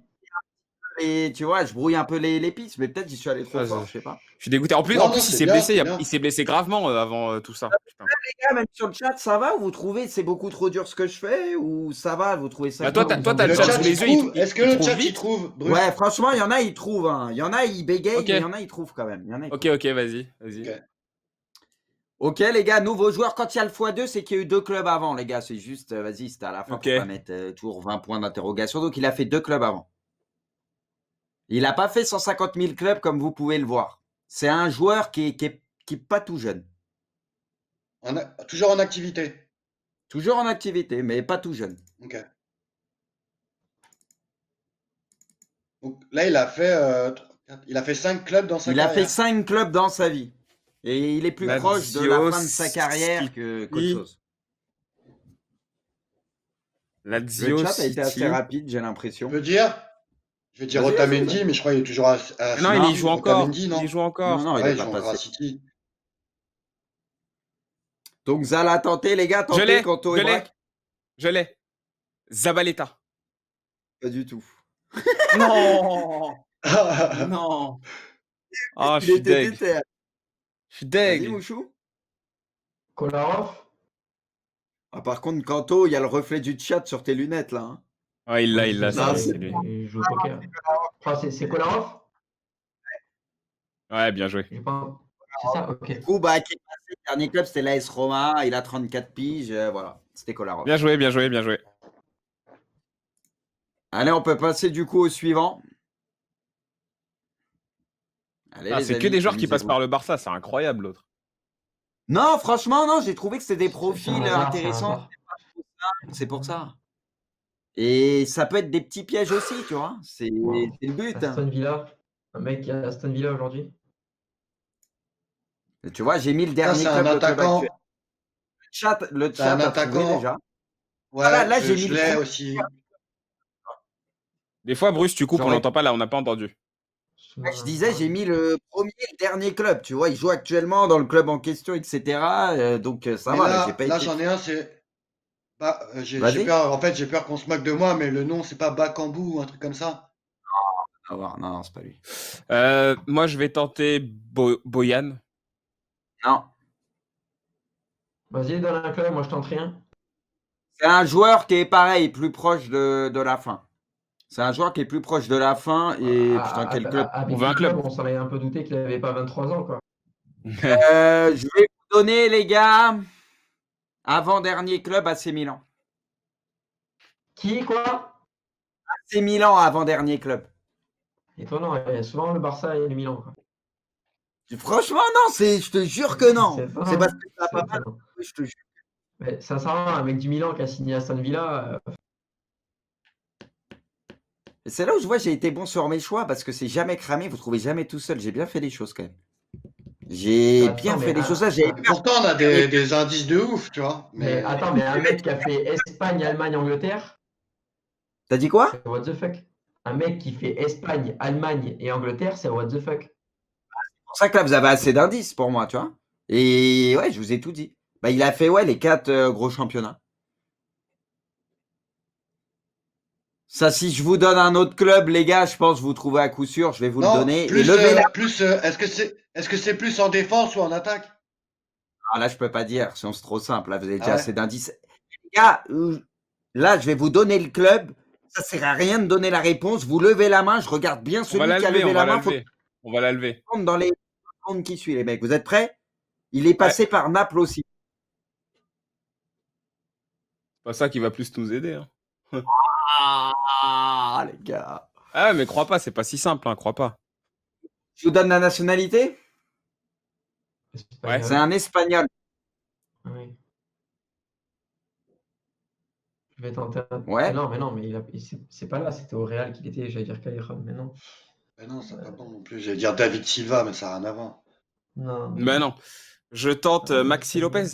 Et tu vois, je brouille un peu les pistes, mais peut-être j'y suis allé trop Ah, fort, je sais pas. Je suis dégoûté. En plus, Non, il c'est s'est bien, blessé. c'est bien. Il s'est blessé gravement avant tout ça. Putain. Les gars, même sur le chat, ça va? Vous trouvez c'est beaucoup trop dur ce que je fais? Ou ça va? Vous trouvez ça Bah, toi, cool? t'as Le le chat chat, sous il les yeux. trouve. Est-ce que le chat, il vite. trouve, Bruce? Ouais, franchement, il y en a, ils trouvent. Hein. Il y en a, ils bégayent, Ok. mais il y en a, ils trouvent quand même. Il y en a, ils trouvent. Ok, vas-y. Ok. Ok, les gars, nouveau joueur. Quand il y a le x2, c'est qu'il y a eu 2 clubs avant, les gars. C'est juste, vas-y, c'était à la fin Ok. pour pas mettre toujours 20 points d'interrogation. Donc, il a fait 2 clubs avant. Il n'a pas fait 150 000 clubs comme vous pouvez le voir. C'est un joueur qui est pas tout jeune. Toujours en activité. Toujours en activité, mais pas tout jeune. Ok. Donc là, il a fait 5 clubs dans sa Il a carrière. fait 5 clubs dans sa vie. Et il est plus Lazio, proche de la fin de sa carrière qu'autre chose. Lazio, Le chat a été assez City. rapide, j'ai l'impression. Je vais dire Vas-y, Otamendi, vas-y. mais je crois qu'il est toujours à Non, City. il y joue encore. Otamendi, non? Il y joue encore. Non, il Ouais, est il pas joue encore à passé. City. Donc, Zala, tentez, les gars, tentez, Kanto et Braque. Je l'ai. Zabaleta. Pas du tout. Non. Non. Ah, je Il suis était deg. déter. Je suis Vas-y, deg. Mouchou. Kolarov? Ah, par contre, Kanto, il y a le reflet du chat sur tes lunettes, là. Hein. Ouais, il l'a, Non, c'est lui. Il joue au poker. Enfin, c'est Kolarov? Ouais, bien joué. J'ai pas- C'est ça, ok. Du coup, bah, qui est passé, le dernier club, c'était l'AS Roma. Il a 34 piges. Voilà, c'était Kolarov. Bien joué. Allez, on peut passer du coup au suivant. Allez, Ah, les c'est que amis, des joueurs qui passent amusez-vous. par le Barça, c'est incroyable l'autre. Non, franchement, non, j'ai trouvé que c'était des C'est un profils hasard, c'est un intéressants. hasard. C'est pour ça. Et ça peut être des petits pièges aussi, tu vois. C'est Wow. le but. Aston Villa, un mec qui est à Aston Villa aujourd'hui. Tu vois, j'ai mis le Ça, dernier c'est un club actuel. attaquant. Le C'est un chat a trouvé attaquant. déjà. Ouais, Là, j'ai mis je le l'ai premier. aussi. Des fois, Bruce, tu coupes, on J'aurais- n'entend pas là, on n'a pas entendu. Je disais, j'ai mis le premier et le dernier club. Tu vois, il joue actuellement dans le club en question, etc. Donc ça Mais va, là, j'ai pas là, été. j'en ai un, c'est. Bah, j'ai Vas-y. peur, en fait, j'ai peur qu'on se moque de moi, mais le nom, c'est pas Bakambu ou un truc comme ça. On va voir. Non, c'est pas lui. Moi, je vais tenter Boyan. Non. Vas-y, donne un club, moi je tente rien. C'est un joueur qui est pareil, plus proche de la fin. C'est un joueur qui est plus proche de la fin. Et putain, quel club. Avec On veut un ce club. club, on s'en est un peu douté qu'il n'avait pas 23 ans, quoi. Je vais vous donner, les gars, avant-dernier club AC Milan. Qui, quoi? AC Milan, avant-dernier club. Étonnant, il y a souvent le Barça et le Milan, quoi. Franchement, non, je te jure que non. C'est étonnant. C'est parce que ça C'est va pas mal. étonnant. Je te jure. Mais sincèrement, un mec du Milan qui a signé à Aston Villa, Et c'est là où je vois j'ai été bon sur mes choix parce que c'est jamais cramé, vous trouvez jamais tout seul. J'ai bien fait les choses quand même. J'ai Attends, bien mais fait les un- choses. Ça, j'ai Et pourtant, on a des indices de ouf, tu vois. mais attends, mais un mec qui a fait Espagne, Allemagne, Angleterre, T'as dit quoi? c'est what the fuck. Un mec qui fait Espagne, Allemagne et Angleterre, c'est what the fuck. C'est pour ça que là, vous avez assez d'indices pour moi, tu vois. Et ouais, je vous ai tout dit. Bah, il a fait les 4 gros championnats. Ça, si je vous donne un autre club, les gars, je pense que vous trouvez à coup sûr. Je vais vous le Non, donner. Et plus, levez la. est-ce que c'est plus en défense ou en attaque? Ah, là, je peux pas dire. C'est trop simple. Là, vous avez déjà Ah ouais. assez d'indices. Les gars, là, je vais vous donner le club. Ça sert à rien de donner la réponse. Vous levez la main. Je regarde bien On va celui la qui a lever, levé on la va la main. Faut lever. On va la lever. prendre dans les secondes qui suivent, les mecs. Vous êtes prêts? Il est passé par Naples aussi. C'est pas ça qui va plus nous aider. Hein. Ah, les gars. Ah, mais crois pas, c'est pas si simple, hein, crois pas. Je vous donne la nationalité. Espagnol. C'est un Espagnol. Oui. Je vais tenter un. Ouais. Mais non, mais c'est pas là, c'était au Real qu'il était, j'allais dire Callejon, mais non. Mais non, c'est pas bon non plus. J'allais dire David Silva, mais ça n'a rien à voir. Non. Mais non. Je tente Maxi Lopez.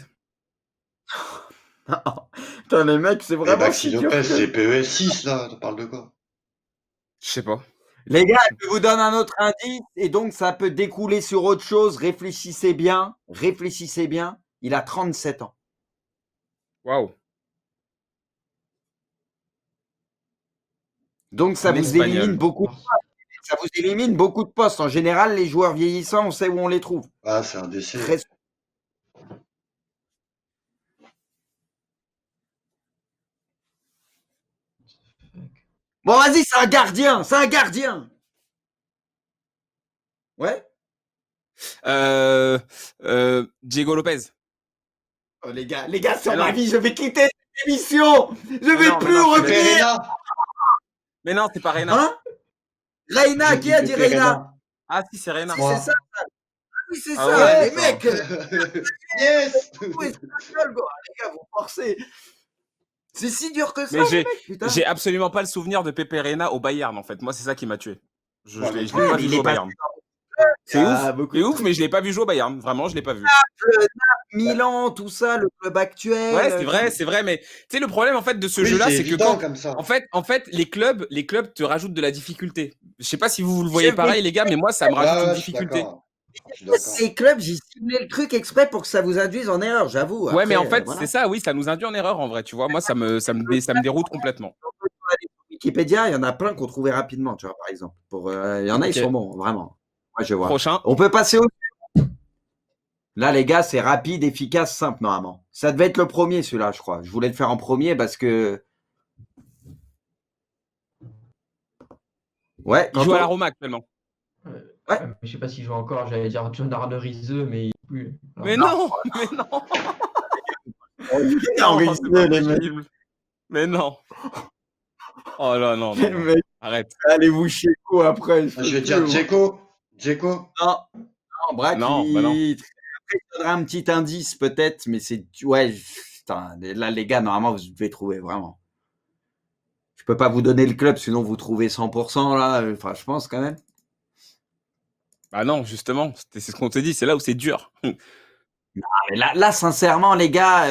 Putain, les mecs, c'est Et vraiment Maxi si dur Lopez, que- c'est PES6, là. Tu parles de quoi? Je sais pas. Les gars, je vous donne un autre indice et donc ça peut découler sur autre chose. Réfléchissez bien. Réfléchissez bien. Il a 37 ans. Waouh. Donc ça Un vous Espagnol. élimine beaucoup. Ça vous élimine beaucoup de postes. En général, les joueurs vieillissants, on sait où on les trouve. Ah, c'est un décès. Très- Bon, vas-y, c'est un gardien. C'est un gardien. Ouais. Diego Lopez. Oh, les gars, sur Mais ma non. vie, je vais quitter cette émission. Je vais non, mais plus non, revenir. Pereira. Mais non, c'est pas Reina. Hein? Reina, qui a dit Reina? Ah si, c'est Reina. Si, Moi. c'est ça. Oui, c'est Ah ça, ouais, les mecs. Yes. Oui, c'est pas gueule, quoi. Les gars, vous forcez. C'est si dur que ça, Mais les mecs, putain. j'ai absolument pas le souvenir de Pepe Reina au Bayern en fait. Moi, c'est ça qui m'a tué. Je Ouais, l'ai mais pas mais vu il jouer est au pas- Bayern. C'est Ah, ouf. beaucoup C'est de ouf, mais je l'ai pas vu jouer au Bayern. Vraiment, je l'ai pas vu. Milan, tout ça, le club actuel. Ouais, c'est vrai, mais tu sais le problème en fait de ce Oui, jeu-là, c'est c'est que évident quand comme ça. en fait les clubs te rajoutent de la difficulté. Je sais pas si vous le voyez Je- pareil les gars, mais moi ça me Ouais, rajoute une ouais, je suis difficulté. d'accord. Je suis d'accord. Ces clubs, j'ai ciblé le truc exprès pour que ça vous induise en erreur, j'avoue. Ouais, mais en Après, fait, voilà. c'est ça, oui, ça nous induit en erreur en vrai, tu vois. Moi, ça me déroute complètement. Wikipédia, il y en a plein qu'on trouvait rapidement, tu vois, par exemple. Il y en a, Ok. ils sont bons, vraiment. Moi, je vois. Prochain. On peut passer au. Là, les gars, c'est rapide, efficace, simple, normalement. Ça devait être le premier, celui-là, je crois. Je voulais le faire en premier parce que. Ouais, Il joue à la Kanto Roma actuellement. Ouais. Mais je sais pas s'il joue encore, j'allais dire John Arnerizeux, mais il joue plus. Alors, Mais non, mais non. Non, mais c'est pas les mecs. possible. Mais non. Oh là non, Les non, non. mecs, Arrête. allez vous chier quoi après. Je vais dire Dzeko. Dzeko? Non, non, Braque, Non, bah non. Après, je donnerai un petit indice peut-être, mais c'est. Ouais, putain, là, les gars, normalement, vous devez trouver vraiment. Je peux pas vous donner le club, sinon vous trouvez 100% là. Enfin, je pense quand même. Bah non, justement, c'est ce qu'on te dit, c'est là où c'est dur. Mais là, sincèrement, les gars,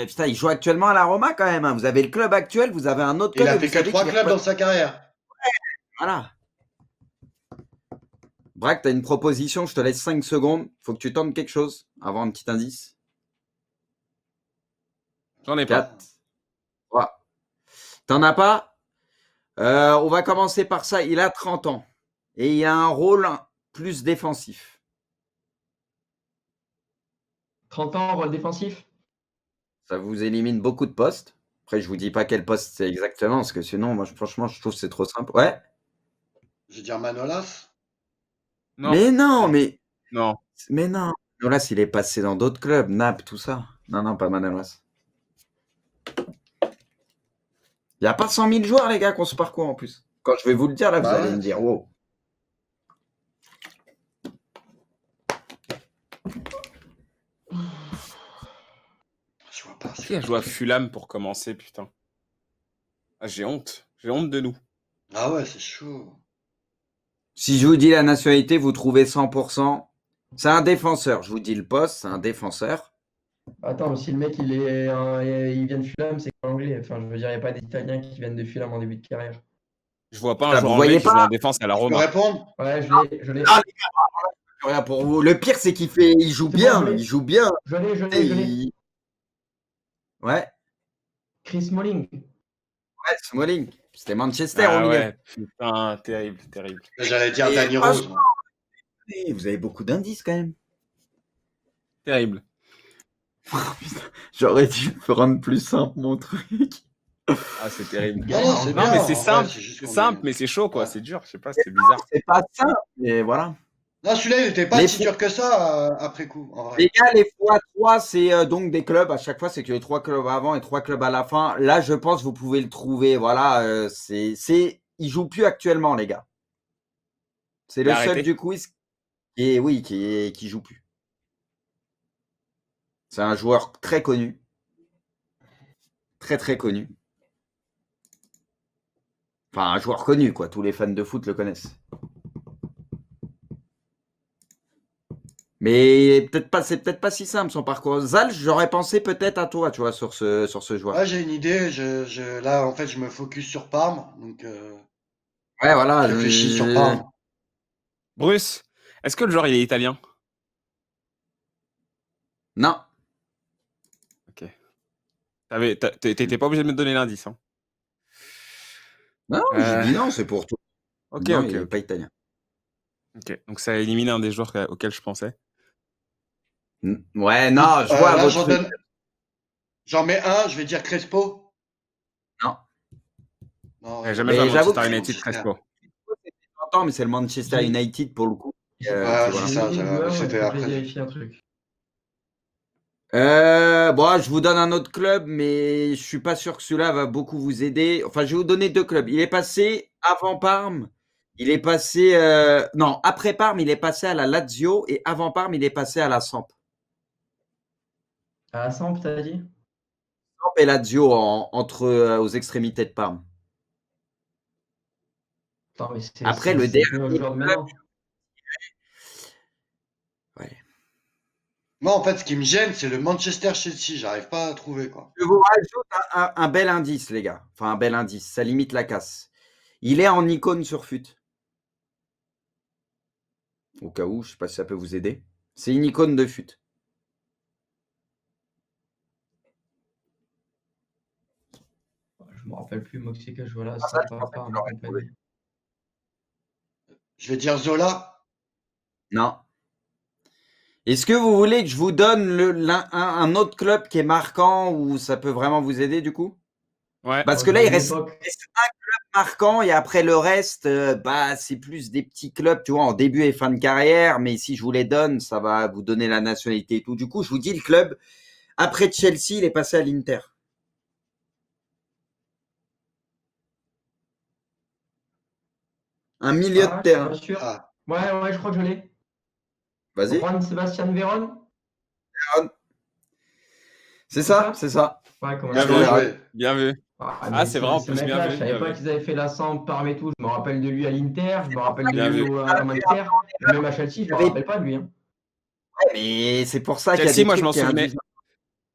putain, il joue actuellement à la Roma quand même, hein. Vous avez le club actuel, vous avez un autre Il club a et fait vous que savez 3 qu'il est clubs repassé. dans sa carrière. Voilà. Braque, t'as une proposition, je te laisse 5 secondes. Faut que tu tentes quelque chose avant un petit indice. J'en ai 4, pas. 3. T'en as pas? On va commencer par ça. Il a 30 ans et il a un rôle plus défensif. 30 ans, rôle défensif. Ça vous élimine beaucoup de postes. Après, je vous dis pas quel poste c'est exactement, parce que sinon, moi, franchement, je trouve que c'est trop simple. Ouais. Je vais dire Manolas. Non, Mais non, non. mais non. Manolas, il est passé dans d'autres clubs, Naples, tout ça. Non, non, pas Manolas. Il n'y a pas 100 000 joueurs, les gars, qu'on se parcourt en plus. Quand je vais vous le dire, là, vous Bah allez ouais. me dire, wow. Je vois pas. Qui a joué à Fulham pour commencer, putain? Ah, j'ai honte. J'ai honte de nous. Ah ouais, c'est chaud. Si je vous dis la nationalité, vous trouvez 100%. C'est un défenseur. Je vous dis le poste, c'est un défenseur. Attends, si le mec il vient de Fulham, c'est anglais. Enfin, je veux dire, il n'y a pas d'Italiens qui viennent de Fulham en début de carrière. Je vois pas un Là, joueur vous anglais voyez qui joue pas? en défense à la Je peux Roma. répondre? Ouais, je l'ai. Ah, les gars, rien pour vous. Le pire, c'est il joue C'est bien. bon, je l'ai. Il joue bien. Je Et l'ai. Ouais, Chris Smalling. ouais, Smalling. C'était Manchester au Ah milieu. ouais, putain, terrible, terrible. J'allais dire Et Danny Rose. franchement, vous avez beaucoup d'indices quand même. Terrible. J'aurais dû rendre plus simple mon truc. Ah, c'est terrible. Non, non, c'est Non, bien. mais c'est En vrai, simple. c'est juste C'est qu'on simple, est. mais c'est chaud, quoi. Ouais. C'est dur. Je sais pas, c'est bizarre. C'est pas simple, mais voilà. Non, celui-là, il était pas Les si dur que ça après coup, en vrai. Les gars, les fois 3, c'est donc des clubs. À chaque fois, c'est que les 3 clubs avant et 3 clubs à la fin. Là, je pense que vous pouvez le trouver. Voilà, il joue plus actuellement, les gars. C'est Il a le seul arrêté. du quiz qui joue plus. C'est un joueur très connu. Très, très connu. Enfin, un joueur connu, quoi. Tous les fans de foot le connaissent. Mais c'est peut-être pas si simple son parcours. Zal, j'aurais pensé peut-être à toi, tu vois, sur ce joueur. Ouais, j'ai une idée. Là, en fait, je me focus sur Parme. Donc, Ouais, voilà. je réfléchis sur Parme. Bruce, est-ce que le joueur il est italien? Non. Ok. T'étais pas obligé de me donner l'indice, hein. Non, j'ai dit non, c'est pour toi. Ok, Non, ok, il n'est ok. pas italien. Ok. Donc ça a éliminé un des joueurs auxquels je pensais. Ouais, non, je vois Là, votre truc. j'en mets un. Je vais dire Crespo. Non. Non, Il a il jamais joué à Mais j'avoue Manchester que United, Crespo. c'est 30 ans, mais c'est le Manchester J'ai- United pour le coup. Ouais, Voilà. c'est J'ai ça. oublié le joueur, il C'était faut que je après. vérifie un truc. Bon, je vous donne un autre club, mais je suis pas sûr que celui-là va beaucoup vous aider. Enfin, je vais vous donner 2 clubs. Il est passé avant Parme. Il est passé, non, après Parme, il est passé à la Lazio et avant Parme, il est passé à la Samp. À Samp, t'as dit? Samp et Lazio entre aux extrémités de Parme. Attends, mais Après, le c'est plus un dernier joueur de club. maintenant. Ouais. Moi, en fait, ce qui me gêne, c'est le Manchester-Chelsea. J'arrive pas à trouver, quoi. Je vous rajoute un bel indice, les gars. Enfin, un bel indice. Ça limite la casse. Il est en icône sur FUT. Au cas où, je sais pas si ça peut vous aider. C'est une icône de FUT. Je me rappelle plus, moi, qui c'est que je vois là. Ça, Samp, je pensais que Parme tu et l'aurais trouvé. compagnie. Je vais dire Zola. Non. Est-ce que vous voulez que je vous donne un autre club qui est marquant où ça peut vraiment vous aider du coup? Ouais. Parce Moi, que je là, vois il une reste époque. un club marquant et après le reste, c'est plus des petits clubs, tu vois, en début et fin de carrière. Mais si je vous les donne, ça va vous donner la nationalité et tout. Du coup, je vous dis le club. Après Chelsea, il est passé à l'Inter. Un milieu de Ah, je suis pas terrain. sûr. Ah, Ouais, je crois que je l'ai. Vas-y. Juan Sebastian Veron. C'est ça, c'est ça. Ouais, comment Bien il vu, Bien s'appelle? joué. bien vu. Mais C'est vrai, en ce plus, bien mec-là, je vu, savais bien pas vu. qu'ils avaient fait la sample parmi et tout. Je me rappelle de lui à l'Inter, je me rappelle de Bien lui vu. à Manchester, mais même à Chelsea, je me rappelle pas de lui. Hein. Mais c'est pour ça qu'il y a Chelsea, des moi, je trucs m'en qui souvenais. induisent.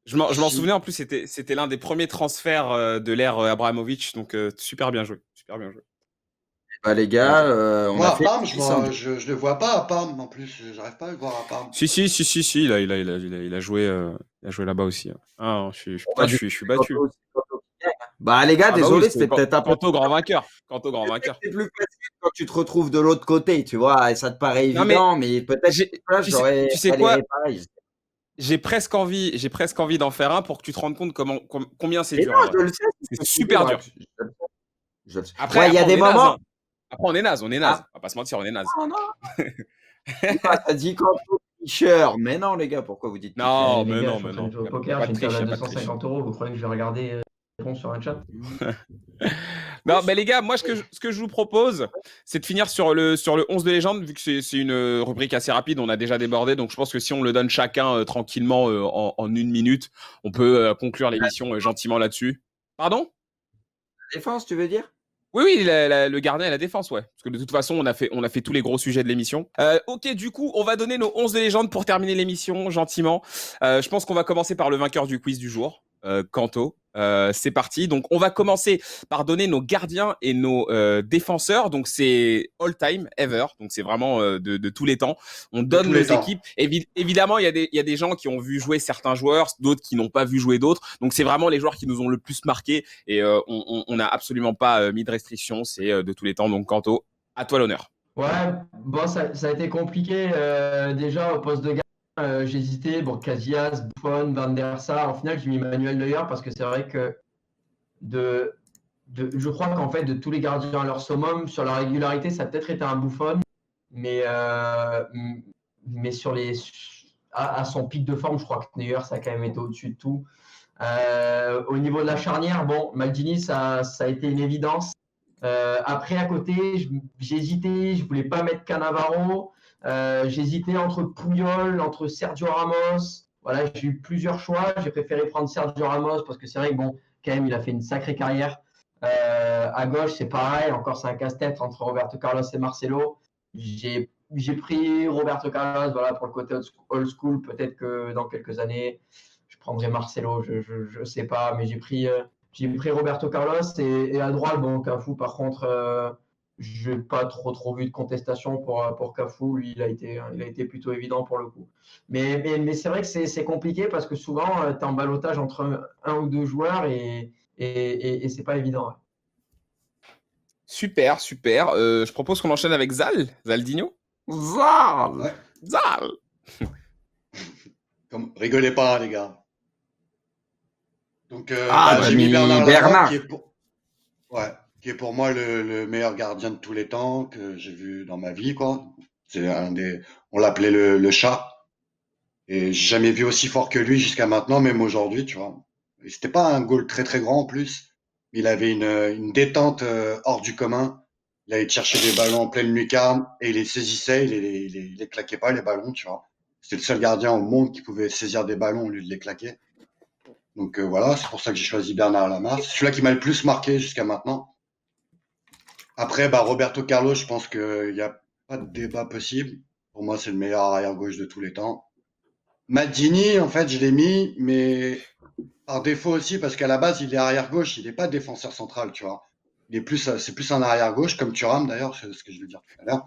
Je m'en souvenais, en plus, c'était l'un des premiers transferts de l'ère Abramovich, donc super bien joué. Super bien joué. Bah, les Bien gars, joué. on Moi, a à fait Parme, 10 en je le vois pas à Parme, en plus. J'arrive pas à le voir à Parme. Si, il a joué là-bas aussi. Hein. Ah, putain, bah, du coup, je suis c'est battu. Kanto qui gagne, hein. Bah, les gars, Ah bah oui, désolé, c'était c'était peut-être un peu. Kanto grand vainqueur. Kanto grand Je sais que vainqueur. c'est plus facile quand tu te retrouves de l'autre côté, tu vois, et ça te paraît Non mais évident, mais peut-être que là, j'aurais tu sais quoi? galéré pareil. J'ai presque envie d'en faire un pour que tu te rendes compte combien c'est Et dur non, en vrai. je le sais, c'est C'est ce que tu dis, super ouais, dur. je le sais. Après, Ouais, il y a on des est naze, moments. hein. Après, on est naze, on est naze. Ah, On va pas se mentir, on est naze. non, non, t'as dit Kanto tricheur. Mais non, les gars, pourquoi vous dites tricheur? Eh, Non, les mais gars, je non, suis en mais train de non. jouer au Y a poker, pas j'ai de une table triche, à y a pas de triche. 250 €. Vous croyez que je vais regarder les réponses sur un chat? Non, mais les gars, moi, ce que je vous propose, c'est de finir sur le 11 de légende, vu que c'est une rubrique assez rapide, on a déjà débordé, donc je pense que si on le donne chacun tranquillement en 1 minute, on peut conclure l'émission gentiment là-dessus. Pardon? Défense, tu veux dire? Oui, oui, le gardien et la défense, ouais. Parce que de toute façon, on a fait tous les gros sujets de l'émission. Ok, du coup, on va donner nos 11 de légende pour terminer l'émission, gentiment. Je pense qu'on va commencer par le vainqueur du quiz du jour, Kanto. C'est parti. Donc, on va commencer par donner nos gardiens et nos défenseurs. Donc, c'est all time, ever. Donc, c'est vraiment de tous les temps. On De donne tous nos les temps. équipes. Évidemment, il y a des gens qui ont vu jouer certains joueurs, d'autres qui n'ont pas vu jouer d'autres. Donc, c'est vraiment les joueurs qui nous ont le plus marqué. Et on n'a absolument pas mis de restrictions. C'est de tous les temps. Donc, Kanto, à toi l'honneur. Ouais, bon, ça a été compliqué. Déjà, au poste de gardien, j'hésitais. Bon, Casillas, Buffon, Van der Sar. Au final, j'ai mis Manuel Neuer parce que c'est vrai que je crois qu'en fait, de tous les gardiens à leur summum, sur la régularité, ça a peut-être été un Buffon. Mais, mais à son pic de forme, je crois que Neuer, ça a quand même été au-dessus de tout. Au niveau de la charnière, bon, Maldini, ça a été une évidence. Après, à côté, j'ai hésité, je voulais pas mettre Cannavaro. J'hésitais entre Puyol, entre Sergio Ramos. Voilà, j'ai eu plusieurs choix. J'ai préféré prendre Sergio Ramos parce que c'est vrai que bon, quand même, il a fait une sacrée carrière. À gauche, c'est pareil. Encore, c'est un casse-tête entre Roberto Carlos et Marcelo. J'ai pris Roberto Carlos, voilà, pour le côté old school. Peut-être que dans quelques années, je prendrai Marcelo. Je sais pas, mais j'ai pris Roberto Carlos et à droite, bon, Cafu, par contre, je n'ai pas trop vu de contestation pour Cafu. Lui, il a été plutôt évident pour le coup. Mais c'est vrai que c'est compliqué parce que souvent, tu es en ballottage entre un ou deux joueurs et c'est pas évident. Super, super. Je propose qu'on enchaîne avec Zaldinho. Zal! Ouais. Zal. Rigolez pas, les gars. Donc, j'ai j'ai mis mis Bernard Bernard. Lama, qui est pour moi le meilleur gardien de tous les temps que j'ai vu dans ma vie, quoi. On l'appelait le chat. Et j'ai jamais vu aussi fort que lui jusqu'à maintenant, même aujourd'hui, tu vois. Et c'était pas un goal très très grand en plus. Il avait une détente hors du commun. Il allait chercher des ballons en pleine lucarne et il les saisissait, il les claquait pas les ballons, tu vois. C'était le seul gardien au monde qui pouvait saisir des ballons au lieu de les claquer. Donc voilà, c'est pour ça que j'ai choisi Bernard Lama. C'est celui-là qui m'a le plus marqué jusqu'à maintenant. Après, Roberto Carlos, je pense qu'il n'y a pas de débat possible. Pour moi, c'est le meilleur arrière-gauche de tous les temps. Maldini, en fait, je l'ai mis, mais par défaut aussi, parce qu'à la base, il est arrière-gauche, il n'est pas défenseur central, tu vois. C'est plus un arrière-gauche, comme Thuram d'ailleurs, c'est ce que je veux dire tout à l'heure.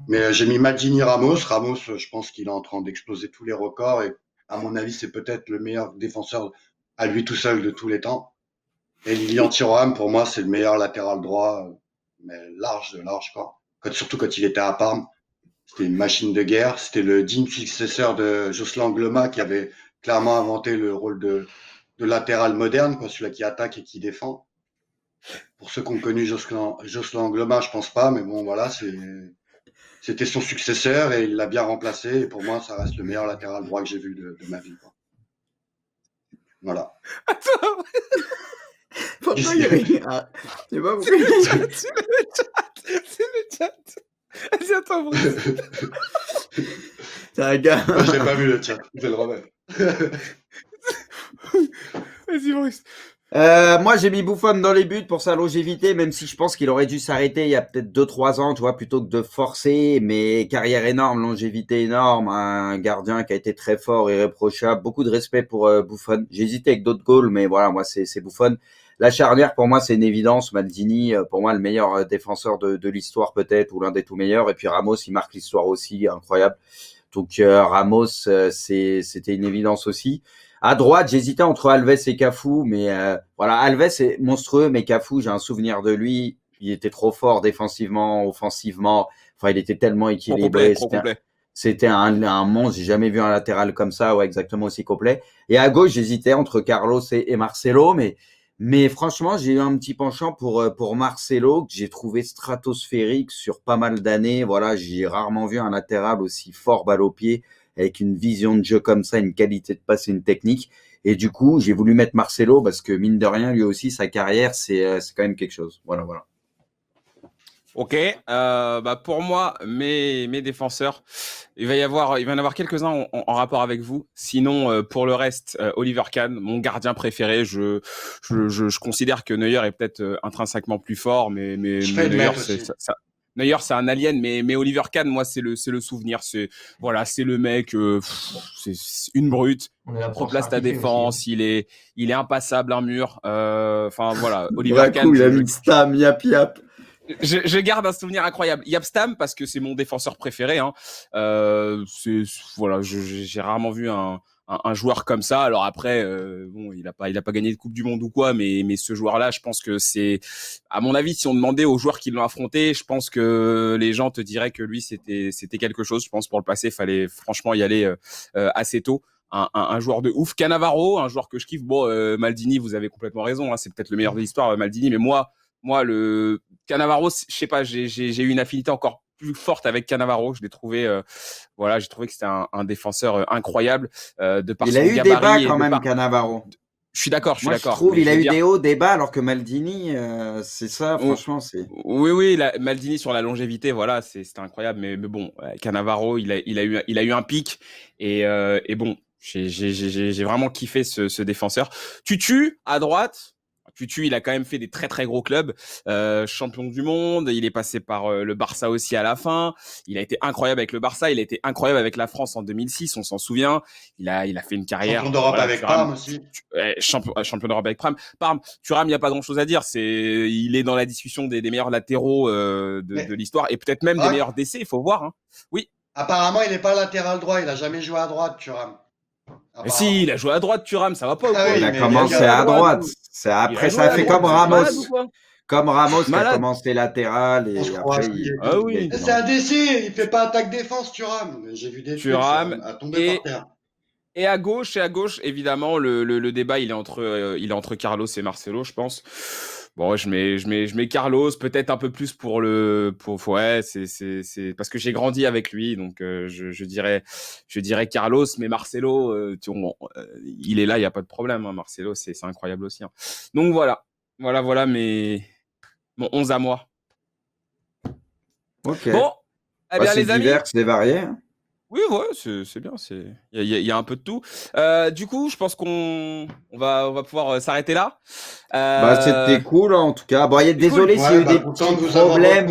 Mais j'ai mis Maldini Ramos. Ramos, je pense qu'il est en train d'exploser tous les records et à mon avis, c'est peut-être le meilleur défenseur à lui tout seul de tous les temps. Et Lilian Thuram, pour moi, c'est le meilleur latéral droit, mais large de large, quoi. Surtout quand il était à Parme. C'était une machine de guerre. C'était le digne successeur de Jocelyn Gloma qui avait clairement inventé le rôle de latéral moderne, quoi, celui-là qui attaque et qui défend. Pour ceux qui ont connu Jocelyn Gloma, je pense pas, mais bon, voilà, c'était son successeur et il l'a bien remplacé. Et pour moi, ça reste le meilleur latéral droit que j'ai vu de ma vie, quoi. Voilà. Attends. Pourquoi il y avait... Ah, c'est pas pourquoi. C'est le chat. C'est le chat. Vas-y, à toi, Brice. C'est un gars. Moi, je l'ai pas vu le chat. Je vais le remettre. Vas-y, Brice. Moi, j'ai mis Buffon dans les buts pour sa longévité, même si je pense qu'il aurait dû s'arrêter il y a peut-être 2-3 ans, tu vois, plutôt que de forcer. Mais carrière énorme, longévité énorme, un gardien qui a été très fort, irréprochable. Beaucoup de respect pour Buffon. J'ai hésité avec d'autres goals, mais voilà, moi, c'est Buffon. La charnière, pour moi, c'est une évidence. Maldini, pour moi, le meilleur défenseur de l'histoire peut-être, ou l'un des tout meilleurs. Et puis Ramos, il marque l'histoire aussi, incroyable. Donc Ramos, c'était une évidence aussi. À droite, j'hésitais entre Alves et Cafu, mais voilà, Alves est monstrueux, mais Cafu, j'ai un souvenir de lui. Il était trop fort défensivement, offensivement. Enfin, il était tellement équilibré. Trop complet. C'était un monstre. J'ai jamais vu un latéral comme ça, ouais, exactement aussi complet. Et à gauche, j'hésitais entre Carlos et Marcelo, mais franchement, j'ai eu un petit penchant pour Marcelo, que j'ai trouvé stratosphérique sur pas mal d'années. Voilà, j'ai rarement vu un latéral aussi fort balle au pied, avec une vision de jeu comme ça, une qualité de passe et une technique. Et du coup, j'ai voulu mettre Marcelo parce que mine de rien, lui aussi, sa carrière, c'est quand même quelque chose. Voilà. Ok, pour moi, mes défenseurs, il va y en avoir quelques-uns en rapport avec vous. Sinon, pour le reste, Oliver Kahn, mon gardien préféré. Je considère que Neuer est peut-être intrinsèquement plus fort, mais Neuer, Neuer, c'est un alien, mais Oliver Kahn, moi, c'est le souvenir. C'est le mec, c'est une brute. Replace ta défense, il est impassable, un mur. Enfin voilà, Oliver Kahn. Il a mis Stam, yap. Je garde un souvenir incroyable. Yapstam, parce que c'est mon défenseur préféré. Hein. J'ai rarement vu un joueur comme ça. Alors après, il a pas gagné de Coupe du Monde ou quoi, mais ce joueur-là, je pense que c'est, à mon avis, si on demandait aux joueurs qui l'ont affronté, je pense que les gens te diraient que lui, c'était quelque chose. Je pense pour le passer, fallait franchement y aller assez tôt. Un joueur de ouf. Cannavaro, un joueur que je kiffe. Bon, Maldini, vous avez complètement raison. Hein, c'est peut-être le meilleur de l'histoire, Maldini, mais moi, le Cannavaro, je sais pas, j'ai eu une affinité encore plus forte avec Cannavaro. Je l'ai trouvé, j'ai trouvé que c'était un défenseur incroyable de par son gabarit. Il a eu des bas quand même, Cannavaro. Je suis d'accord. Je trouve il a eu des hauts, des bas, alors que Maldini, c'est ça, franchement, c'est. Oui, Maldini sur la longévité, voilà, c'était incroyable. Mais bon, Cannavaro, il a eu un pic et bon, j'ai vraiment kiffé ce défenseur. Tutu à droite. Tutu, il a quand même fait des très très gros clubs, champion du monde. Il est passé par le Barça aussi à la fin. Il a été incroyable avec le Barça. Il a été incroyable avec la France en 2006. On s'en souvient. Il a fait une carrière. Champion d'Europe avec Parme aussi. Champion d'Europe avec Parme. Thuram, il n'y a pas grand chose à dire. Il est dans la discussion des meilleurs latéraux de l'histoire et peut-être même des meilleurs décès. Il faut voir. Hein. Oui. Apparemment, il n'est pas latéral droit. Il a jamais joué à droite, Thuram. Mais si, il a joué à droite, Thuram, ça va pas ou quoi? Il a commencé à droite. Après, ça a fait comme Ramos. Comme Ramos qui a commencé latéral et après oui. C'est un décès, il fait pas attaque-défense, Thuram. J'ai vu des Thuram à tomber par terre. Et à gauche, évidemment, le débat il est entre Carlos et Marcelo, je pense. Bon, je mets Carlos, peut-être un peu plus c'est parce que j'ai grandi avec lui, donc je dirais Carlos, mais Marcelo, il est là, il y a pas de problème. Hein, Marcelo, c'est incroyable aussi. Hein. Donc voilà, mais mon 11 à moi. Ok. Bon, eh bien, les amis. Divers, c'est varié. Hein. Oui, ouais, c'est bien. Il y a un peu de tout. Du coup, je pense qu'on va pouvoir s'arrêter là. C'était cool en tout cas. Bon, désolé s'il y a eu des petits problèmes.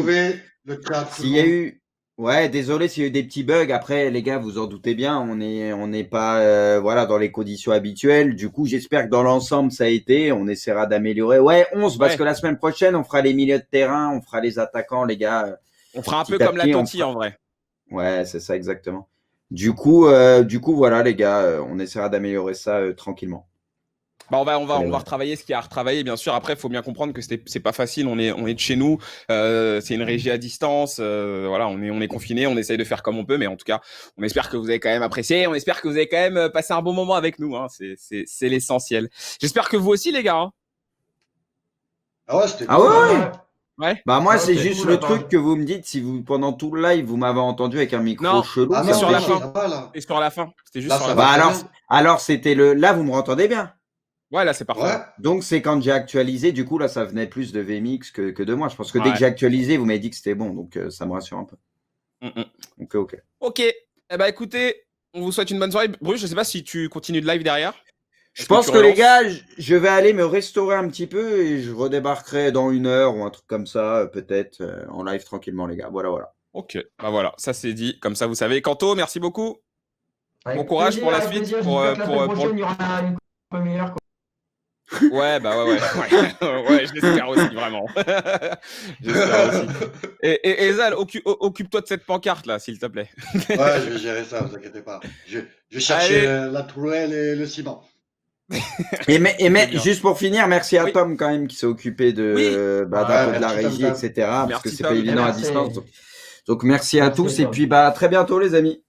Désolé s'il y a eu des petits bugs. Après, les gars, vous en doutez bien, on n'est pas dans les conditions habituelles. Du coup, j'espère que dans l'ensemble, ça a été. On essaiera d'améliorer. 11, parce que la semaine prochaine, on fera les milieux de terrain, on fera les attaquants, les gars. On fera un peu comme la Totti en vrai. Ouais, c'est ça exactement. Du coup, voilà, les gars, on essaiera d'améliorer ça tranquillement. On va retravailler ce qu'il y a à retravailler, bien sûr. Après, il faut bien comprendre que c'est pas facile. On est de chez nous. C'est une régie à distance. On est confinés. On essaye de faire comme on peut, mais en tout cas, on espère que vous avez quand même apprécié. On espère que vous avez quand même passé un bon moment avec nous. Hein. C'est l'essentiel. J'espère que vous aussi, les gars. Hein. Ah ouais, c'était cool. Ouais. Moi, c'est juste le truc que vous me dites, si vous, pendant tout le live, vous m'avez entendu avec un micro chelou. C'est sur la fin. C'est sur la fin. C'était juste sur la fin. Alors, c'était là, vous me entendez bien? Ouais, là, c'est parfait. Ouais. Donc, c'est quand j'ai actualisé, du coup, là, ça venait plus de VMix que de moi. Je pense que dès que j'ai actualisé, vous m'avez dit que c'était bon, donc ça me rassure un peu. Ok. Ok. Eh ben, écoutez, on vous souhaite une bonne soirée. Bruce, je sais pas si tu continues de live derrière. Je Est-ce pense tu que les relances gars, je vais aller me restaurer un petit peu et je redébarquerai dans 1 heure ou un truc comme ça, peut-être en live tranquillement, les gars. Voilà. Ok. Bah voilà, ça c'est dit. Comme ça, vous savez. Kanto, merci beaucoup. Bon Avec courage pour la avec suite. plaisir. J'espère que la semaine Pour prochaine, il y aura une coupe un peu meilleure. Ouais, bah ouais. Ouais, je l'espère aussi, vraiment. J'espère aussi. Et Zal, occupe-toi de cette pancarte là, s'il te plaît. Ouais, je vais gérer ça, vous inquiétez pas. Je vais chercher Allez, la trouelle et le ciment. c'est bien. Juste pour finir, merci à Oui, Tom quand même qui s'est occupé oui. d'un peu de la Merci Tom régie, Tom. etc. Parce que Merci c'est pas Tom. Et évident à merci. distance. Donc merci à tous et Tom. puis à très bientôt les amis.